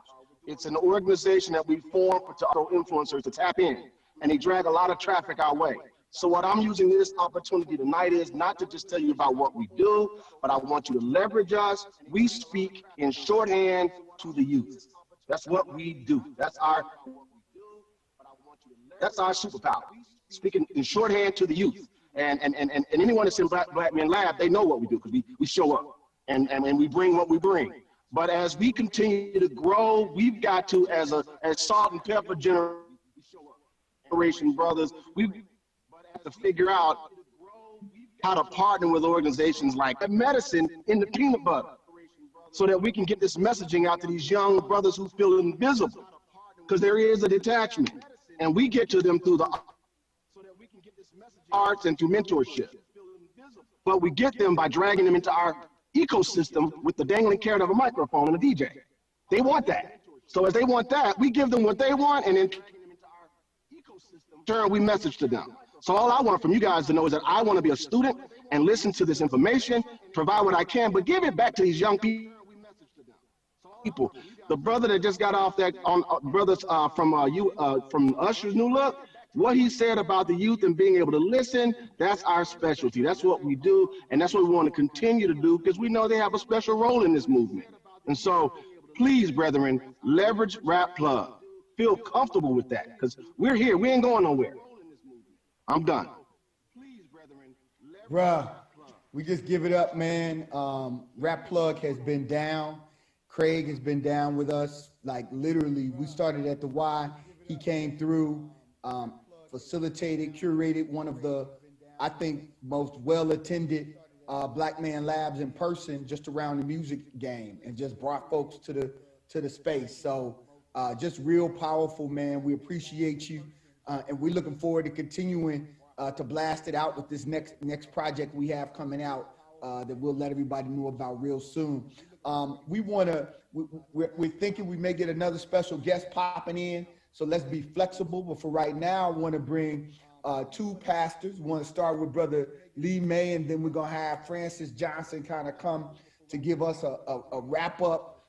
It's an organization that we formed to auto influencers to tap in, and they drag a lot of traffic our way. So what I'm using this opportunity tonight is not to just tell you about what we do, but I want you to leverage us. We speak in shorthand to the youth. That's what we do. That's our superpower. Speaking in shorthand to the youth. And anyone that's in Black Man Lab, they know what we do, because we show up and we bring what we bring. But as we continue to grow, we've got to, as salt and pepper generation brothers, we have to figure out how to partner with organizations like medicine in the peanut butter, so that we can get this messaging out to these young brothers who feel invisible, because there is a detachment, and we get to them through the arts and through mentorship. But we get them by dragging them into our ecosystem with the dangling carrot of a microphone and a DJ. They want that. So as they want that, we give them what they want, and in turn, we message to them. So all I want from you guys to know is that I want to be a student and listen to this information, provide what I can, but give it back to these young people. The brother that just got off that, brothers from Usher's New Look, what he said about the youth and being able to listen, that's our specialty. That's what we do, and that's what we want to continue to do, because we know they have a special role in this movement. And so, please, brethren, leverage Rap Plug. Feel comfortable with that, because we're here. We ain't going nowhere. I'm done. Bruh, we just give it up, man. Rap Plug has been down. Craig has been down with us. Like, literally, we started at the Y. He came through, facilitated, curated one of the, I think, most well-attended Black Man Labs in person just around the music game, and just brought folks to the space. So just real powerful, man. We appreciate you. And we're looking forward to continuing to blast it out with this next project we have coming out that we'll let everybody know about real soon. We're thinking we may get another special guest popping in, so let's be flexible. But for right now, I want to bring two pastors. We want to start with Brother Lee May, and then we're going to have Francis Johnson kind of come to give us a wrap up.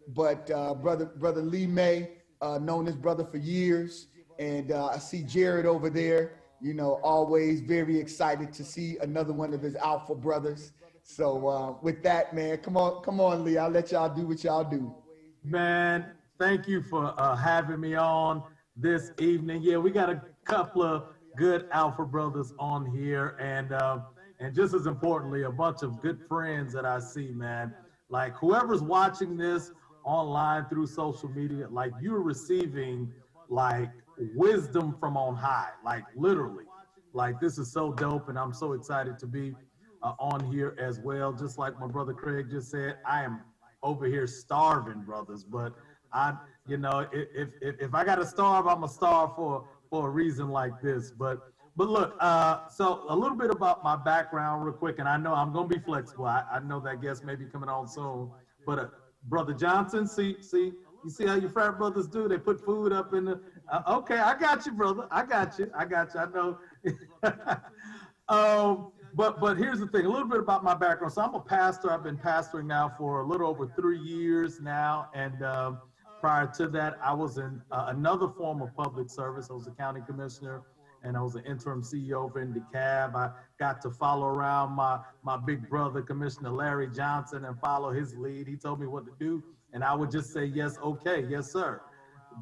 But Brother Lee May, known this brother for years, and I see Jared over there, you know, always very excited to see another one of his alpha brothers. So with that, man, come on, Lee. I'll let y'all do what y'all do. Man, thank you for having me on this evening. Yeah, we got a couple of good alpha brothers on here, and just as importantly, a bunch of good friends that I see, man. Like whoever's watching this online through social media, like you're receiving like wisdom from on high, like literally. Like this is so dope, and I'm so excited to be on here as well. Just like my brother Craig just said, I am over here starving, brothers. But you know, if I got to starve, I'm gonna starve for a reason like this. But look, so a little bit about my background real quick, and I know I'm gonna be flexible. I know that guest may be coming on soon, but Brother Johnson, you see how your frat brothers do? They put food up in the. Okay, I got you, brother. I got you. I know. But here's the thing, a little bit about my background. So I'm a pastor. I've been pastoring now for a little over 3 years now. And prior to that, I was in another form of public service. I was a county commissioner, and I was an interim CEO over in DeKalb. I got to follow around my big brother, Commissioner Larry Johnson, and follow his lead. He told me what to do, and I would just say, yes, okay, yes, sir.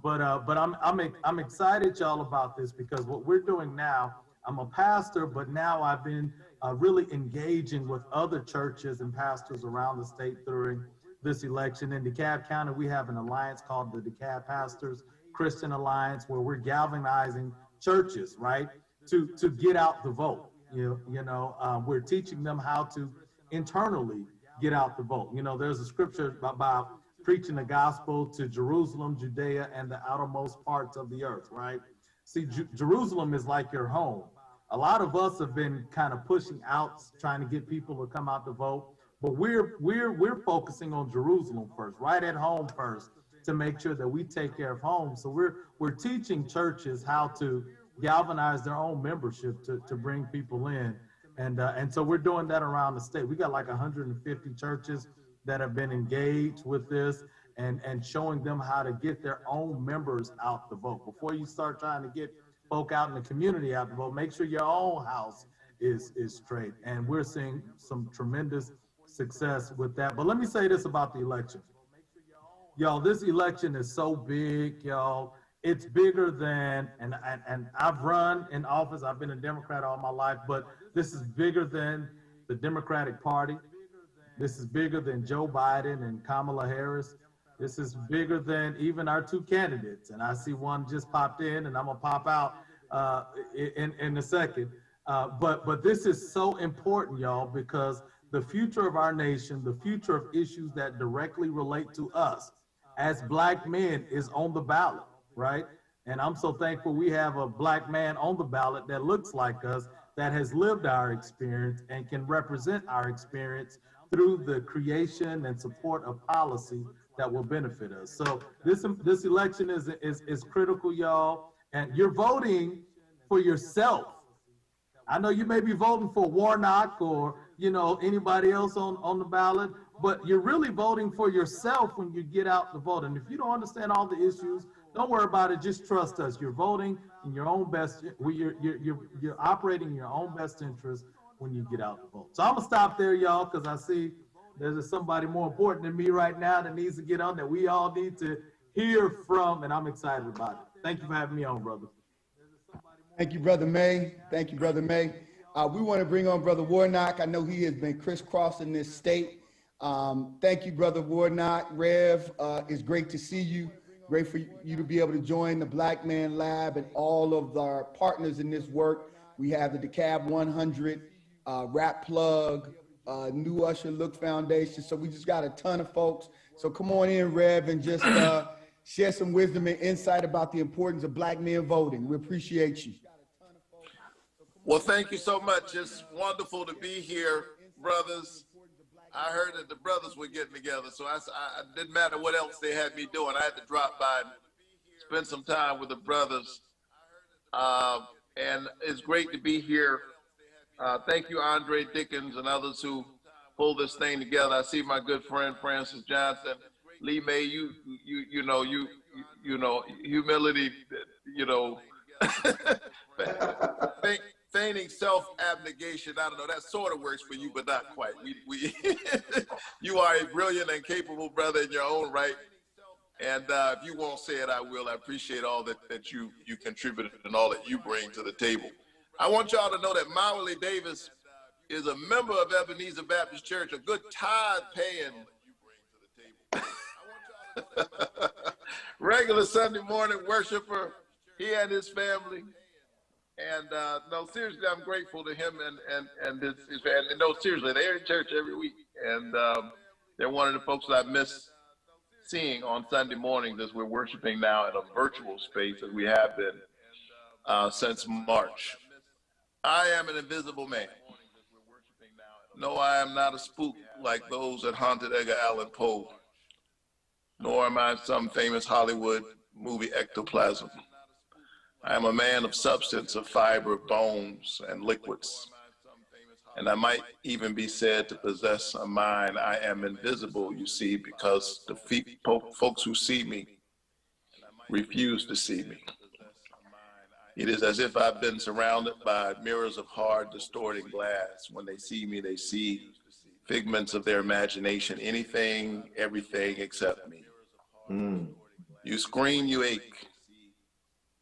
But I'm excited, y'all, about this, because what we're doing now, I'm a pastor, but now I've been really engaging with other churches and pastors around the state during this election. In DeKalb County, we have an alliance called the DeKalb Pastors Christian Alliance, where we're galvanizing churches, right, to get out the vote. We're teaching them how to internally get out the vote. You know, there's a scripture about preaching the gospel to Jerusalem, Judea, and the outermost parts of the earth, right? See, Jerusalem is like your home. A lot of us have been kind of pushing out, trying to get people to come out to vote, but we're focusing on Jerusalem first, right at home first, to make sure that we take care of home. So we're teaching churches how to galvanize their own membership to bring people in, and so we're doing that around the state. We got like 150 churches that have been engaged with this, and showing them how to get their own members out the vote. Before you start trying to get folk out in the community out the vote, make sure your own house is straight. And we're seeing some tremendous success with that. But let me say this about the election. Y'all, this election is so big, y'all. It's bigger than, and I've run in office, I've been a Democrat all my life, but this is bigger than the Democratic Party. This is bigger than Joe Biden and Kamala Harris. This is bigger than even our two candidates. And I see one just popped in, and I'm gonna pop out in a second. But this is so important, y'all, because the future of our nation, the future of issues that directly relate to us as Black men is on the ballot, right? And I'm so thankful we have a Black man on the ballot that looks like us, that has lived our experience and can represent our experience through the creation and support of policy that will benefit us. So this election is critical, y'all, and you're voting for yourself. I know you may be voting for Warnock or anybody else on the ballot, but you're really voting for yourself when you get out to vote. And if you don't understand all the issues, don't worry about it. Just trust us. You're voting in your own best. You're operating in your own best interest when you get out to vote. So I'm gonna stop there, y'all, because I see there's somebody more important than me right now that needs to get on, that we all need to hear from, and I'm excited about it. Thank you for having me on, brother. Thank you, Brother May. Thank you, Brother May. We want to bring on Brother Warnock. I know he has been crisscrossing this state. Thank you, Brother Warnock. Rev, it's great to see you. Great for you to be able to join the Black Man Lab and all of our partners in this work. We have the DeKalb 100, Rap Plug, New Usher Look Foundation. So we just got a ton of folks. So come on in, Rev, and just share some wisdom and insight about the importance of Black men voting. We appreciate you. Well, thank you so much. It's wonderful to be here, brothers. I heard that the brothers were getting together, so I didn't matter what else they had me doing. I had to drop by and spend some time with the brothers. And it's great to be here. Thank you, Andre Dickens and others who pulled this thing together. I see my good friend Francis Johnson, Lee May. You know, humility. You know, feigning self-abnegation. I don't know. That sort of works for you, but not quite. You are a brilliant and capable brother in your own right. And if you won't say it, I will. I appreciate all that you contributed and all that you bring to the table. I want y'all to know that Mawali Davis is a member of Ebenezer Baptist Church, a good tithe-paying, regular Sunday morning worshiper, he and his family. And no, seriously, I'm grateful to him and his family. No, seriously, they're in church every week. And they're one of the folks that I miss seeing on Sunday mornings as we're worshiping now in a virtual space as we have been since March. I am an invisible man. No, I am not a spook like those that haunted Edgar Allan Poe, nor am I some famous Hollywood movie ectoplasm. I am a man of substance, of fiber, bones, and liquids. And I might even be said to possess a mind. I am invisible, you see, because the folks who see me refuse to see me. It is as if I've been surrounded by mirrors of hard, distorting glass. When they see me, they see figments of their imagination, anything, everything except me. You scream, you ache,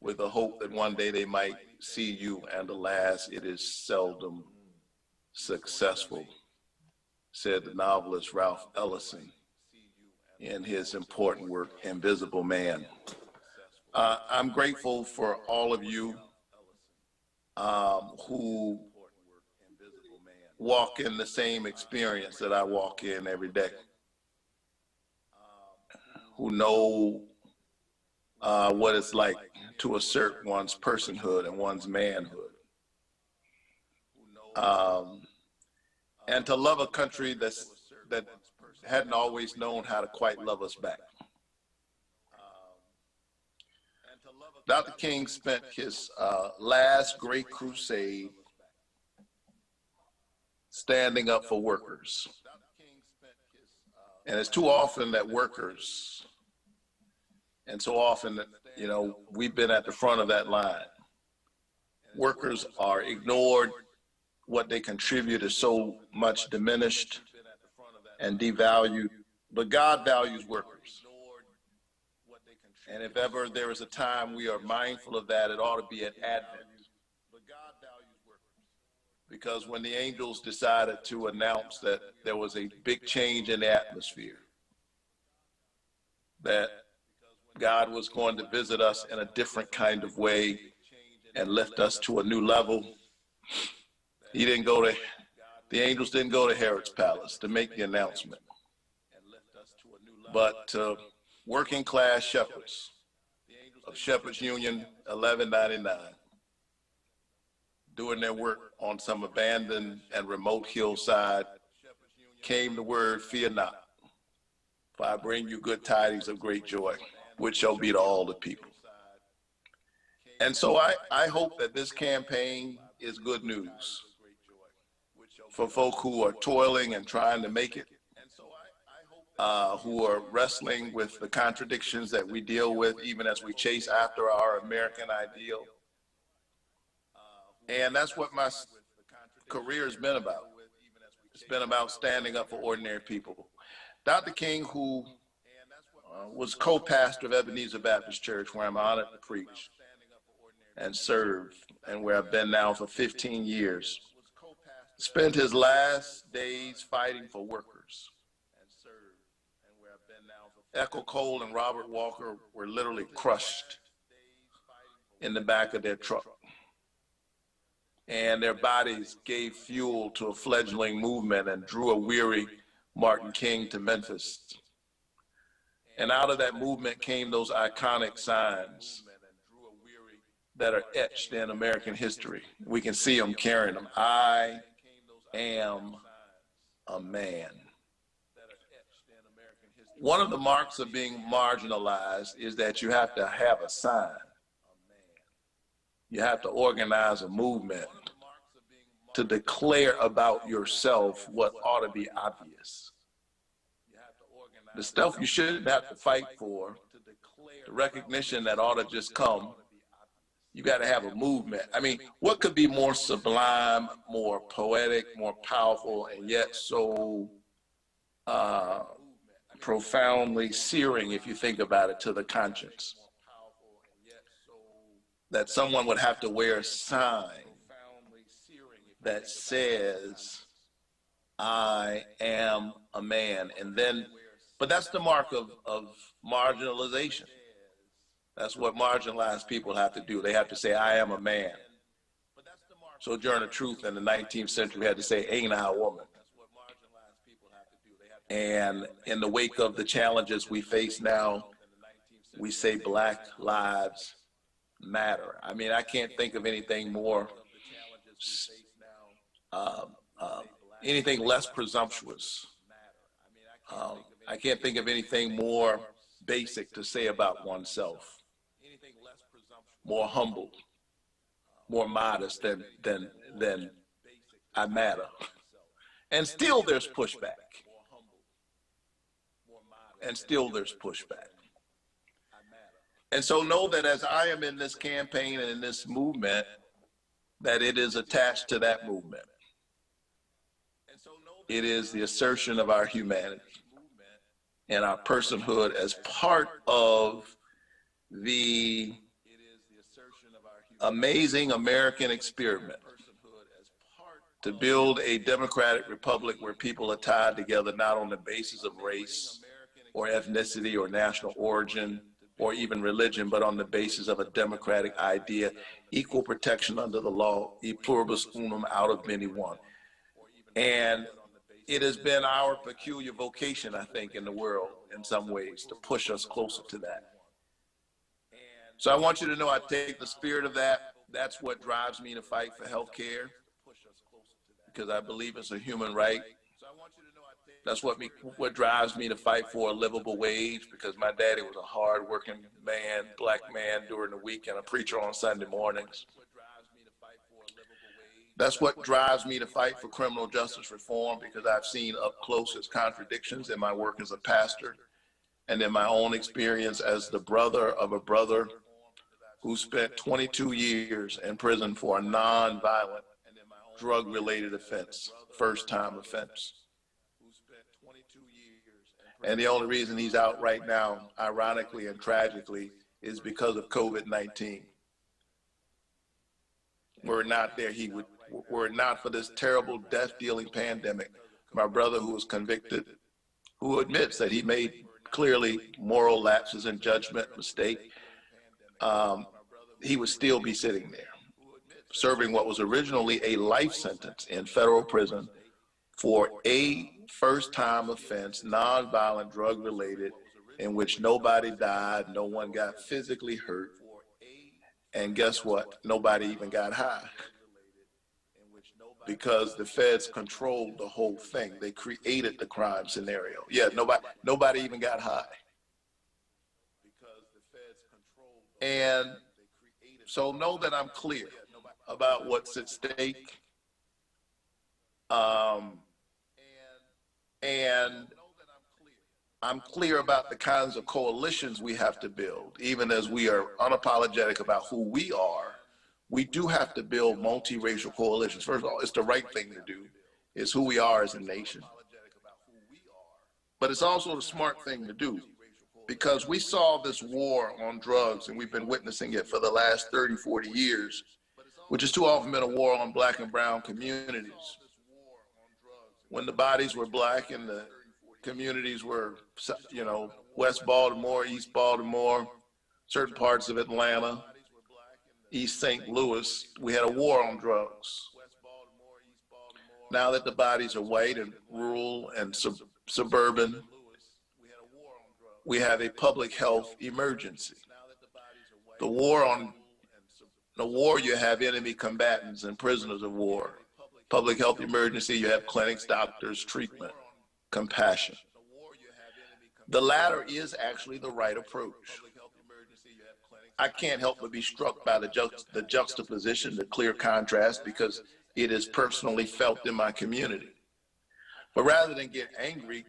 with the hope that one day they might see you, and alas, it is seldom successful, said the novelist Ralph Ellison in his important work, Invisible Man. I'm grateful for all of you who walk in the same experience that I walk in every day, who know what it's like to assert one's personhood and one's manhood, and to love a country that hadn't always known how to quite love us back. Dr. King spent his last great crusade standing up for workers. And it's too often that workers, and so often that, you know, we've been at the front of that line. Workers are ignored. What they contribute is so much diminished and devalued, but God values workers. And if ever there is a time we are mindful of that, it ought to be at Advent. Because when the angels decided to announce that there was a big change in the atmosphere, that God was going to visit us in a different kind of way and lift us to a new level, he didn't go to, the angels didn't go to Herod's palace to make the announcement, but working class shepherds of Shepherds Union 1199, doing their work on some abandoned and remote hillside, came the word, "Fear not, for I bring you good tidings of great joy, which shall be to all the people." And so I hope that this campaign is good news for folk who are toiling and trying to make it, who are wrestling with the contradictions that we deal with even as we chase after our American ideal. And that's what my career has been about. It's been about standing up for ordinary people. Dr. King, who was co-pastor of Ebenezer Baptist Church, where I'm honored to preach and serve, and where I've been now for 15 years, spent his last days fighting for workers. Echo Cole and Robert Walker were literally crushed in the back of their truck, and their bodies gave fuel to a fledgling movement and drew a weary Martin King to Memphis. And out of that movement came those iconic signs that are etched in American history. We can see them carrying them. I am a man. one of the marks of being marginalized is that you have to have a sign. You have to organize a movement to declare about yourself what ought to be obvious. The stuff you shouldn't have to fight for, the recognition that ought to just come, you got to have a movement. I mean, what could be more sublime, more poetic, more powerful, and yet so profoundly searing, if you think about it, to the conscience? That someone would have to wear a sign that says, I am a man. And then, but that's the mark of marginalization. That's what marginalized people have to do. They have to say, I am a man. Sojourner Truth in the 19th century had to say, ain't I a woman? And in the wake of the challenges we face now, we say Black Lives Matter. I mean, I can't think of anything more, anything less presumptuous. I can't think of anything more basic to say about oneself, more humble, more modest than I matter. And still there's pushback. And still there's pushback. And so know that as I am in this campaign and in this movement, that it is attached to that movement. It is the assertion of our humanity and our personhood as part of the amazing American experiment to build a democratic republic where people are tied together not on the basis of race or ethnicity or national origin or even religion, but on the basis of a democratic idea, equal protection under the law, e pluribus unum, out of many one. And it has been our peculiar vocation, I think, in the world in some ways to push us closer to that. So I want you to know I take the spirit of that. That's what drives me to fight for health care, because I believe it's a human right. That's what drives me to fight for a livable wage, because my daddy was a hard-working man, Black man during the week and a preacher on Sunday mornings. That's what drives me to fight for criminal justice reform, because I've seen up close its contradictions in my work as a pastor and in my own experience as the brother of a brother who spent 22 years in prison for a non-violent drug-related offense, first-time offense. And the only reason he's out right now, ironically and tragically, is because of COVID-19. Were it not there, were it not for this terrible death-dealing pandemic, my brother who was convicted, who admits that he made clearly moral lapses in judgment, mistake, he would still be sitting there, serving what was originally a life sentence in federal prison for a first-time offense, non-violent, drug-related, in which nobody died, no one got physically hurt, and guess what? Nobody even got high, because the feds controlled the whole thing. They created the crime scenario. Yeah, nobody even got high. And so know that I'm clear about what's at stake. And I'm clear about the kinds of coalitions we have to build. Even as we are unapologetic about who we are, we do have to build multiracial coalitions. First of all, it's the right thing to do. It's who we are as a nation. But it's also the smart thing to do, because we saw this war on drugs, and we've been witnessing it for the last 30, 40 years, which has too often been a war on Black and brown communities. When the bodies were Black and the communities were, you know, West Baltimore, East Baltimore, certain parts of Atlanta, East St. Louis, we had a war on drugs. Now that the bodies are white and rural and suburban, we have a public health emergency. The war, you have enemy combatants and prisoners of war. Public health emergency, you have clinics, doctors, treatment, compassion. The latter is actually the right approach. I can't help but be struck by the juxtaposition, the clear contrast, because it is personally felt in my community. But rather than get angry,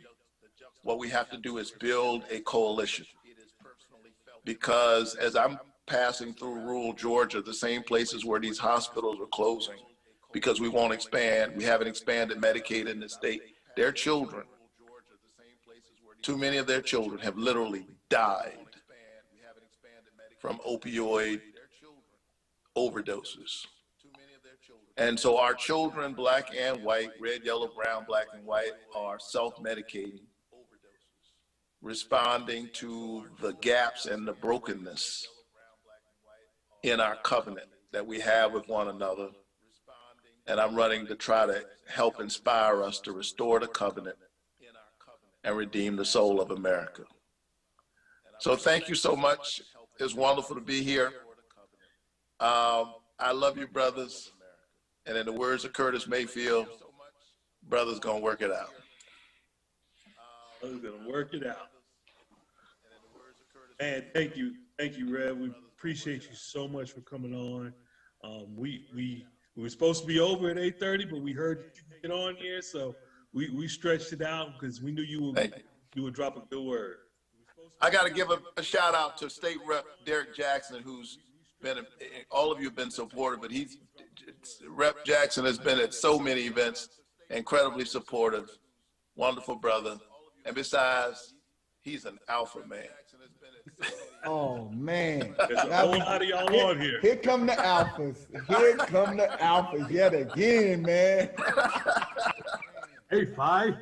what we have to do is build a coalition. Because as I'm passing through rural Georgia, the same places where these hospitals are closing, because we won't expand, we haven't expanded Medicaid in the state, their children, too many of their children have literally died from opioid overdoses. And so our children, black and white, red, yellow, brown, black and white, are self-medicating, responding to the gaps and the brokenness in our covenant that we have with one another. And I'm running to try to help inspire us to restore the covenant and redeem the soul of America. So thank you so much. It's wonderful to be here. I love you, brothers. And in the words of Curtis Mayfield, brothers gonna work it out. Brothers gonna work it out. And thank you, Rev. We appreciate you so much for coming on. We were supposed to be over at 8:30, but we heard you get on here, so we stretched it out because we knew you would drop a good word. I got to give a shout out to State Rep Derek Jackson, who's been, all of you have been supportive, but Rep Jackson has been at so many events, incredibly supportive, wonderful brother. And besides, he's an alpha man. Oh, man. There's a whole lot of y'all on here. Here come the alphas. Here come the alphas yet again, man. Hey, Fi.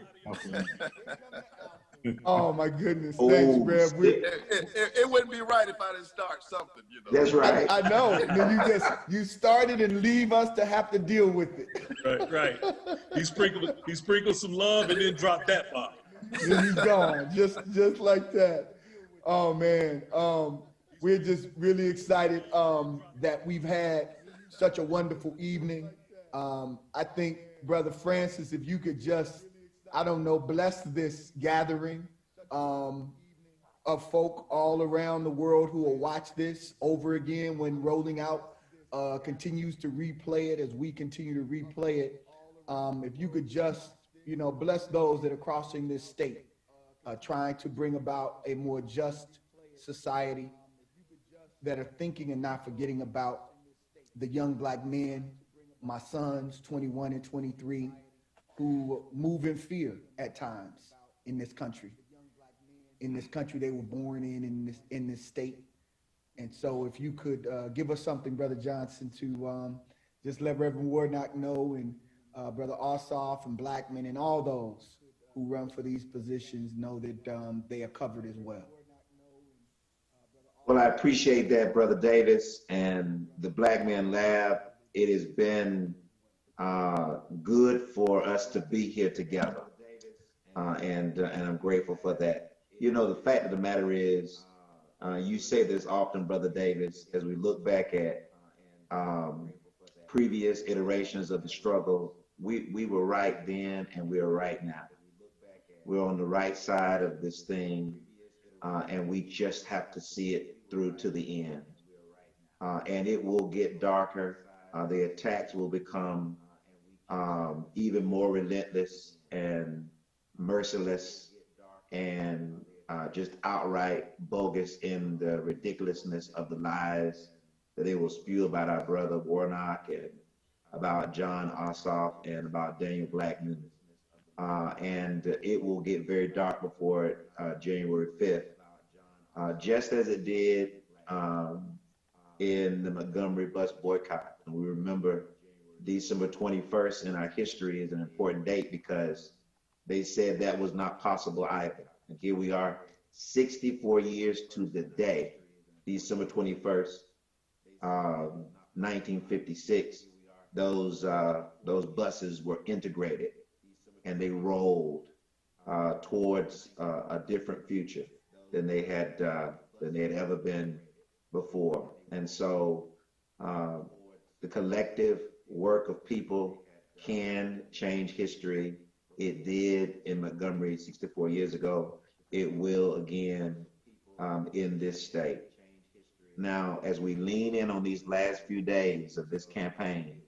Oh my goodness! Thanks, Rev. It wouldn't be right if I didn't start something, you know. That's right. I know. And then you started and leave us to have to deal with it. Right. He sprinkled some love and then dropped that bomb. Then he's gone, just like that. Oh man, we're just really excited that we've had such a wonderful evening. I think, Brother Francis, if you could just, I don't know, bless this gathering of folk all around the world who will watch this over again when rolling out continues to replay it as we continue to replay it. If you could just, bless those that are crossing this state, trying to bring about a more just society, that are thinking and not forgetting about the young black men, my sons, 21 and 23, who move in fear at times in this country. In this country they were born in this state. And so if you could give us something, Brother Johnson, to just let Reverend Warnock know, and Brother Ossoff and Blackman and all those who run for these positions know that they are covered as well. Well, I appreciate that, Brother Davis, and the Blackman Lab. It has been good for us to be here together, and I'm grateful for that. The fact of the matter is, you say this often, Brother Davis, as we look back at previous iterations of the struggle, we were right then and we are right now. We're on the right side of this thing, and we just have to see it through to the end. And it will get darker. The attacks will become even more relentless and merciless and just outright bogus in the ridiculousness of the lies that they will spew about our brother Warnock and about Jon Ossoff and about Daniel Blackman. And it will get very dark before January 5th, just as it did in the Montgomery bus boycott. And we remember December 21st in our history is an important date because they said that was not possible either. And here we are, 64 years to the day, December 21st, 1956, those buses were integrated and they rolled towards a different future than they had ever been before. And so the collective work of people can change history. It did in Montgomery 64 years ago. it will again in this state. Now, as we lean in on these last few days of this campaign,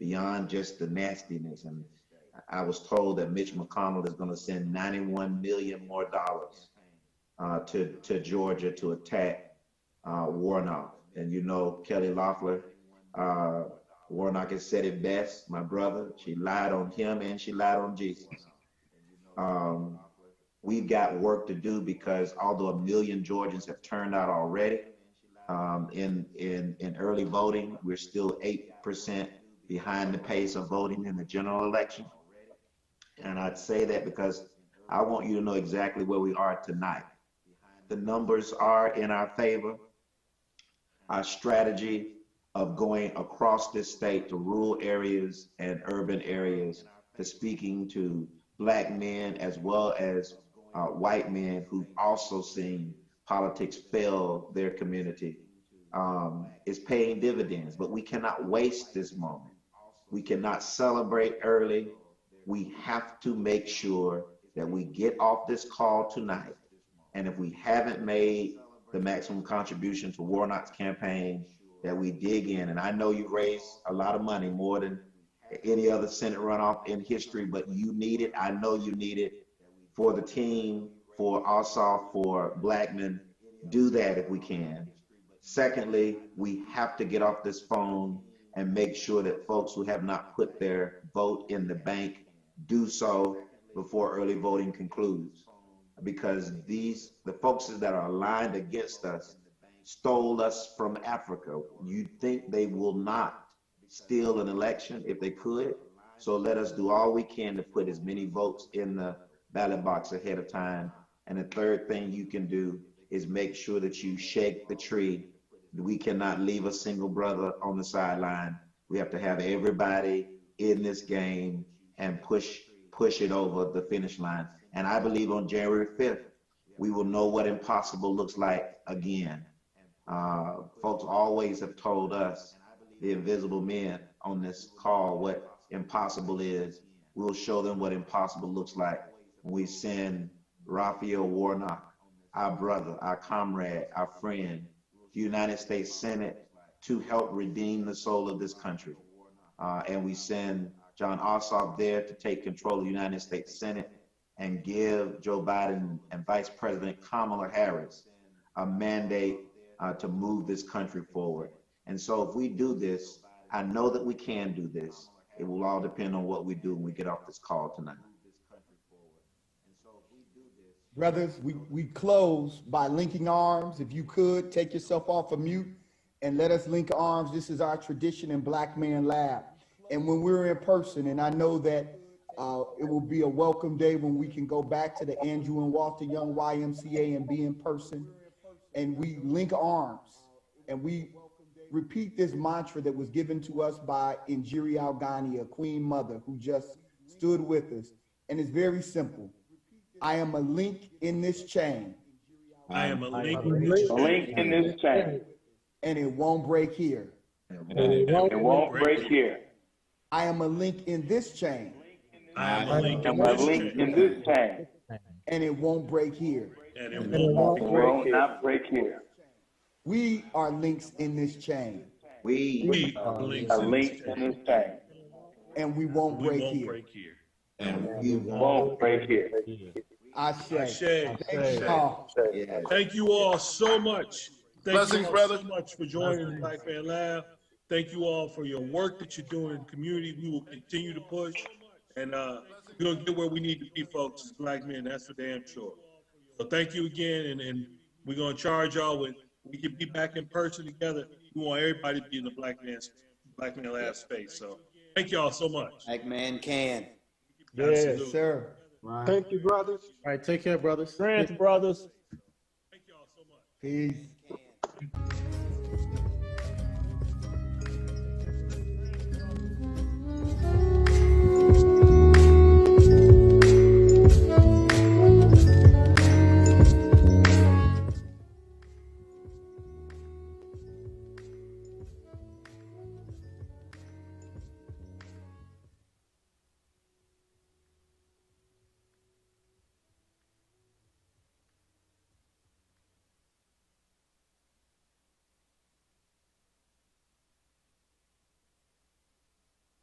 beyond just the nastiness, and I was told that Mitch McConnell is going to send $91 million more to Georgia to attack Warnock. And you know, Kelly Loeffler, Warnock has said it best, my brother. She lied on him and she lied on Jesus. We've got work to do because although 1 million Georgians have turned out already in early voting, we're still 8% behind the pace of voting in the general election. And I'd say that because I want you to know exactly where we are tonight. The numbers are in our favor. Our strategy of going across this state to rural areas and urban areas, to speaking to Black men as well as white men who've also seen politics fail their community, is paying dividends. But we cannot waste this moment. We cannot celebrate early. We have to make sure that we get off this call tonight. And if we haven't made the maximum contribution to Warnock's campaign, that we dig in. And I know you've raised a lot of money, more than any other Senate runoff in history, but you need it. I know you need it for the team, for Ossoff, for Blackman. Do that if we can. Secondly, we have to get off this phone and make sure that folks who have not put their vote in the bank do so before early voting concludes. Because the folks that are aligned against us stole us from Africa. You think they will not steal an election if they could? So let us do all we can to put as many votes in the ballot box ahead of time. And the third thing you can do is make sure that you shake the tree. We cannot leave a single brother on the sideline. We have to have everybody in this game and push it over the finish line. And I believe on January 5th, we will know what impossible looks like again. Folks always have told us, the invisible men on this call, what impossible is. We'll show them what impossible looks like when we send Raphael Warnock, our brother, our comrade, our friend, the United States Senate to help redeem the soul of this country. And we send Jon Ossoff there to take control of the United States Senate and give Joe Biden and Vice President Kamala Harris a mandate to move this country forward. And so if we do this, I know that we can do this. It will all depend on what we do when we get off this call tonight. Brothers, we close by linking arms. If you could, take yourself off of mute and let us link arms. This is our tradition in Black Man Lab. And when we're in person, and I know that it will be a welcome day when we can go back to the Andrew and Walter Young YMCA and be in person, and we link arms, and we repeat this mantra that was given to us by Injiri Alghani, a Queen Mother who just stood with us. And it's very simple. I am a link in this chain. I am a link in this chain. And it won't break here. And it won't break here. I am a link in this chain. I am a link in this chain. And it won't break here. And it will not break here. We are links in this chain. We are links in this chain. And we won't break here. And we won't break here. I say. Thank you all so much. Blessings, brother. So much for joining the Black Man Lab. Thank you all for your work that you're doing in the community. We will continue to push, and we're going to get where we need to be, folks, as Black men. That's for damn sure. So thank you again, and we're going to charge y'all with, we can be back in person together. We want everybody to be in the Black Man Lab space. So thank y'all so much. Black man can. Yes, sir. Right. Thank you, brothers. All right, take care, brothers. Friends, brothers. Thank y'all so much. Peace.